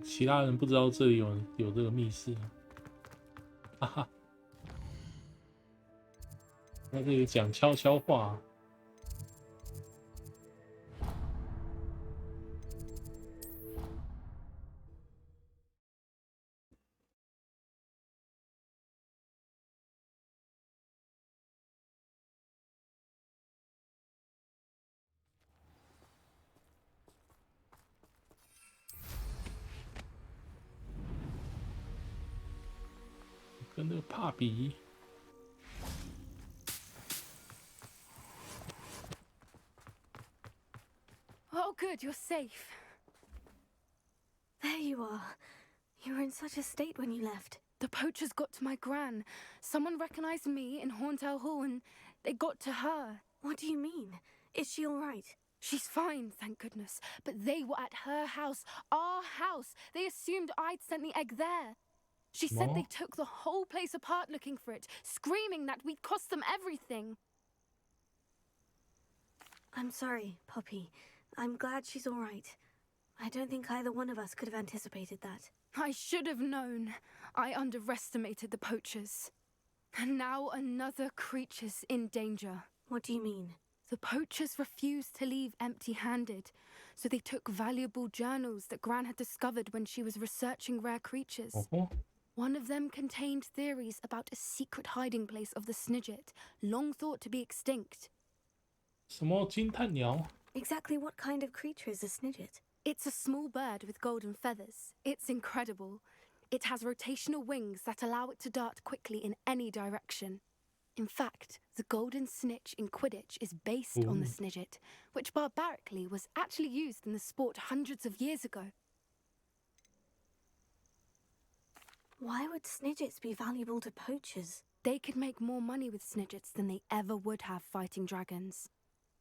其他人不知道这里有这个密室啊，哈哈。在这里讲悄悄话。跟那个帕比。 Oh, good, you're safe. There you are. You were in such a state when you left. The poachers got to my gran. Someone recognized me in Horntail Hall and they got to her. What do you mean? Is she all right? She's fine, thank goodness. But they were at her house, our house. They assumed I'd sent the egg there. She said they took the whole place apart looking for it, screaming that we'd cost them everything. I'm sorry, Poppy. I'm glad she's all right. I don't think either one of us could have anticipated that. I should have known. I underestimated the poachers. And now another creature's in danger. What do you mean? The poachers refused to leave empty-handed, so they took valuable journals that Gran had discovered when she was researching rare creatures. One of them contained theories about a secret hiding place of the Snidget, long thought to be extinct. 什么金叹鸟？ Exactly what kind of creature is a Snidget? It's a small bird with golden feathers. It's incredible. It has rotational wings that allow it to dart quickly in any direction. In fact, the golden snitch in Quidditch is based on the snidget, which barbarically was actually used in the sport hundreds of years ago. Why would snidgets be valuable to poachers? They could make more money with snidgets than they ever would have fighting dragons.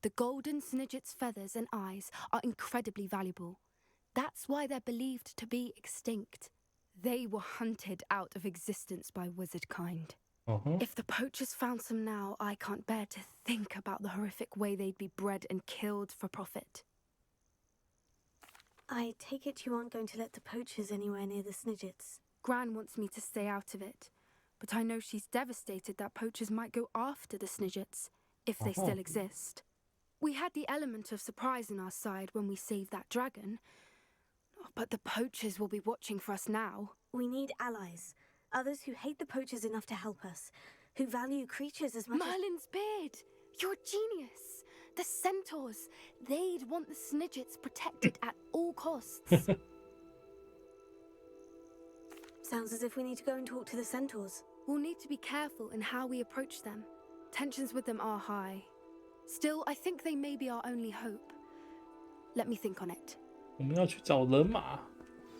The golden snidget's feathers and eyes are incredibly valuable. That's why they're believed to be extinct. They were hunted out of existence by wizard kind. If the poachers found some now, I can't bear to think about the horrific way they'd be bred and killed for profit. I take it you aren't going to let the poachers anywhere near the snidgets. Gran wants me to stay out of it, but I know she's devastated that poachers might go after the snidgets, if they still exist. We had the element of surprise on our side when we saved that dragon, but the poachers will be watching for us now. We need allies. Others who hate the poachers enough to help us, who value creatures as much Merlin's beard! You're a genius! The centaurs! They'd want the snidgets protected at all costs. Sounds as if we need to go and talk to the centaurs. We'll need to be careful in how we approach them. Tensions with them are high. Still, I think they may be our only hope. Let me think on it. 我们要去找人马。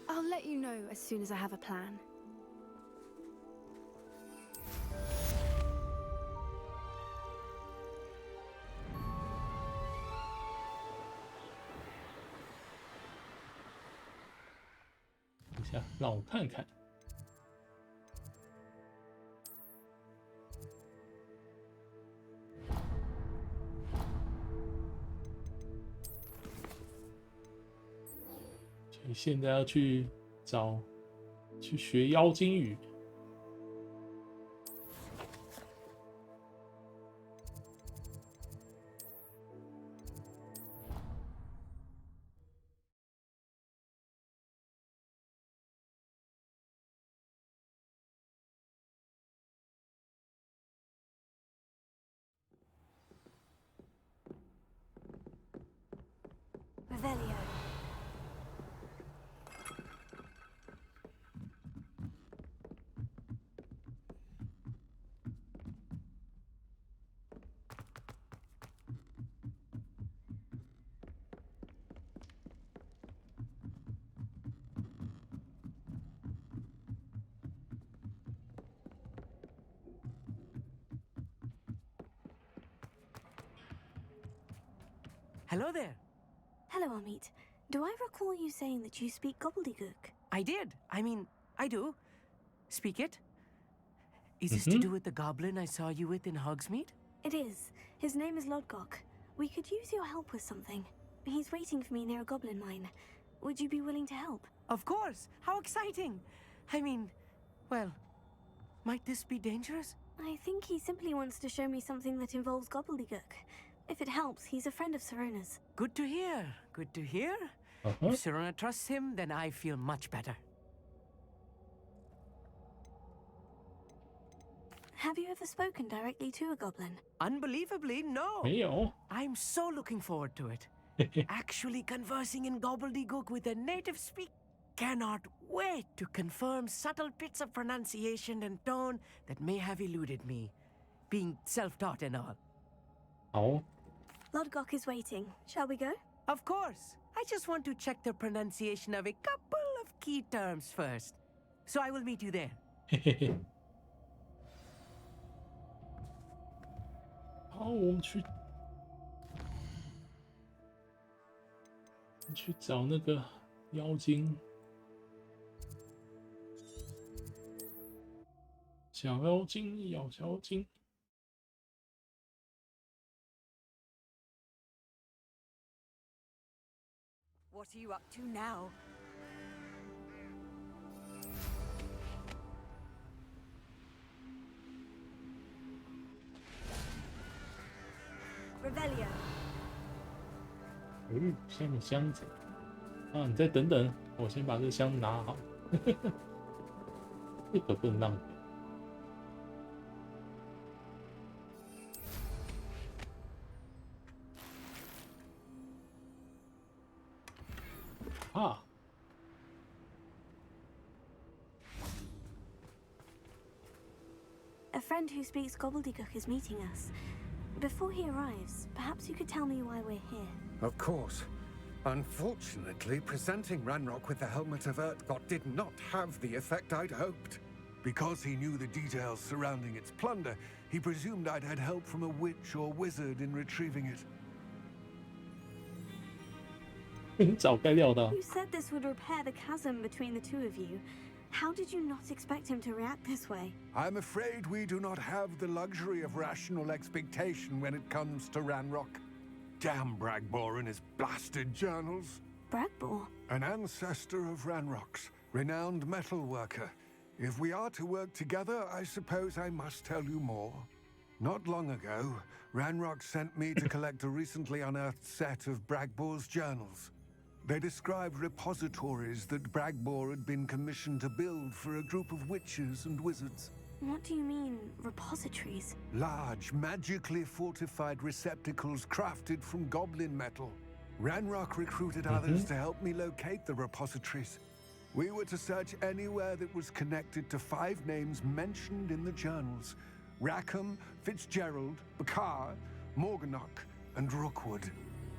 I'll let you know as soon as I have a plan. 等一下，让我看看。所以现在要去学妖精语。 Revelio. Hello there. Hello, Amit. Do I recall you saying that you speak gobbledygook? I did. I mean, I do. Speak it. Is this to do with the goblin I saw you with in Hogsmeade? It is. His name is Lodgok. We could use your help with something. He's waiting for me near a goblin mine. Would you be willing to help? Of course. How exciting. I mean, well, might this be dangerous? I think he simply wants to show me something that involves gobbledygook. If it helps, he's a friend of Sirona's. Good to hear. Good to hear. If Sirona trusts him, then I feel much better. Have you ever spoken directly to a goblin? Unbelievably, no. 没有。 I'm so looking forward to it. Actually conversing in gobbledygook with a native speaker. Cannot wait to confirm subtle bits of pronunciation and tone that may have eluded me, being self-taught and all. 好。 Lodgok is waiting. Shall we go? Of course. I just want to check the pronunciation of a couple of key terms first. So I will meet you there. 好，我们去找那个妖精，小妖精，小妖精。 What are you up to now? Revelio. 下面箱子啊，你再等等，我先把这个箱子拿好。这可不能浪费。啊！ A friend who speaks gobbledygook is meeting us. Before he arrives, perhaps you could tell me why we're here. Of course. Unfortunately, presenting Ranrock with the Helmet of Urtkot did not have the effect I'd hoped. Because he knew the details surrounding its plunder, he presumed I'd had help from a witch or wizard in retrieving it. You said this would repair the chasm between the two of you. How did you not expect him to react this way? I'm afraid we do not have the luxury of rational expectation when it comes to Ranrock. Damn Bragbor and his blasted journals. Bragbor? An ancestor of Ranrock's, renowned metal worker. If we are to work together, I suppose I must tell you more. Not long ago, Ranrock sent me to collect a recently unearthed set of Bragbor's journals. They described repositories that Bragbor had been commissioned to build for a group of witches and wizards. What do you mean, repositories? Large, magically fortified receptacles crafted from goblin metal. Ranrock recruited others to help me locate the repositories. We were to search anywhere that was connected to 5 names mentioned in the journals: Rackham, Fitzgerald, Bakar, Morganach, and Rookwood.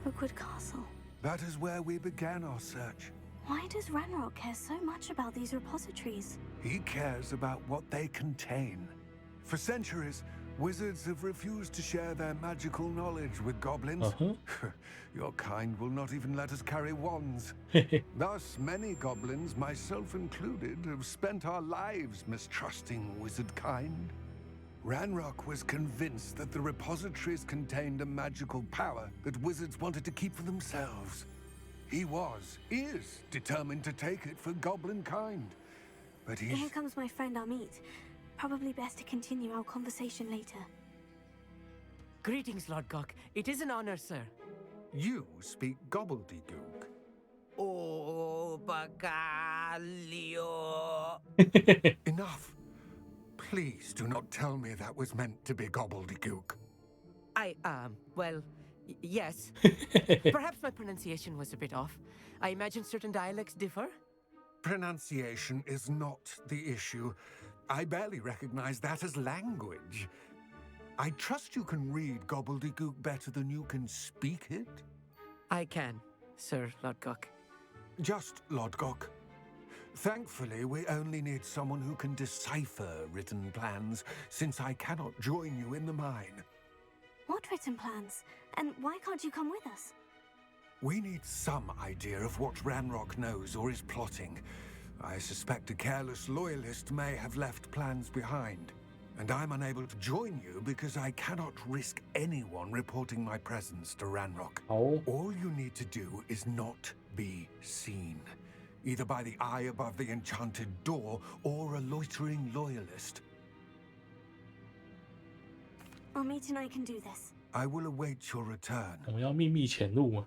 Rookwood Castle. That is where we began our search. Why does Ranrock care so much about these repositories? He cares about what they contain. For centuries, wizards have refused to share their magical knowledge with goblins. Your kind will not even let us carry wands. Thus, many goblins, myself included, have spent our lives mistrusting wizard kind. Ranrock was convinced that the repositories contained a magical power that wizards wanted to keep for themselves. He is determined to take it for goblin kind. But Here comes my friend Amit. Probably best to continue our conversation later. Greetings, Lord Gok. It is an honor, sir. You speak gobbledygook. Oh, Bagalio. Enough. Please do not tell me that was meant to be gobbledygook. Well, yes. Perhaps my pronunciation was a bit off. I imagine certain dialects differ. Pronunciation is not the issue. I barely recognize that as language. I trust you can read gobbledygook better than you can speak it? I can, Sir Lodgok. Just Lodgok. Thankfully, we only need someone who can decipher written plans, since I cannot join you in the mine. What written plans? And why can't you come with us? We need some idea of what Ranrock knows or is plotting. I suspect a careless loyalist may have left plans behind. And I'm unable to join you because I cannot risk anyone reporting my presence to Ranrock. All you need to do is not be seen. Either by the eye above the enchanted door or a loitering loyalist. Amit and I can do this. I will await your return. 我们要秘密潜入吗？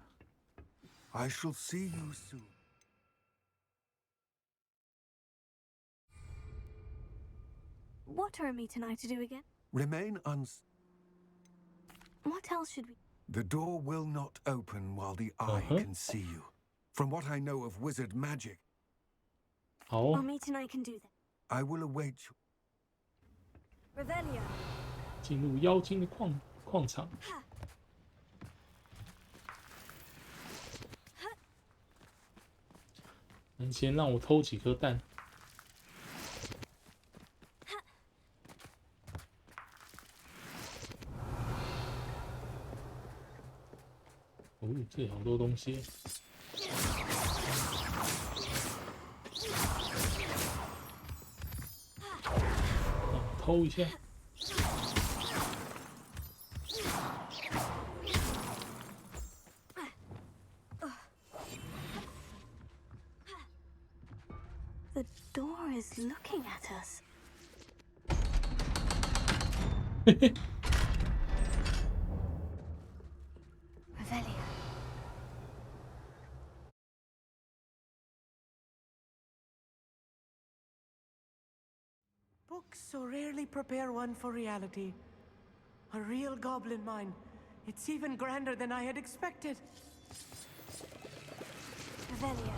I shall see you soon. What are Amit and I to do again? Remain What else should we... The door will not open while the eye can see you. From what I know of wizard magic... Amit and I can do that. I will await you. Revelio. 进入妖精的矿场。能先让我偷几颗蛋。哦，这里好多东西。偷一下。 The door is looking at us. Revelio. Books so rarely prepare one for reality. A real goblin mine. It's even grander than I had expected. Revelio.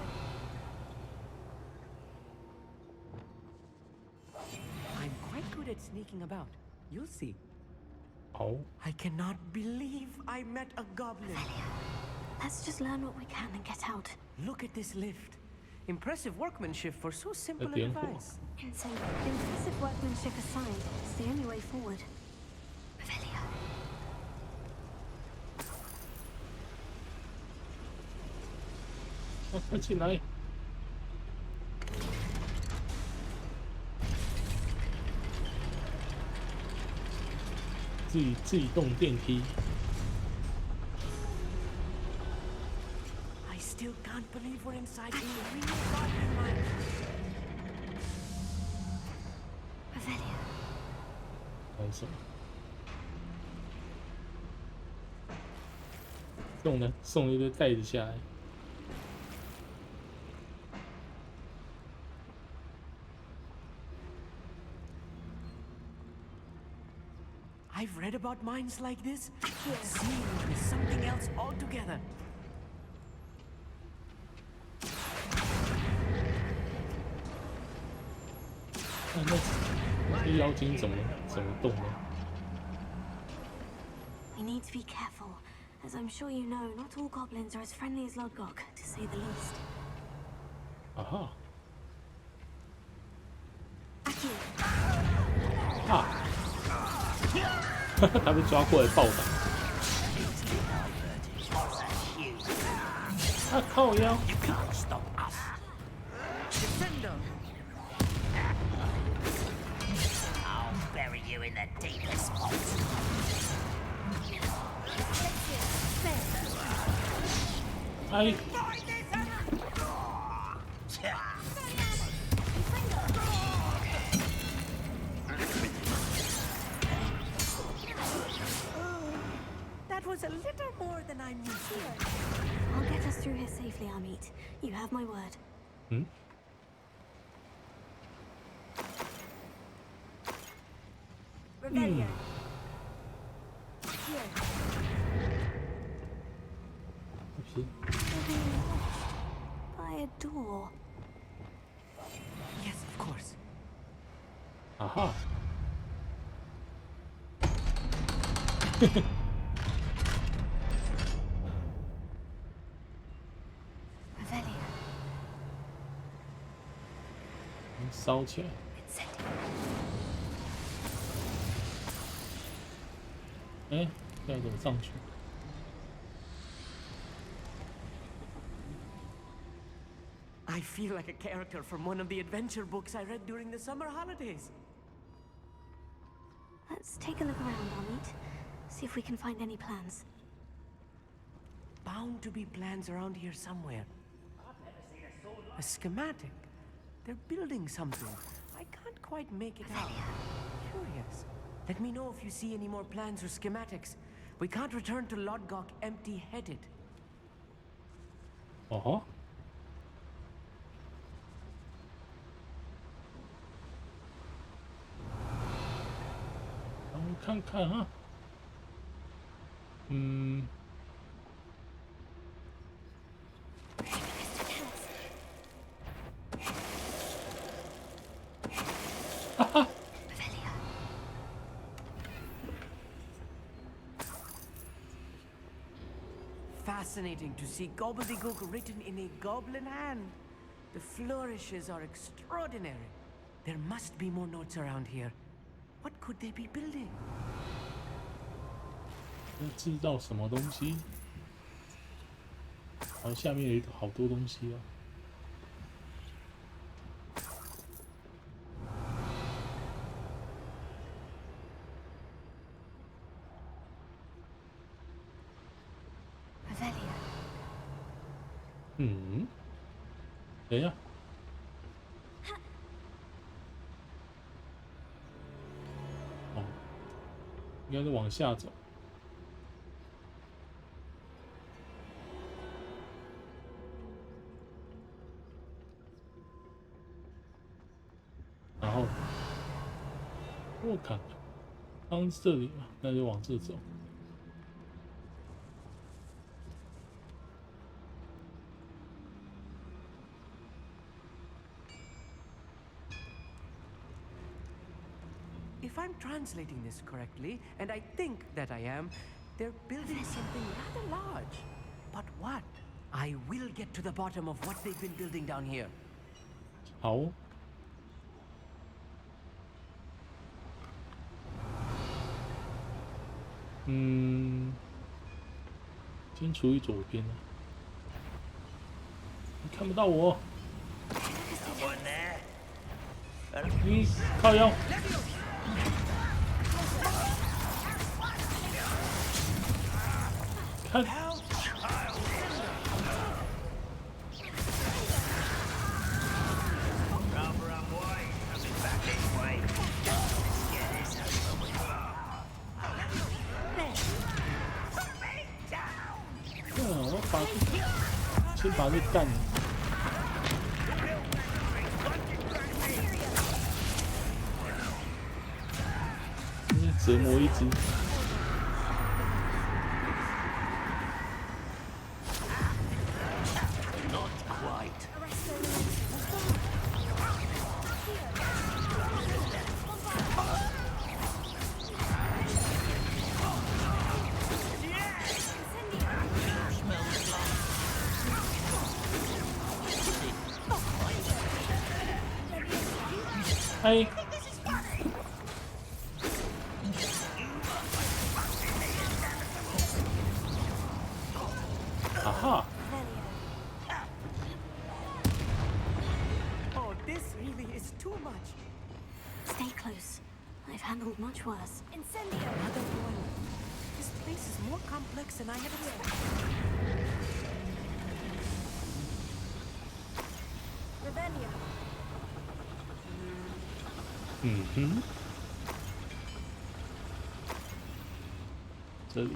I'm quite good at sneaking about. You'll see. 好， I cannot believe I met a goblin. Let's just learn what we can and get out. Look at this lift. Impressive workmanship for so simple a 点火。 device. So, impressive workmanship aside, it's the only way forward. Revelio. 快进来！自动电梯。 I still can't believe we're inside a real goblin mine. Revelio. 还有什么？送了一堆袋子下来。 I've read about mines like this. Seeing them is something else altogether. 那些妖精怎么动呢？ We need to be careful. As I'm sure you know, not all goblins are as friendly as Lodgok, to say the least. 啊哈！ Aki. 啊！他被抓过来暴打。啊靠腰！ I'll bury you in the deepest pot. I. That was a little more than I'm used to. I'll get us through here safely, Amit. You have my word. Hmm? Revelio. By a door. Yes, of course. Aha. Revelio. 烧起来。哎，要怎么上去？ I feel like a character from one of the adventure books I read during the summer holidays. Let's take a look around, Amit. See if we can find any plans. Bound to be plans around here somewhere. A schematic. They're building something. I can't quite make it out. Curious. Let me know if you see any more plans or schematics. We can't return to Lodgok empty-headed. Uh-huh. 看看哈，哈哈。Fascinating to see gobbledygook written in a goblin hand. The flourishes are extraordinary. There must be more notes around here. What could they be building? 要制造什么东西？好，下面有好多东西啊。等一下。哦，应该是往下走。然后，我看，刚这里嘛，那就往这走。 It if I'm translating this correctly, and I think that I am, they're building something rather large. But what? I will get to the bottom of what they've been building down here. 好。先处理左边了。你看不到我。你靠腰。看。先把这干了。折磨一只。嗨。Aha. Oh, this really is too much. Stay close. I've handled much worse. Incendio! Another one. This place is more complex than I had expected. Revelio. 这里。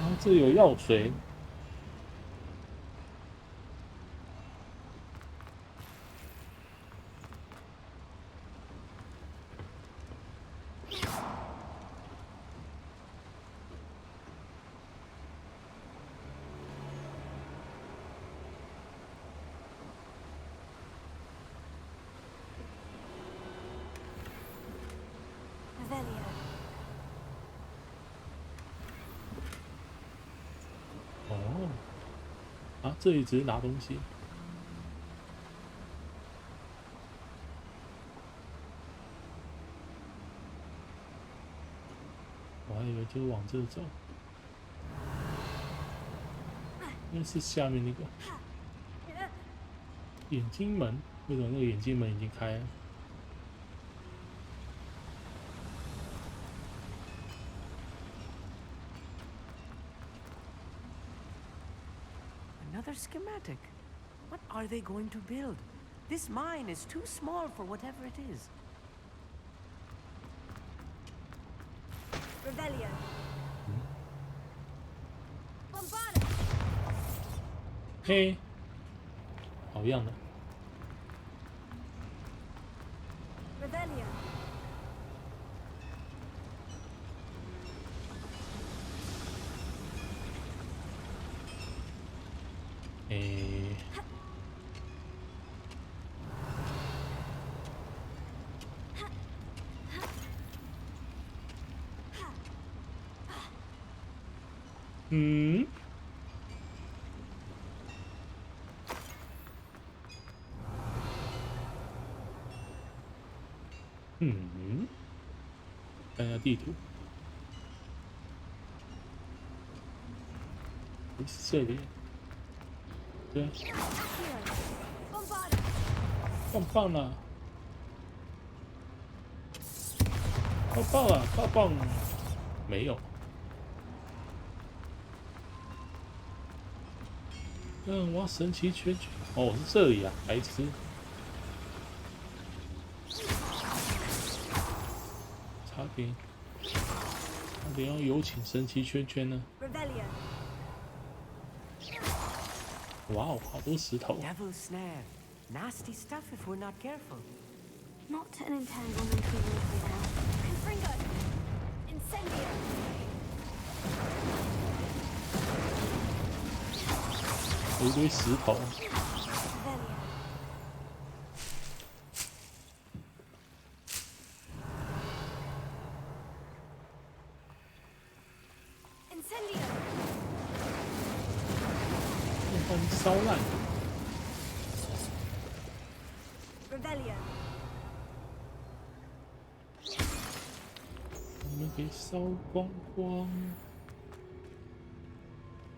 然后这有药水。哦，啊，这里只是拿东西。我还以为就是往这走，那是下面那个眼睛门。为什么那个眼睛门已经开了？ Another schematic. What are they going to build? This mine is too small for whatever it is. Revelio. Bombarda. 嘿，好样的。 Revelio. 看一下地图，是这里。对，棒棒了，棒棒了，棒棒，没有。我要神奇圈圈。哦，是这里啊，白痴。 差点要有请神奇圈圈呢。哇哦，好多石头。Devil's snare, nasty stuff if we're not careful. Not an entanglement we live without. Confringo. Incendio. 有一堆石头。把你烧烂。Revelio. 我们给烧光光。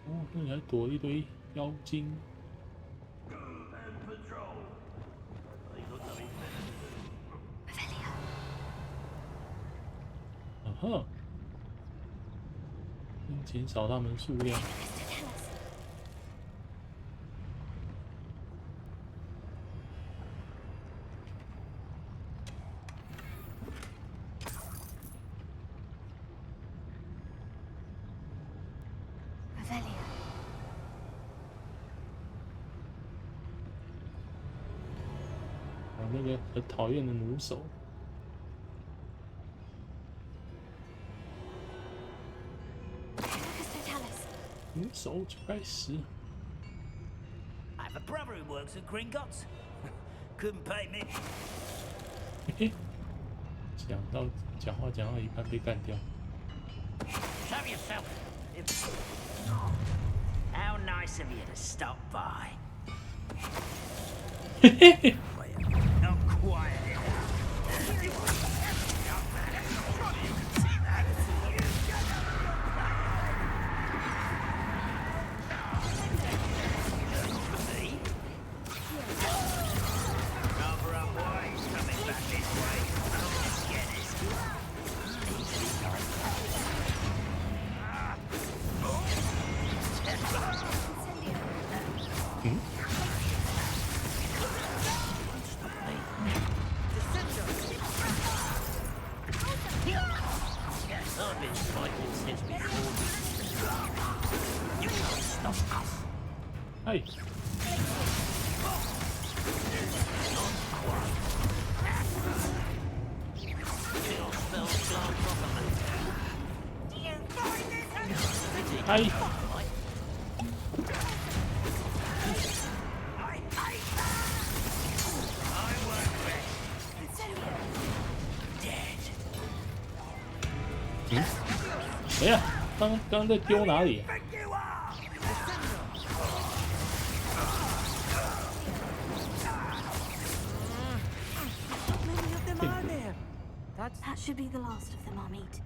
哦，那里还躲一堆妖精。啊哈，减少他们数量。那个很讨厌的弩手。弩手就开始。I have a brother who works at Gringotts. Couldn't pay me. 嘿嘿，讲话讲到一半被干掉。Show yourself. How nice of you to stop by. 嘿嘿嘿。 Not quiet enough. Young man, surely you can see that. Me? Rather unwise coming back this way. Let's get it. I've been fighting since before. You can't stop us. Hey. Hey. Hmm? 谁呀？刚在丢哪里？ That should be the last of them, Amit.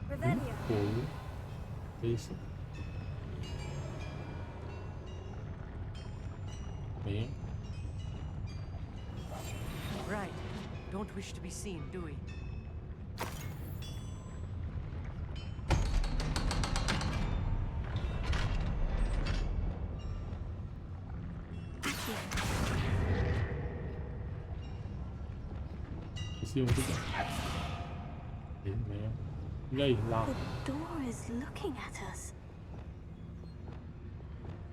Revelio. 火炉，这是什么？没。 Right. Don't wish to be seen, do we? The door is looking at us.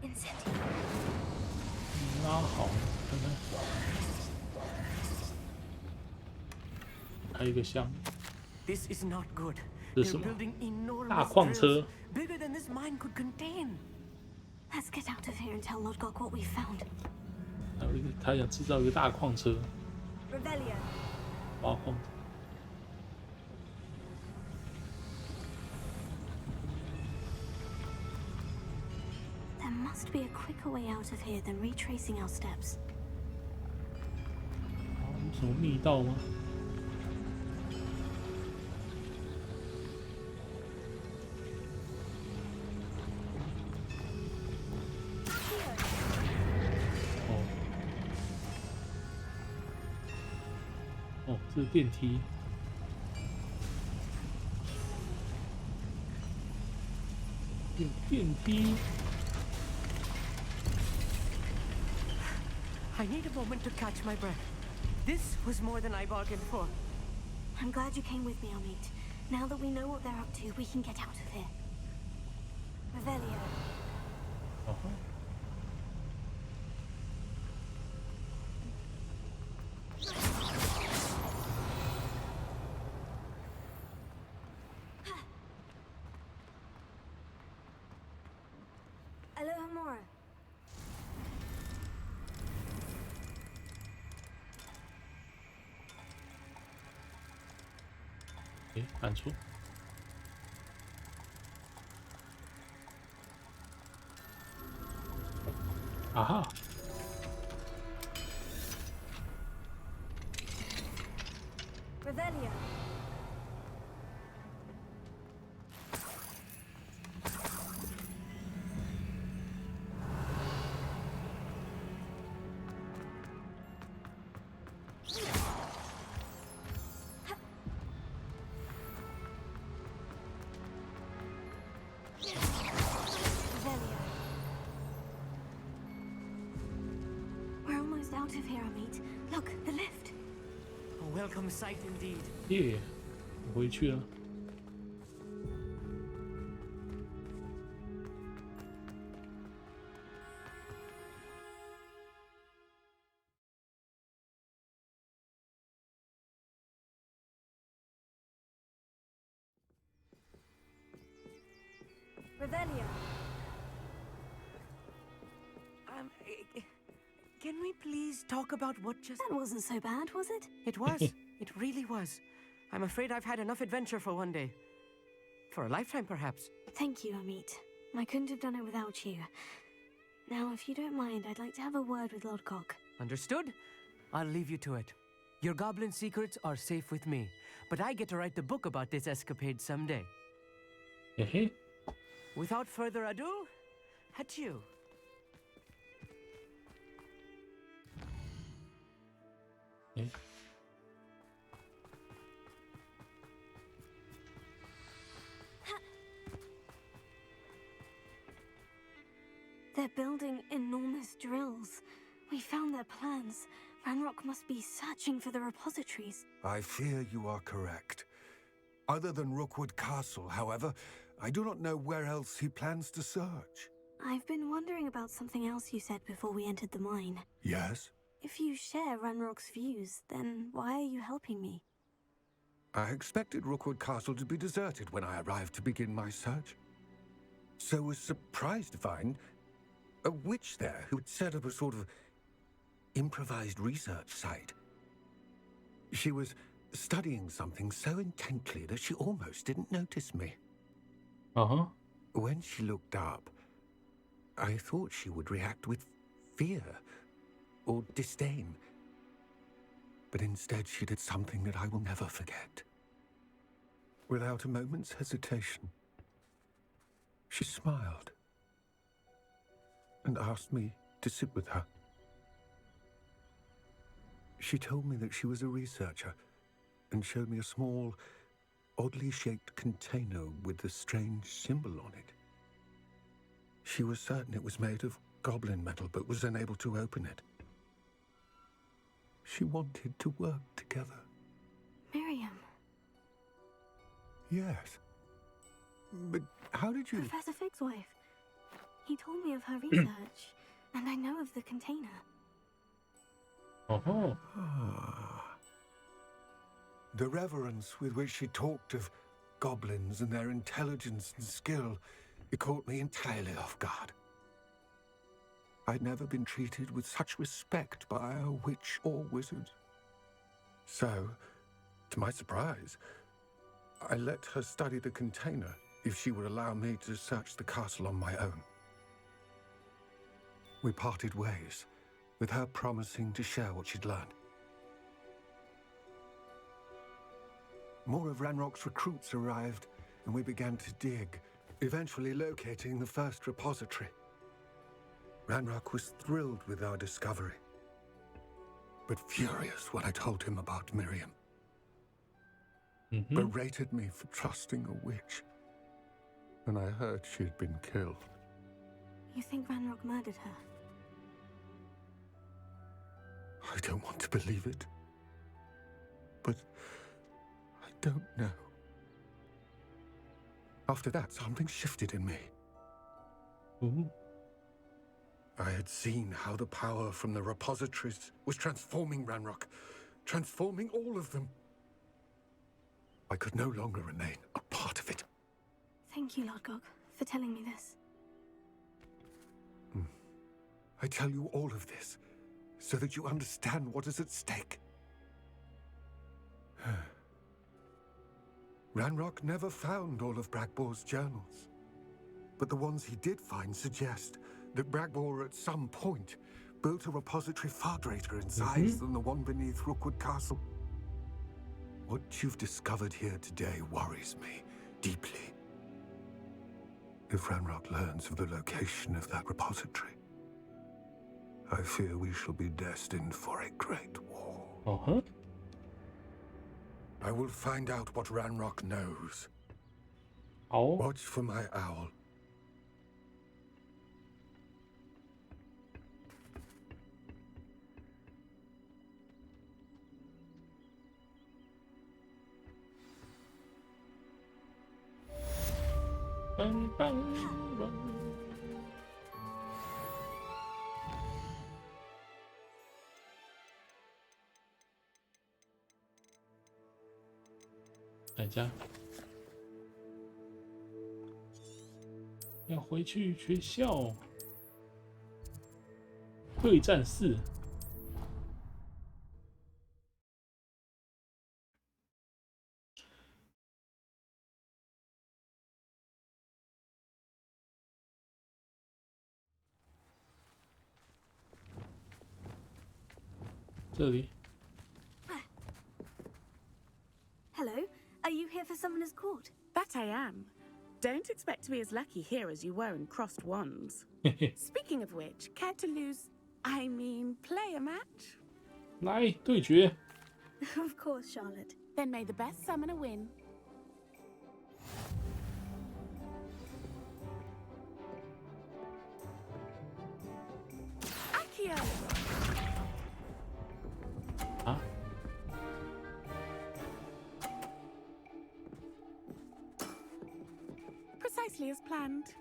Incendio. 拉好，看看。还有一个箱。 This is not good. 这是什 They're 么？ building enormous 大矿车。 drills, bigger than this mine could contain. Let's get out of here and tell Lodgok what we found. 还有一个，他想制造一个大矿车。 Revelio. 挖矿。 There must be a quicker way out of here than retracing our steps. 有什么密道吗？哦，这是电梯。有电梯。 I need a moment to catch my breath. This was more than I bargained for. I'm glad you came with me, Amit. Now that we know what they're up to, we can get out of here. Revelio. Alohomora. 按错。啊哈！ Revelio. We're almost out of here, Amit. Look, the lift. A welcome sight indeed. 耶，我回去了。 Revelio. Can we please talk about what just... That wasn't so bad, was it? It was. It really was. I'm afraid I've had enough adventure for one day. For a lifetime, perhaps. Thank you, Amit. I couldn't have done it without you. Now, if you don't mind, I'd like to have a word with Lodgok. Understood? I'll leave you to it. Your goblin secrets are safe with me, but I get to write the book about this escapade someday. Without further ado, adieu. They're building enormous drills. We found their plans. Ranrock must be searching for the repositories. I fear you are correct. Other than Rookwood Castle, however, I do not know where else he plans to search. I've been wondering about something else you said before we entered the mine. Yes? If you share Ranrock's views, then why are you helping me? I expected Rookwood Castle to be deserted when I arrived to begin my search. So was surprised to find a witch there who had set up a sort of improvised research site. She was studying something so intently that she almost didn't notice me. When she looked up, I thought she would react with fear or disdain. But instead she did something that I will never forget. Without a moment's hesitation, she smiled and asked me to sit with her. She told me that she was a researcher and showed me a small, oddly shaped container with a strange symbol on it. She was certain it was made of goblin metal, but was unable to open it. She wanted to work together. Miriam. Yes. But how did you... Professor Fig's wife. He told me of her research, and I know of the container. The reverence with which she talked of goblins and their intelligence and skill, it caught me entirely off guard. I'd never been treated with such respect by a witch or wizard. So, to my surprise, I let her study the container if she would allow me to search the castle on my own. We parted ways, with her promising to share what she'd learned. More of Ranrock's recruits arrived, and we began to dig, eventually locating the first repository. Ranrock was thrilled with our discovery, but furious when I told him about Miriam. Berated me for trusting a witch, and I heard she had been killed. You think Ranrock murdered her? I don't want to believe it, but I don't know. After that, something shifted in me. I had seen how the power from the repositories was transforming Ranrock, transforming all of them. I could no longer remain a part of it. Thank you, Lodgok, for telling me this. I tell you all of this so that you understand what is at stake. Ranrock never found all of Bragbor's journals. But the ones he did find suggest that Bragbor at some point built a repository far greater in size than the one beneath Rookwood Castle. What you've discovered here today worries me deeply. If Ranrock learns of the location of that repository, I fear we shall be destined for a great war. I will find out what Ranrock knows. Watch for my owl. Bang, bang, bang. 哪家？要回去学校。对战室。这里。 Hello, are you here for Summoner's Court? That I am. Don't expect to be as lucky here as you were in Crossed Wands. Speaking of which, care to play a match? 来对决。 Of course, Charlotte. Then may the best summoner win. Accio! 啊？ Precisely as planned.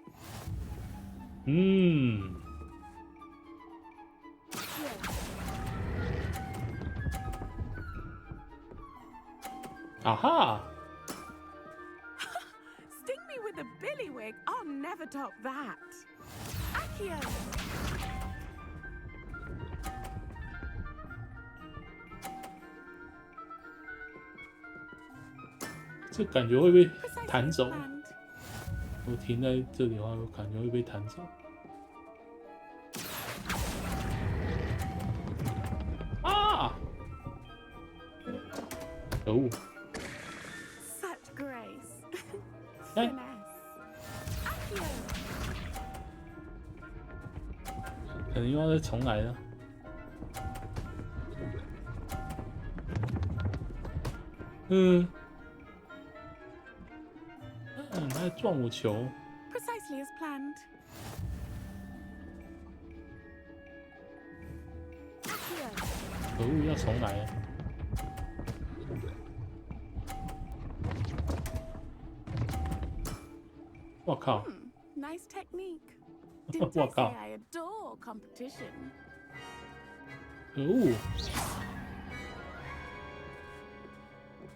啊哈 Sting me with a billywig. I'll never top that. Accio! 这感觉会被弹走。我停在这里的话，我感觉会被弹走。啊！可恶！ Such grace. 哎， 可能又要再重来了。他在撞我球。 Precisely as planned. 可恶，要重来了。我靠！ Nice technique. Didn't I say I adore competition? 可恶！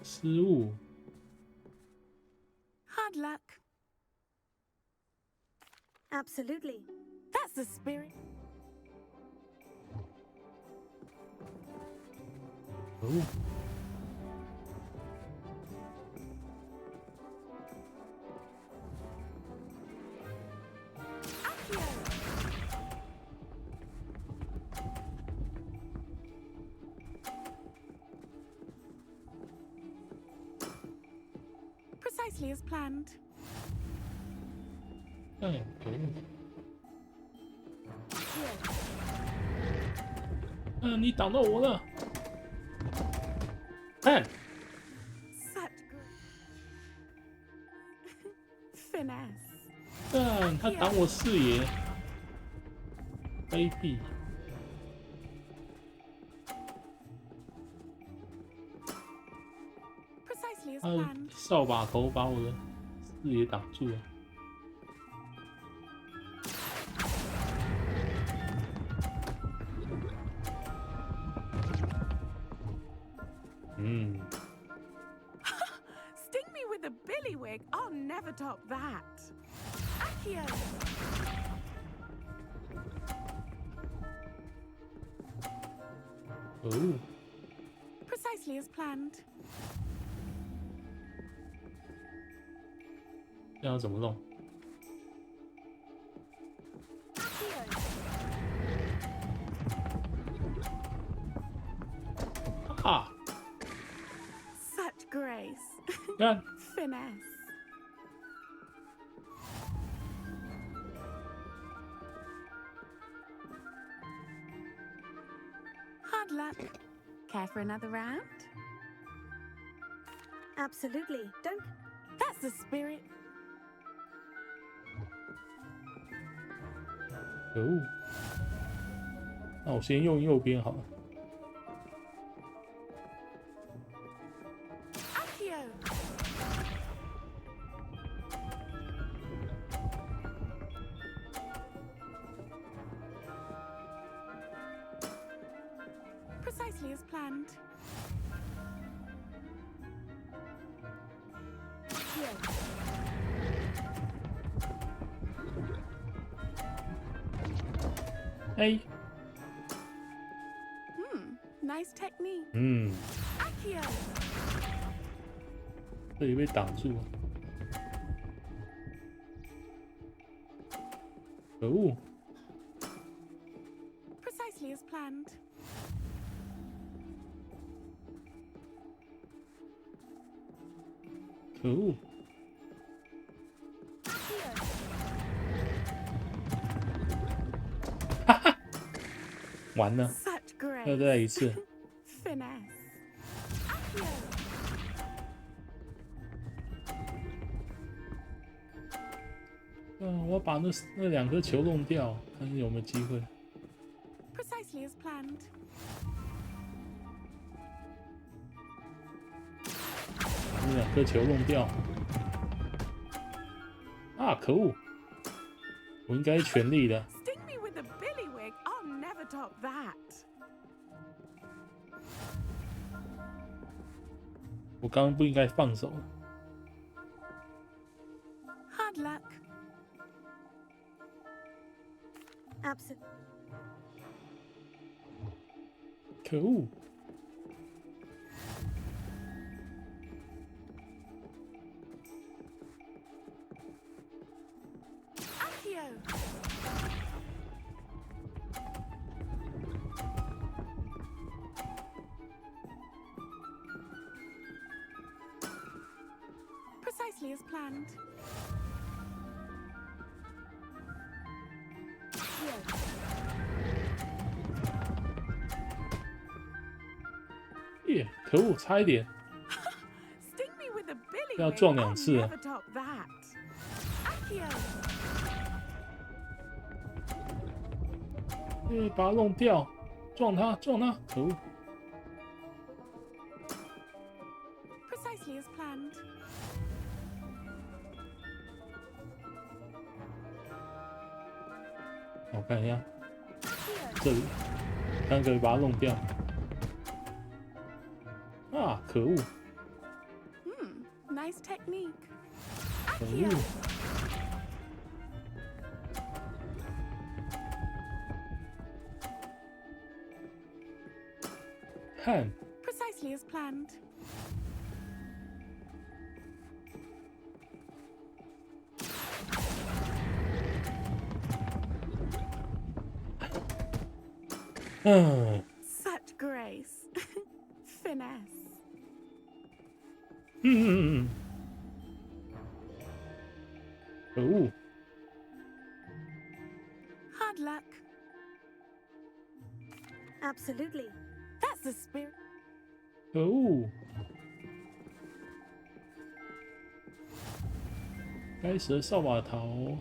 失误。 Hard luck. Absolutely. That's the spirit. 可恶！ Precisely as planned. 哎，可恶！你挡到我了！看， Such finesse. 看他挡我视野，卑鄙！ Precisely as 他 planned. 扫把头把我的视野挡住了。Sting me with a billywig. I'll never top that. Accio. Oh. Precisely as planned. 这样怎么弄？啊！ Such grace. 看， Finesse. Hard luck. Care for another round? Absolutely. Don't. That's the spirit. 可恶！那我先用右边好了。 Accio. Precisely as planned. Accio. 哎， Nice technique. 嗯， Accio. 这里被挡住了。可恶！ Precisely as planned. 可恶！ 完了， Such grace. 要再来一次。 Finesse. Accio. 我要把那两颗球弄掉，看有没有机会。 Precisely as planned. 把那两颗球弄掉。啊，可恶！我应该全力的。 Sting me with a billywig. I'll never top that. 我刚刚不应该放手。 Hard luck. Absolutely. 可恶！ Accio. Precisely as planned. Accio. 耶，可恶，差一点， Sting me with a billywig. 要撞两 I'll 次了。 never top that. Accio. 耶，把它弄掉，撞它，撞它，可恶！ Precisely as planned. 我看一下，这里，看可以把它弄掉。啊，可恶！ Nice technique. 可 Accio. 恶！ 看， Precisely as planned. 嗯， Such grace. Finesse. 嗯，可恶！ Hard luck. Absolutely. That's the spirit. 可恶！该死的扫把头！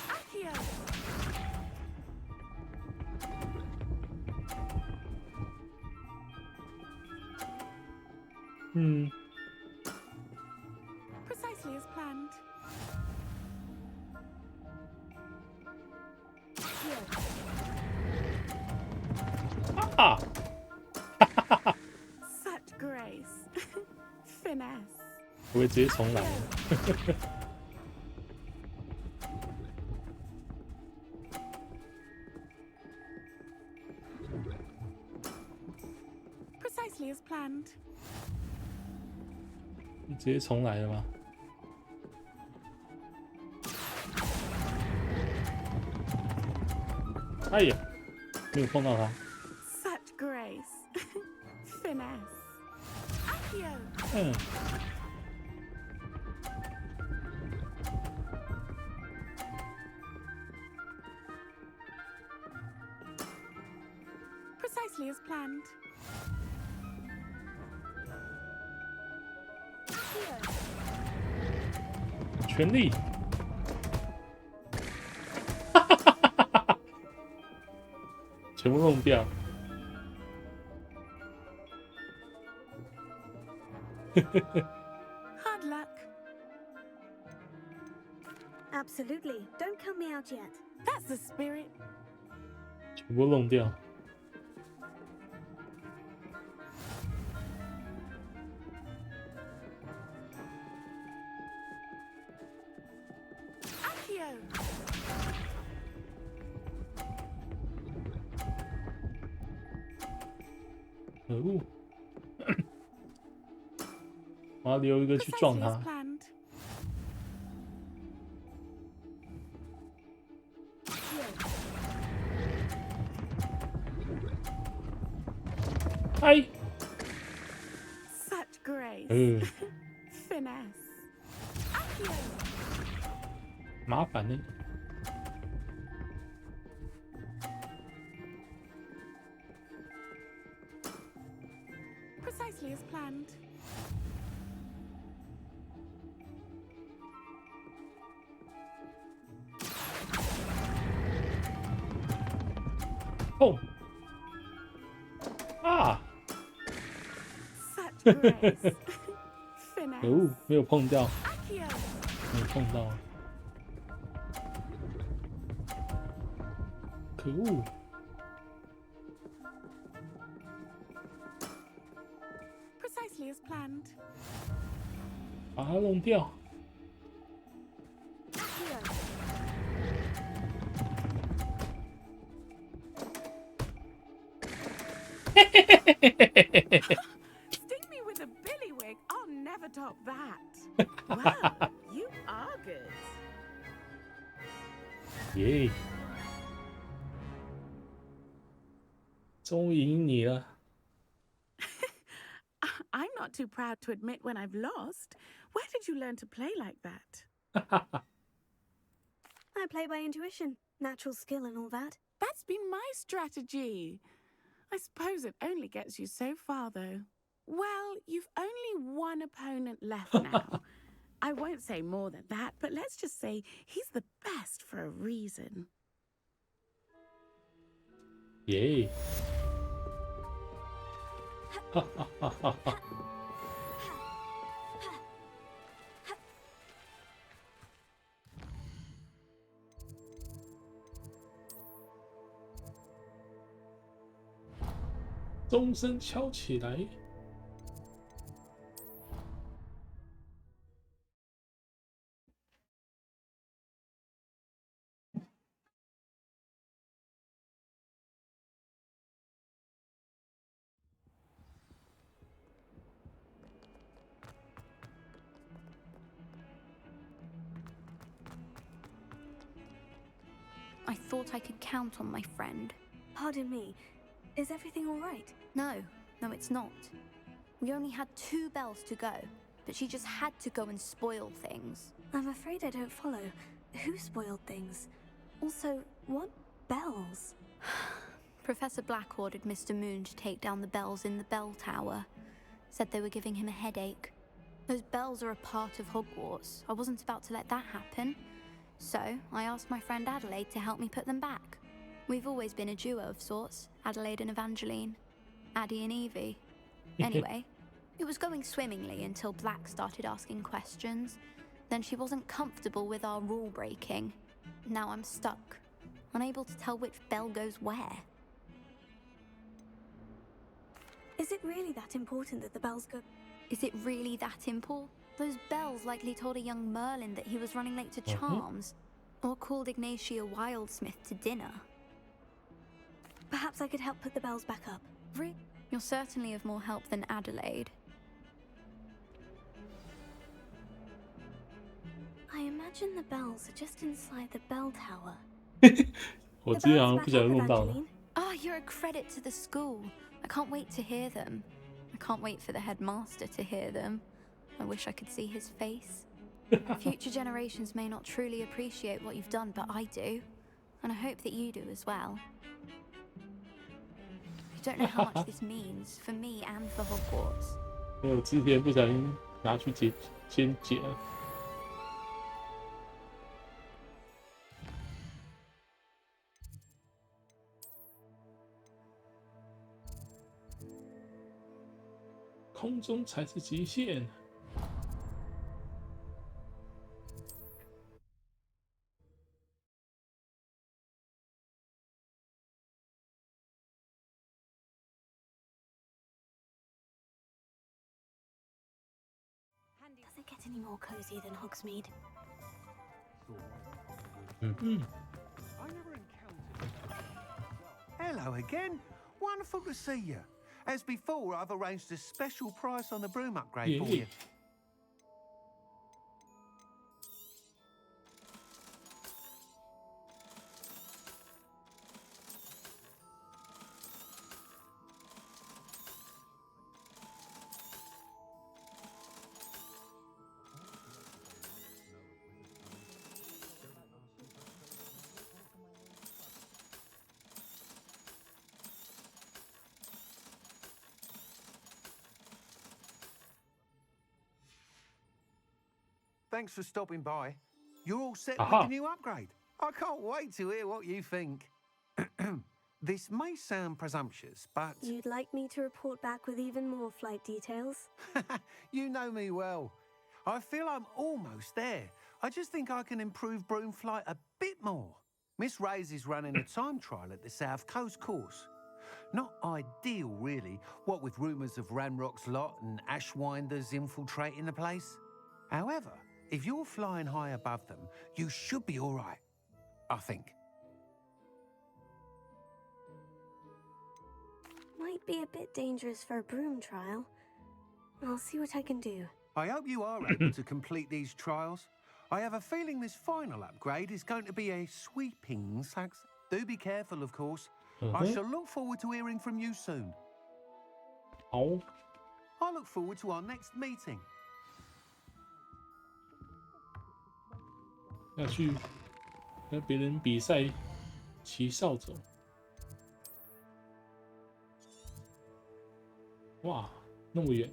Accio. 嗯， Precisely as planned. Accio. 啊！ Such grace. Finesse. 我会直接重来。 Precisely as planned. 直接重来了吗？哎呀，没有碰到他。Such grace, finesse, Accio. 嗯。 Precisely as planned. 全力！全部弄掉。Hard luck. Absolutely. Don't count me out yet. That's the spirit. 全部弄掉。 可恶！我要留一个去撞他。哎！ Such grace. Finesse. 麻烦呢。 Precisely as planned. Oh. 啊！ Such grace. 可恶，没有碰到， Accio. 没有碰到，可恶！ Precisely as planned. 把它弄掉。Sting me with a billywig. I'll never top that. Wow, you are good. 耶！终于赢你了。 I'm not too proud to admit when I've lost. Where did you learn to play like that? I play by intuition, natural skill and all that. That's been my strategy. I suppose it only gets you so far, though. Well, you've only one opponent left now. I won't say more than that, but let's just say he's the best for a reason. Yay. 哈哈哈哈哈！钟声敲起来。I thought I could count on my friend. Pardon me. Is everything all right? No, it's not. We only had 2 bells to go, but she just had to go and spoil things. I'm afraid I don't follow. Who spoiled things? Also, what bells? Professor Black ordered Mr. Moon to take down the bells in the bell tower. Said they were giving him a headache. Those bells are a part of Hogwarts. I wasn't about to let that happen. So, I asked my friend Adelaide to help me put them back. We've always been a duo of sorts, Adelaide and Evangeline. Addie and Evie. Anyway, it was going swimmingly until Black started asking questions. Then she wasn't comfortable with our rule breaking. Now I'm stuck, unable to tell which bell goes where. Is it really that important that the bells go? Is it really that important? Those bells likely told a young Merlin that he was running late to Charms. Or called Ignatia Wildsmith to dinner. Perhaps I could help put the bells back up. You're certainly of more help than Adelaide. I imagine the bells are just inside the bell tower. 我之前好像不小心弄到了。 Oh, you're a credit to the school. I can't wait to hear them. I can't wait for the headmaster to hear them. I wish I could see his face. Future generations may not truly appreciate what you've done, but I do. And I hope that you do as well. You don't know how much this means for me and for Hogwarts. 因为我之前不小心拿去先解了。空中才是极限。 Does it get any more cozy than Hogsmeade? Hello again. Wonderful to see you. As before, I've arranged a special price on the broom upgrade for you. Thanks for stopping by. You're all set with the new upgrade. I can't wait to hear what you think. This may sound presumptuous, but... You'd like me to report back with even more flight details? You know me well. I feel I'm almost there. I just think I can improve broom flight a bit more. Miss Reyes is running a time trial at the South Coast course. Not ideal, really, what with rumours of Ranrock's lot and Ashwinders infiltrating the place. However, if you're flying high above them, you should be all right, I think. Might be a bit dangerous for a broom trial. I'll see what I can do. I hope you are able to complete these trials. I have a feeling this final upgrade is going to be a sweeping success. Do be careful, of course. I shall look forward to hearing from you soon. Oh. I look forward to our next meeting. 要去跟别人比赛骑扫帚。哇，那么远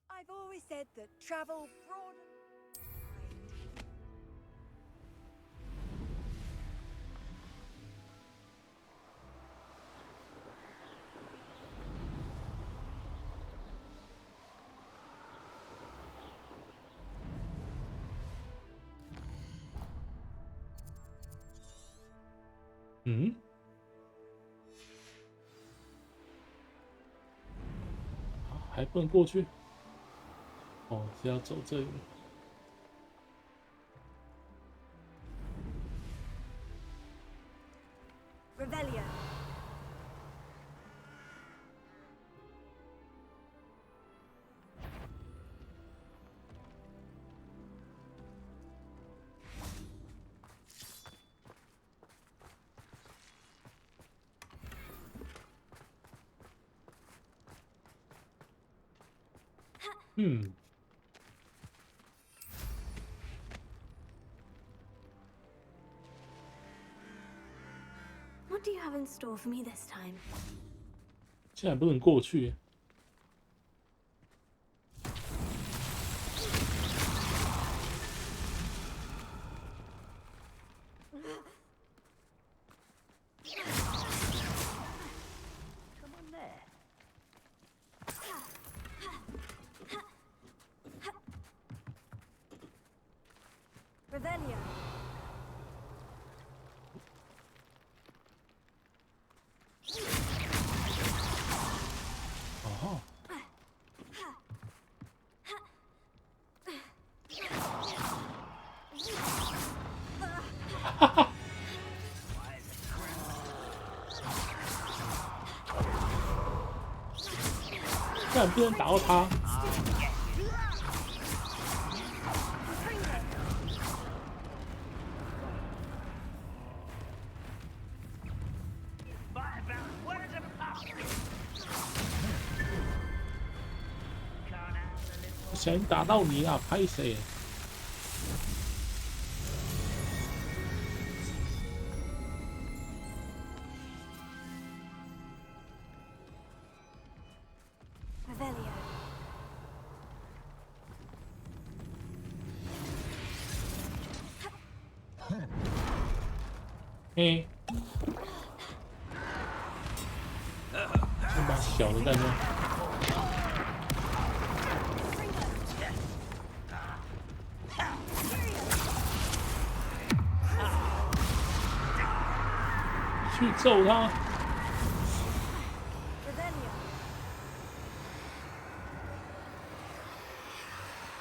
！I've always said that travel broad. Mm-hmm. 还不能过去。哦，是要走这里。Revelio. Hmm. What do you have in store for me this time? 现在不能过去。Come on there. Revelio. 但不能打到他。想打到你啊，拍谁？嘿，那把小的在那。 去揍他！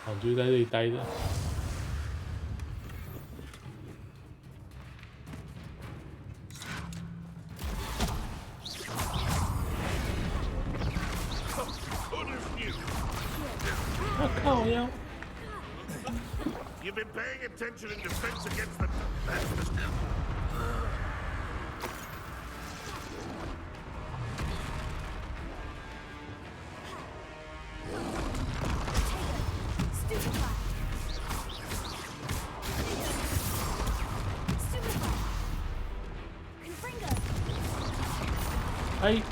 好，就在这里待着。我靠呀！ You've been paying attention in defense against the. Hey.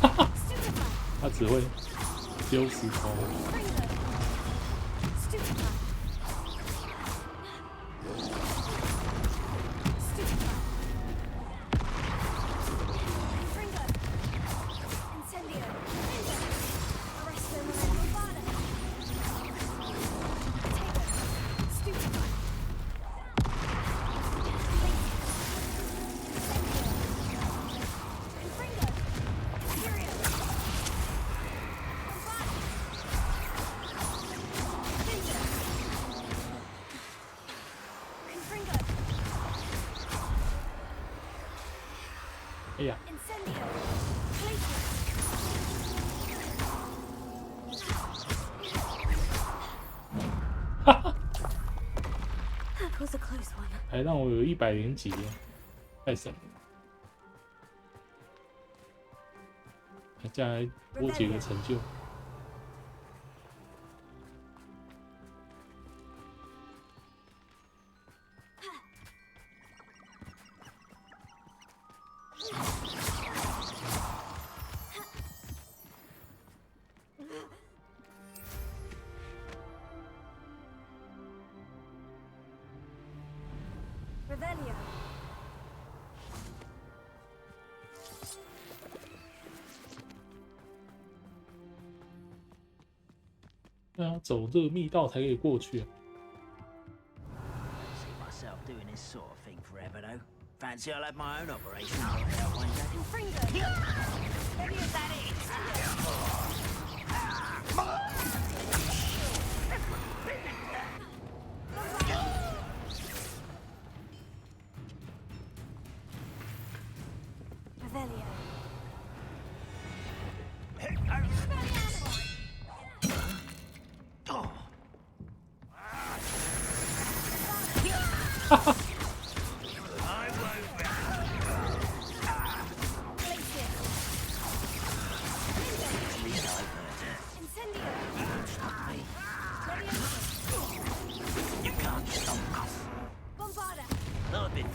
Ha ha! 他只会丢石头。 哎呀！哈哈！还让我有100几，太神了！还加来多几个成就。 那要走这个密道才可以过去。Fancy I'll have my own operation. Ha ha!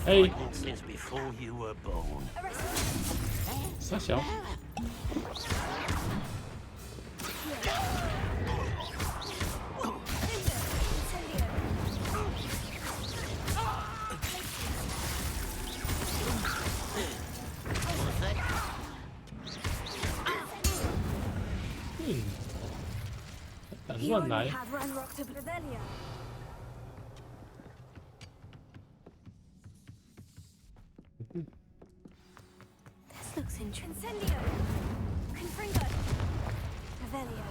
Hey. Since before you were born. 傻小。敢乱来！ have Ranrock to Revelio. This looks interesting. Confringo. Revelio.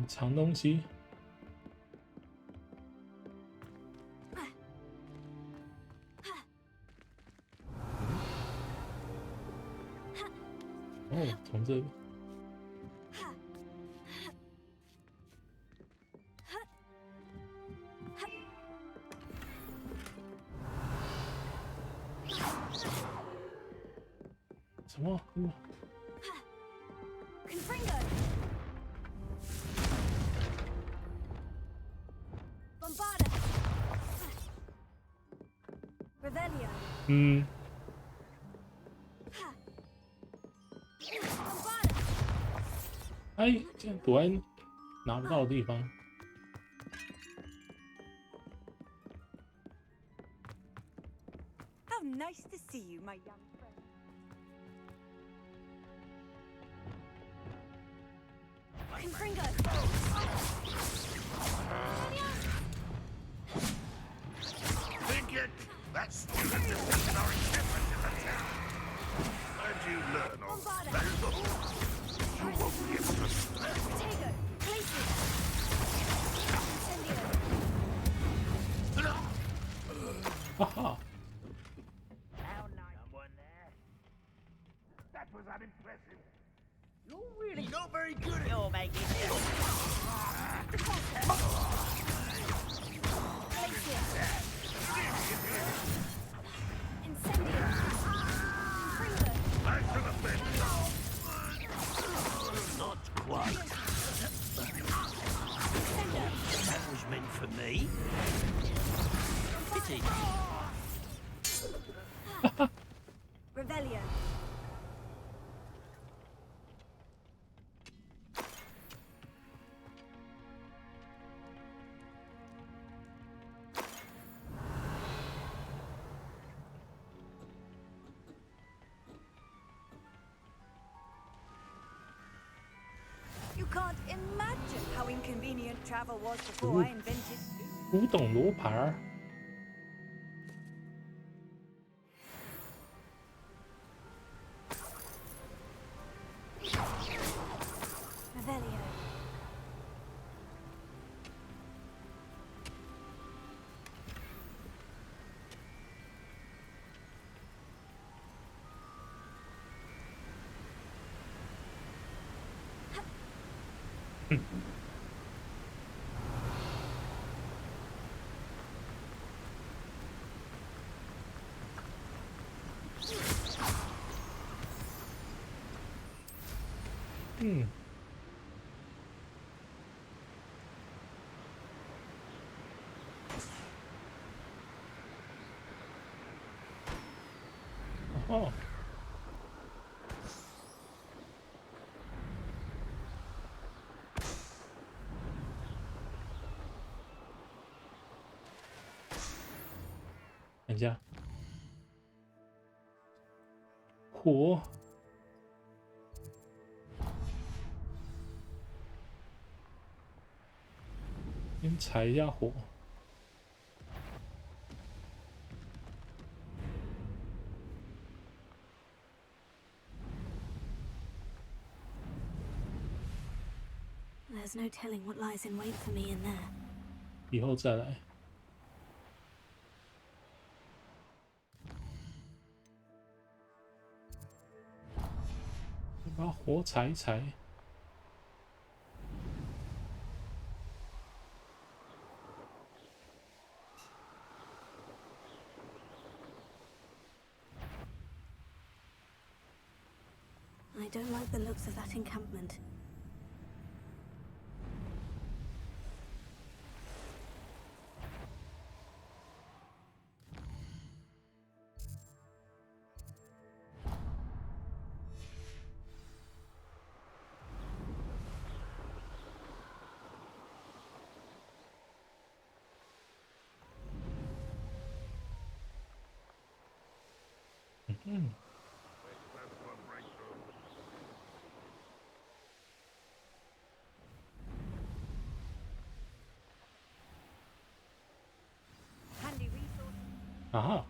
藏东西。哦，从这里。什么？ Confringo. Bombarda. Revelio. 嗯。 哎，竟然躲在拿不到的地方。 How nice to see you, my young friend. Confringo. Think it? That student defeated our encampment in the town. Where'd you learn all that? You won't get to spell. Tego. Places. Incendio. Haha. Someone there? That was unimpressive. You're really not very good at your making this. Incendio. Confringo. I should have been. Not quite. That was meant for me. Pity. Revelio. You can't imagine how inconvenient travel was before I invented. 古董罗盘儿。 Revelio. Oh. 等一下，火，先踩一下火。 There's no telling what lies in wait for me in there. 以后再来。把火踩一踩。I don't like the looks of that encampment. 啊哈。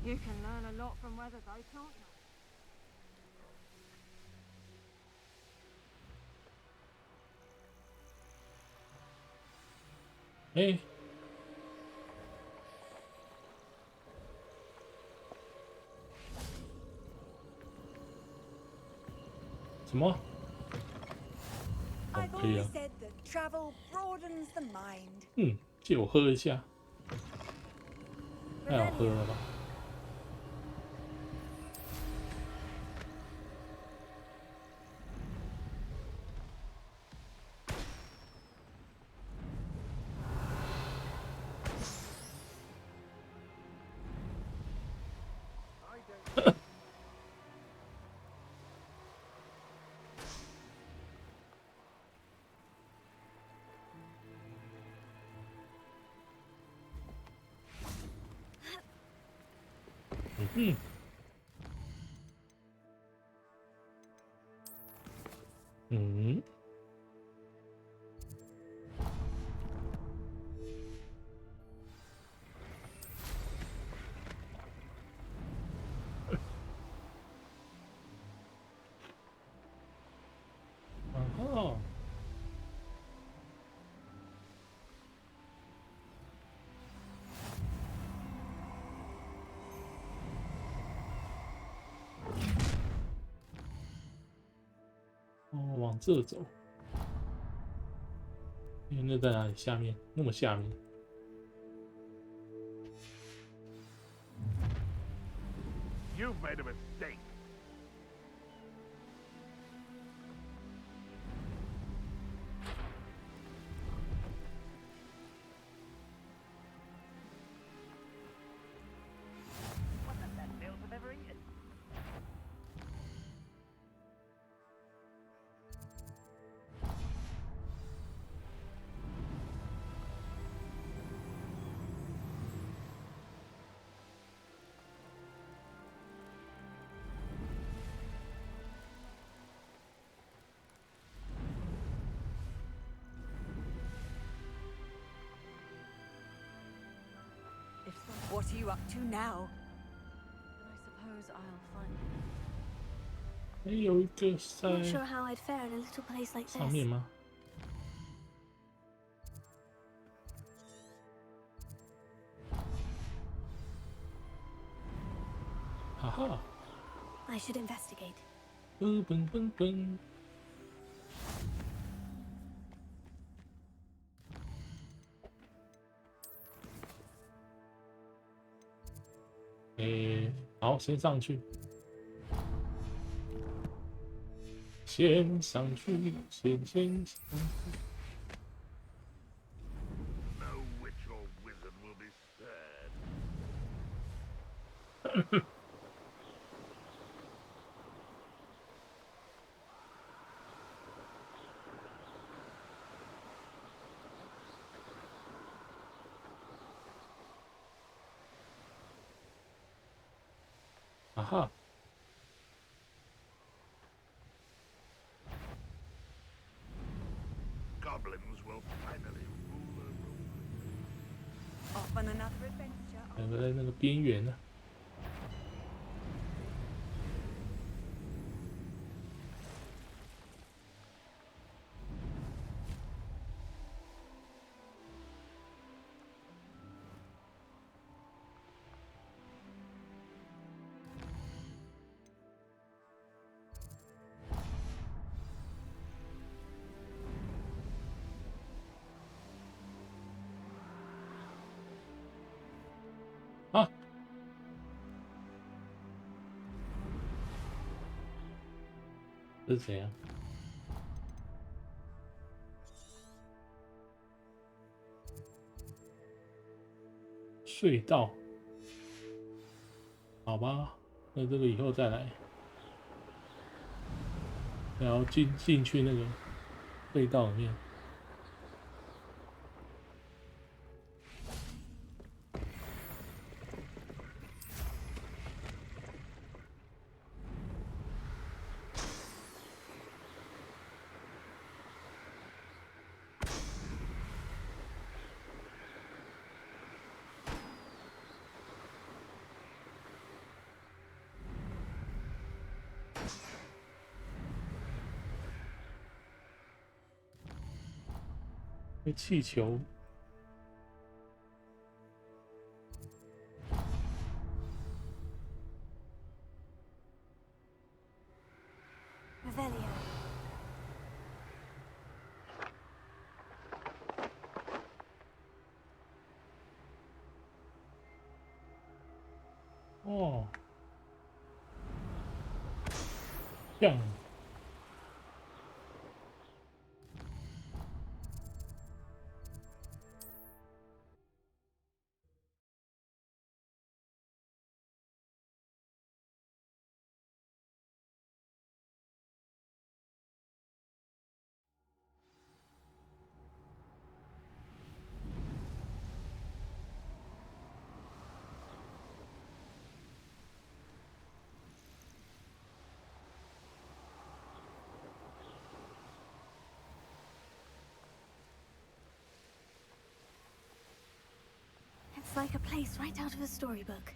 You can learn a lot from weather, though, can't you? 哎，什么？ I've 可以 always 啊。 said that travel broadens the mind. 嗯，借我喝一下。太好喝了吧！嗯。嗯。哦。哦，往这走。那在哪里？下面，那么下面。 You've made a mistake. What's the best meals I've ever eaten? What are you up to now? I suppose I'll find 哎，有一个在 I'm not sure how I'd fare in a little place like 上面 this. 吗？哈哈， I should investigate. 笨。哎，好，先上去。先上去，先上去。 No witch or wizard will be spared. 啊哈。 Goblins will finally rule the room. Off on another adventure. 两个在那个边缘呢。啊！这是怎样？隧道，好吧，那这个以后再来。然后进去那个隧道里面。气球， Revelio. 哦，这样。 It's like a place right out of a storybook.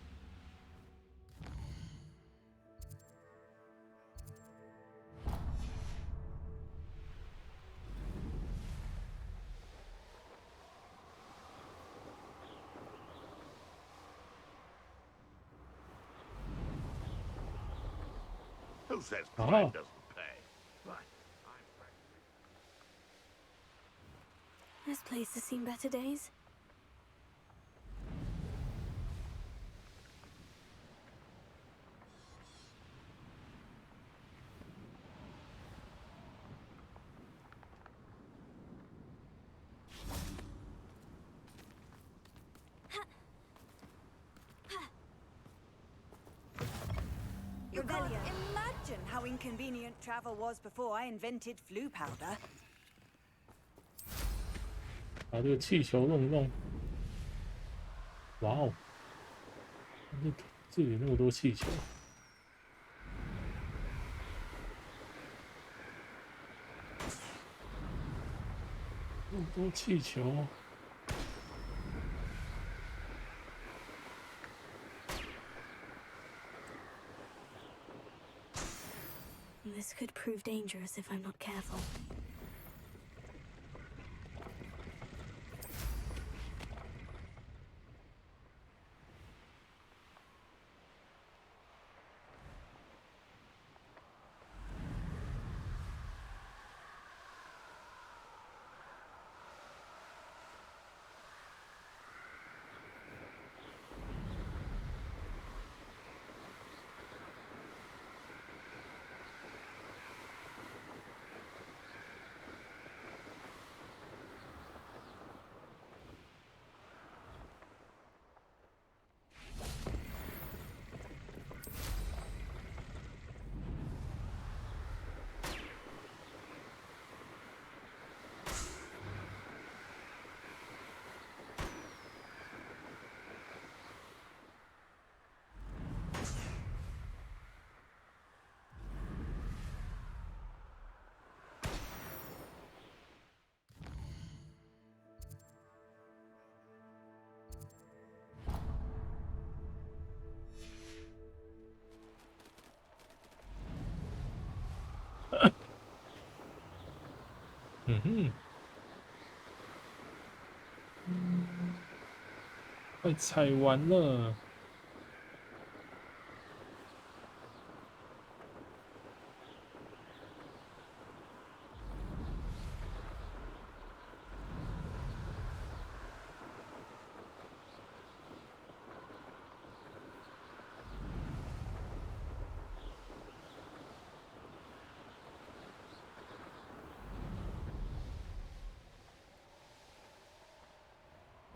Who says crime doesn't pay? Right. This place has seen better days. You can't imagine how inconvenient travel was before I invented flu powder. 把这个气球弄一弄，哇哦！这里那么多气球，那么多气球。 This could prove dangerous if I'm not careful.快踩完了。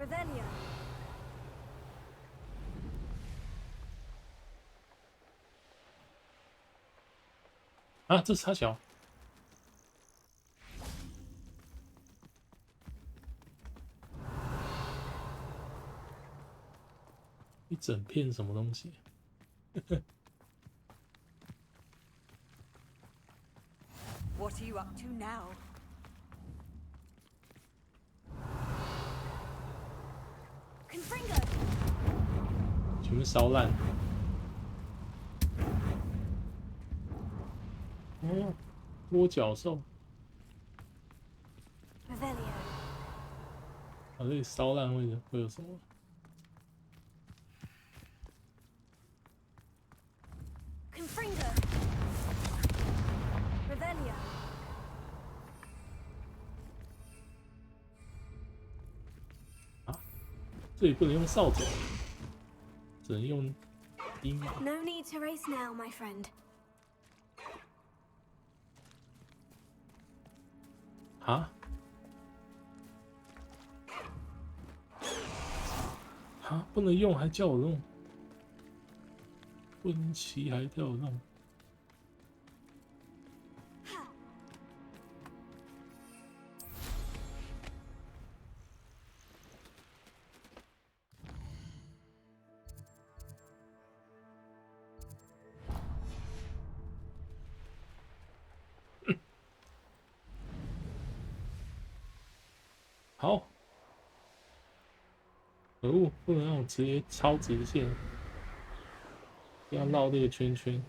Revelio. 啊，这是他小。一整片什么东西？ What are you up to now? 全部烧烂。哦，多角兽。啊，这里烧烂会有什么？ 啊，这里不能用扫帚，只能用鹰。No need to race now, my friend. 啊？啊，不能用还叫我弄？不能骑还叫我弄？ 好，可恶，不能让我直接超直线，要绕这个圈圈。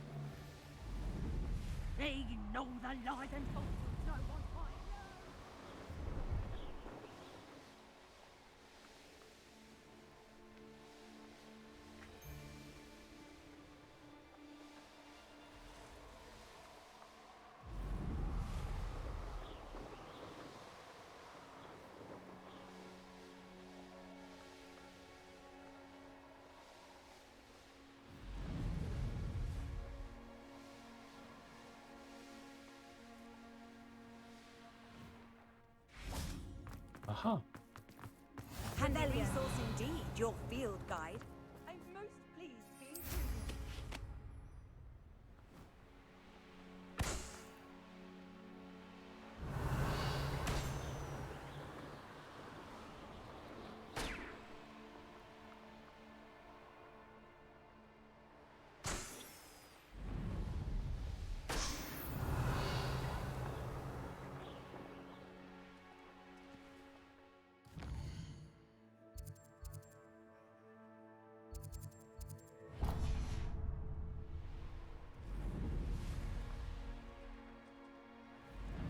Aha. Handy resource indeed, your field guide. I'm most pleased to be included.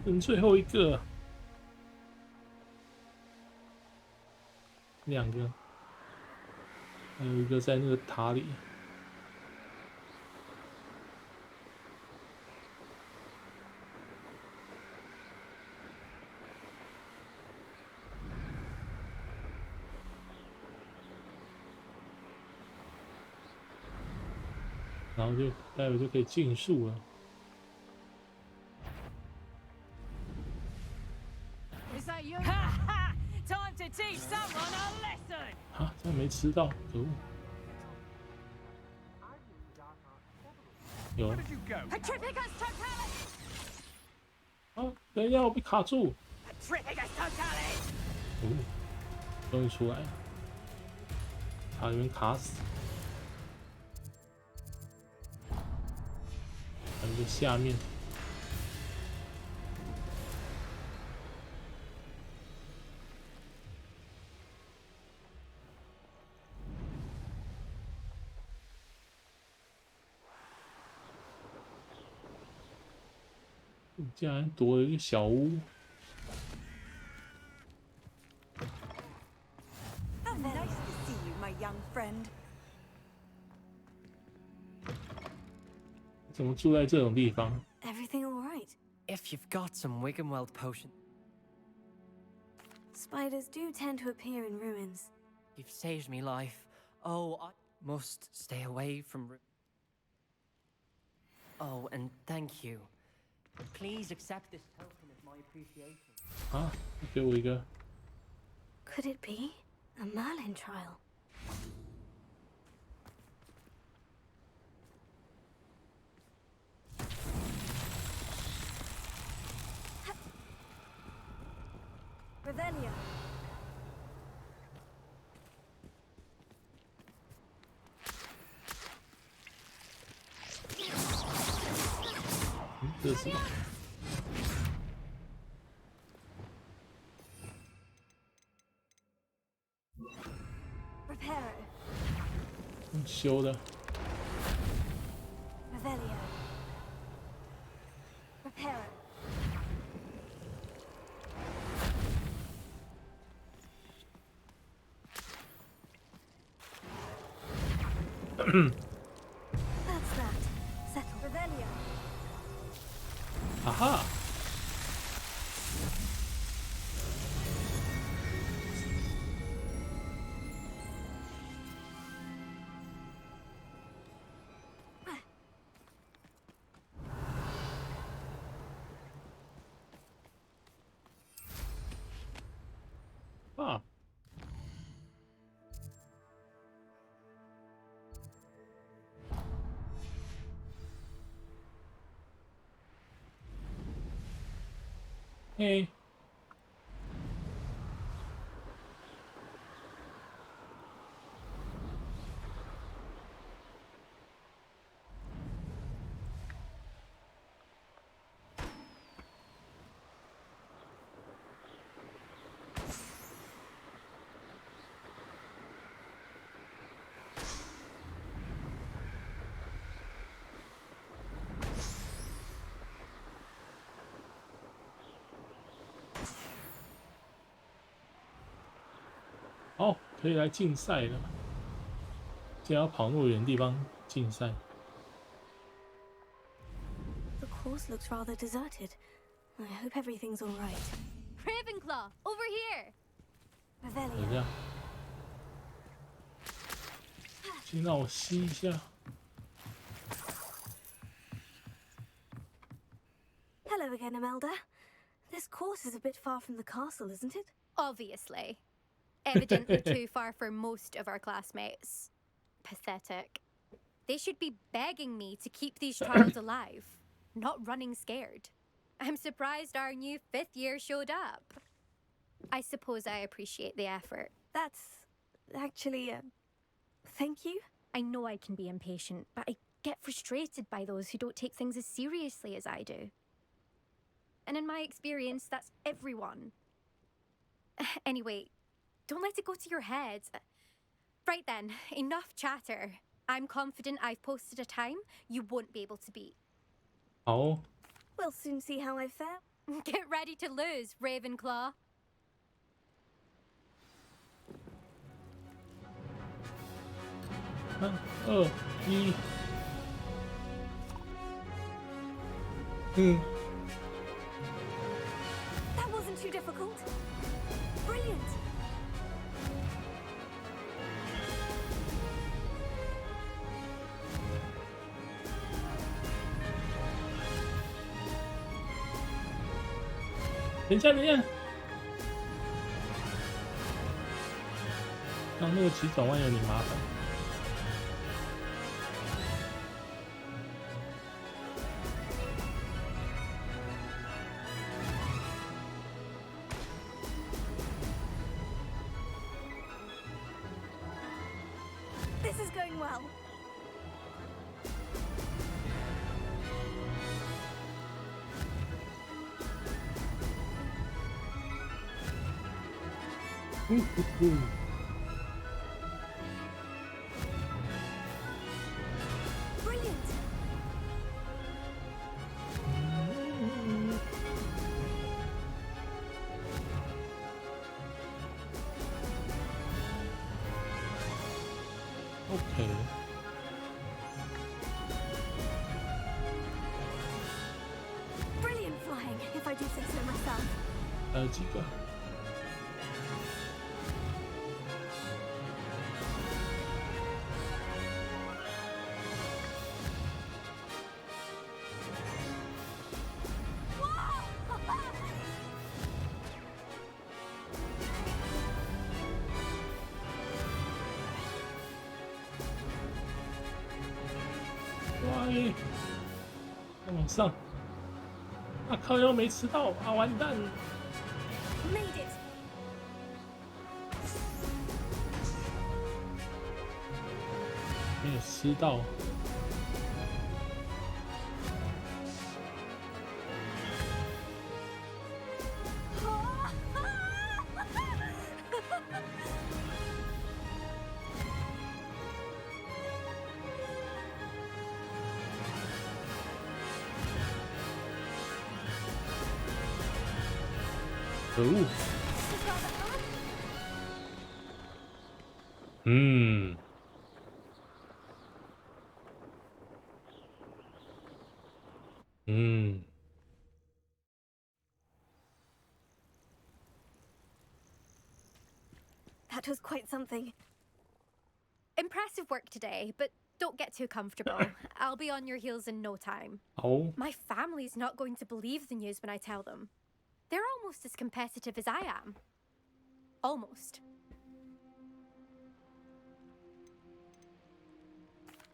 剩最后一个，两个，还有一个在那个塔里。然后就待会就可以竞速了。 Time to teach someone a lesson. 啊，这没吃到，可恶！有。Petrificus totalis. 啊，等一下，我被卡住。Petrificus totalis. 哦，终于出来了，塔里面卡死。还有一个下面。 竟然躲了一个小屋。 How nice to see you, my young friend. 怎么住在这种地方 Everything all right? If you've got some Wiggenweld potion. Spiders do tend to appear in ruins. You've saved me life. Oh, I must stay away from. Oh, and thank you. Please accept this token of my appreciation. 啊，给我一个。 Could it be? A Merlin trial. Revelio. Reparo. 修的。Revelio. Reparo. That's that. Settle. Revelio. Aha. Ah. Hey. Oh, 可以来竞赛了。既然要跑那么远的地方竞赛。The course looks rather deserted. I hope everything's all right. Ravenclaw, over here. 等一 Revelio. 下，先让我吸一下。 Hello again, Imelda. This course is a bit far from the castle, isn't it? Obviously. Evidently too far for most of our classmates. Pathetic. They should be begging me to keep these trials alive, not running scared. I'm surprised our new 5th year showed up. I suppose I appreciate the effort. That's actually, thank you. I know I can be impatient, but I get frustrated by those who don't take things as seriously as I do. And in my experience, that's everyone. Anyway, don't let it go to your head. Right then, enough chatter. I'm confident I've posted a time you won't be able to beat. Oh. We'll soon see how I fare. Get ready to lose, Ravenclaw. 3、2、1。That wasn't too difficult. Brilliant.等一下，刚那个急转弯有点麻烦。 This is going well. Brilliant. Okay. Brilliant flying, if I do say so myself. 还有几个？ Brilliant. 往上。啊靠！又没吃到啊，完蛋！ Made it. 没有吃到。可恶！嗯。 嗯， That was quite something. Impressive work today, but don't get too comfortable. I'll be on your heels in no time. Oh. My family's not going to believe the news when I tell them. They're almost as competitive as I am. Almost.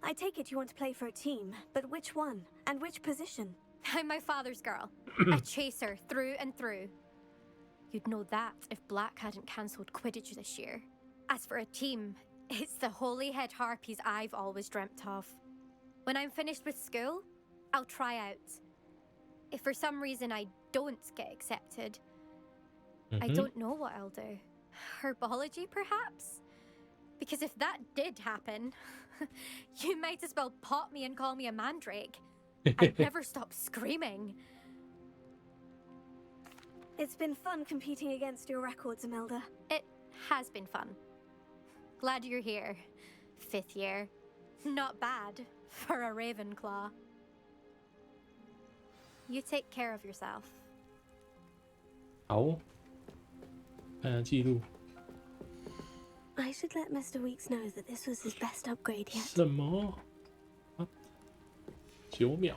I take it you want to play for a team, but which one? And which position? I'm my father's girl. A chaser through and through. You'd know that if Black hadn't cancelled Quidditch this year. As for a team, it's the Holyhead Harpies I've always dreamt of. When I'm finished with school, I'll try out. If for some reason I don't get accepted, I don't know what I'll do. Herbology, perhaps? Because if that did happen, you might as well pop me and call me a mandrake. I'd never stop screaming. It's been fun competing against your records, Imelda. It has been fun. Glad you're here. 5th year. Not bad for a Ravenclaw. You take care of yourself. 好，看下记录。 I should let Mr. Weeks know that this was his best upgrade yet. 什么？啊？9秒。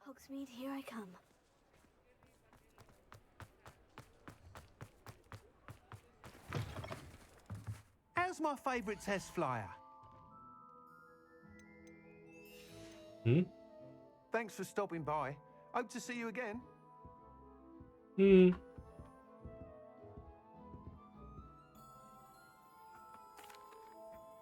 Hogsmeade, here I come. How's my favourite test flyer? Hmm? Thanks for stopping by. Hope to see you again. Hmm.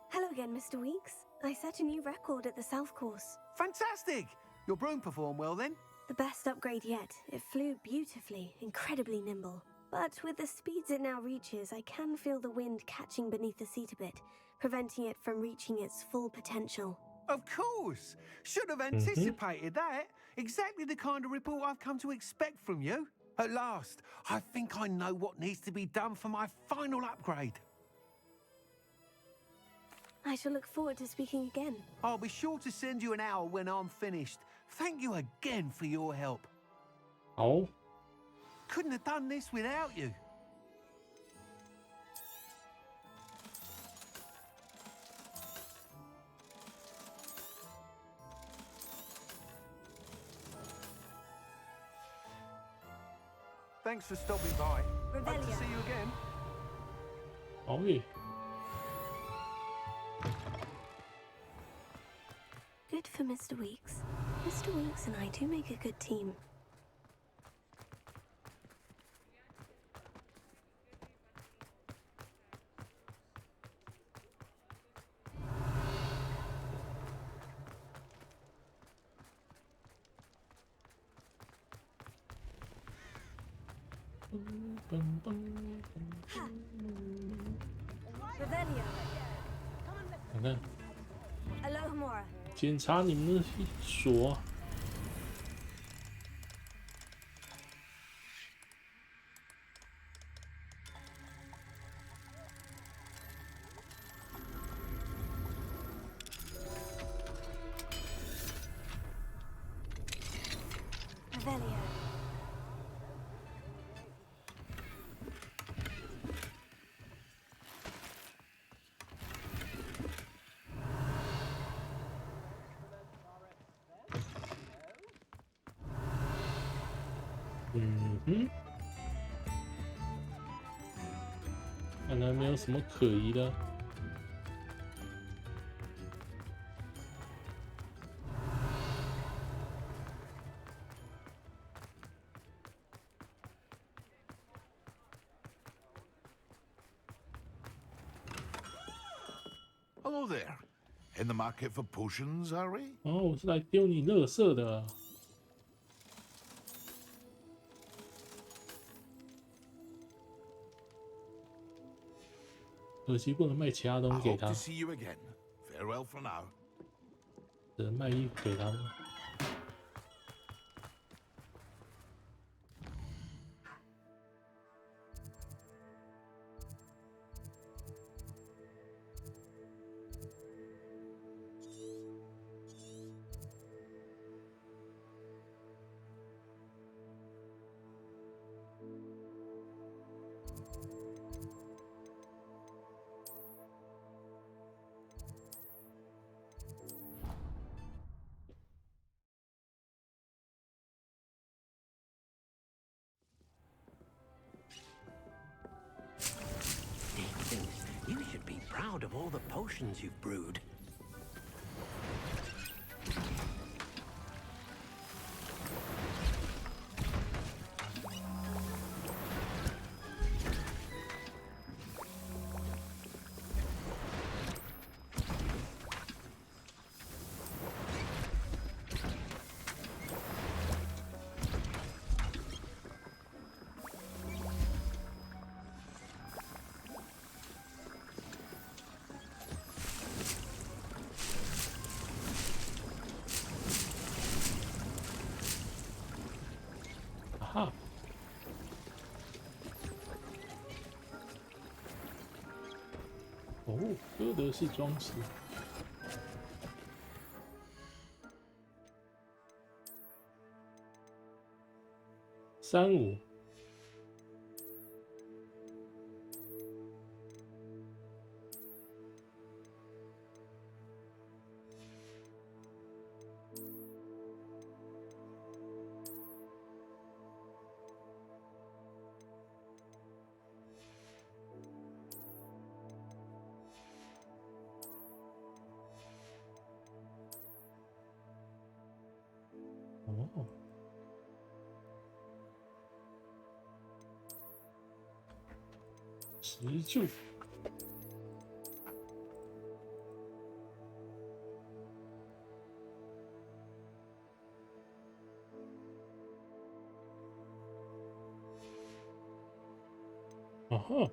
Hello again, Mr. Weeks. I set a new record at the South Course. Fantastic! Your broom performed well then? The best upgrade yet. It flew beautifully, incredibly nimble. But with the speeds it now reaches, I can feel the wind catching beneath the seat a bit, preventing it from reaching its full potential. Of course! Should have anticipated that. Exactly the kind of report I've come to expect from you. At last, I think I know what needs to be done for my final upgrade. I shall look forward to speaking again. I'll be sure to send you an hour when I'm finished. Thank you again for your help. Oh. Couldn't have done this without you. Thanks for stopping by. Hope to see you again. Oh yeah. Good for Mr. Weeks. Mr. Weeks and I do make a good team. Revelio. 看看， Alohomora. 检查你们的锁。 Revelio. 看来没有什么可疑的。Hello there. In the market for potions, are we? 哦，我是来丢你垃圾的。可惜不能卖其他东 I 西给 hope 他 to，see you again. Farewell for now. 只能卖衣服给他们。You should be proud of all the potions you've brewed.哈，哦，哥德式装饰。35。哦，石柱。哦吼。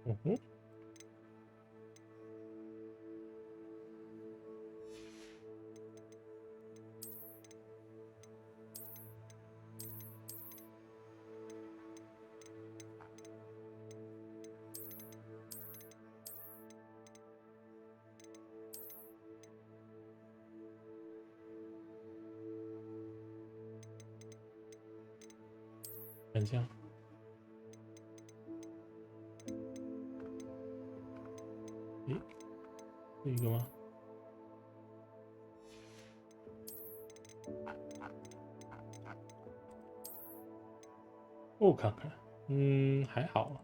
嗯哼。看一下。诶，这个吗？我看看，还好啊。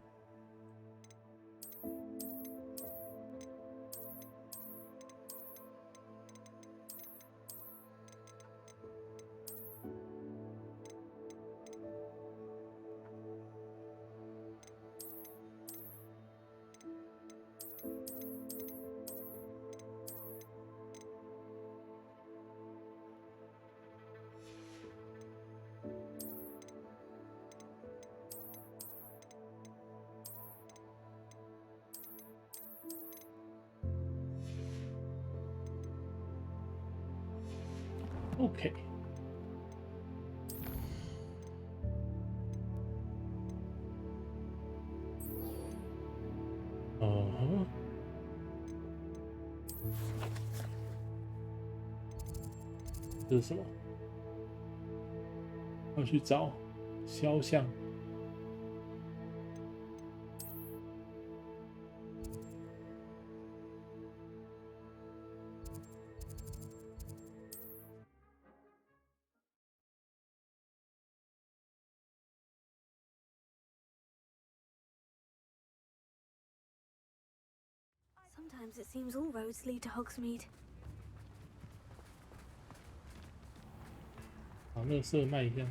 OK。这是什么？要去找肖像。Sometimes it seems all roads lead to Hogsmeade. 把垃圾卖一下。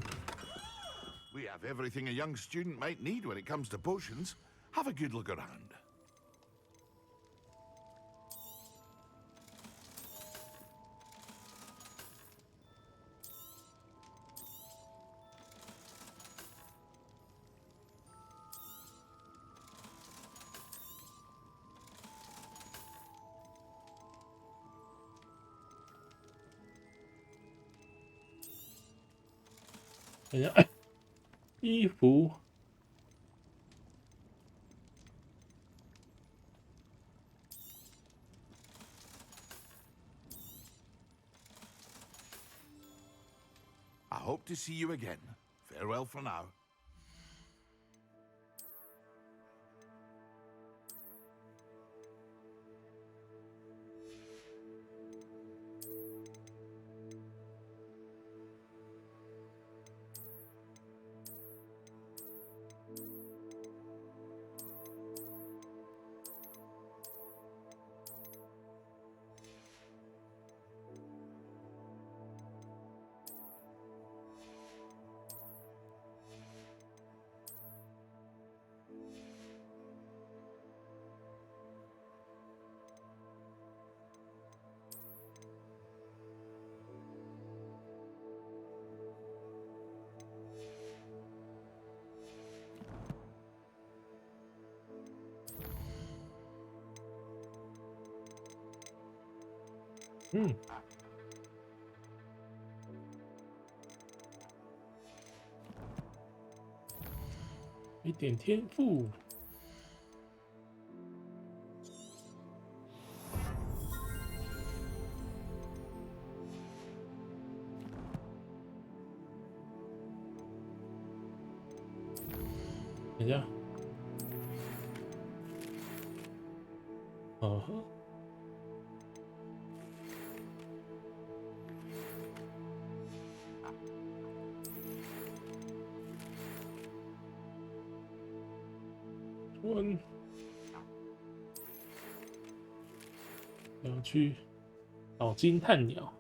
We have everything a young student might need when it comes to potions. Have a good look around.等一下，哎，衣服。I hope to see you again. Farewell for now.嗯，一点天赋。等一下，要去找金探鸟。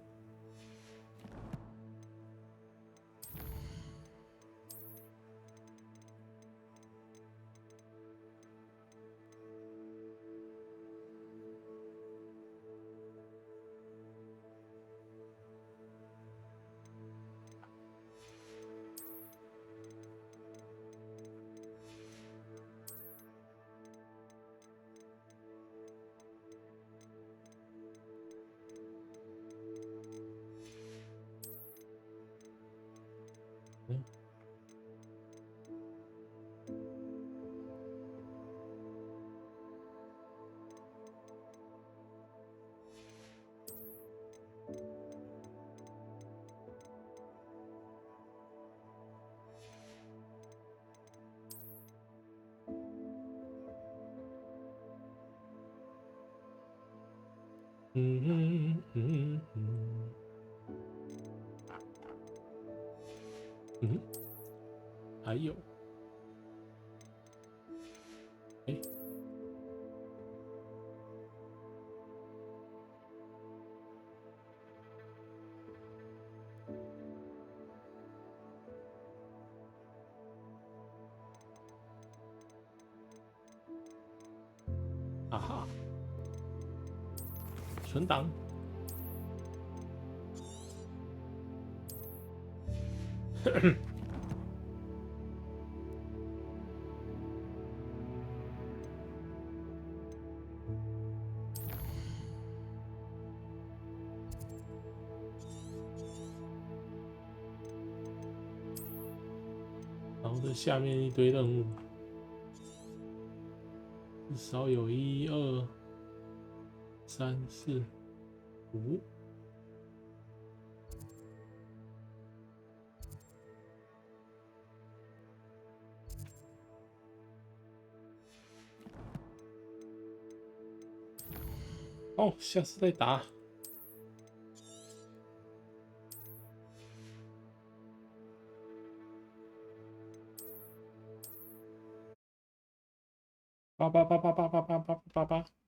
还有，哎，啊哈，存档。后这下面一堆任务，至少有1、2、3、4、5。哦，下次再打。88888888888。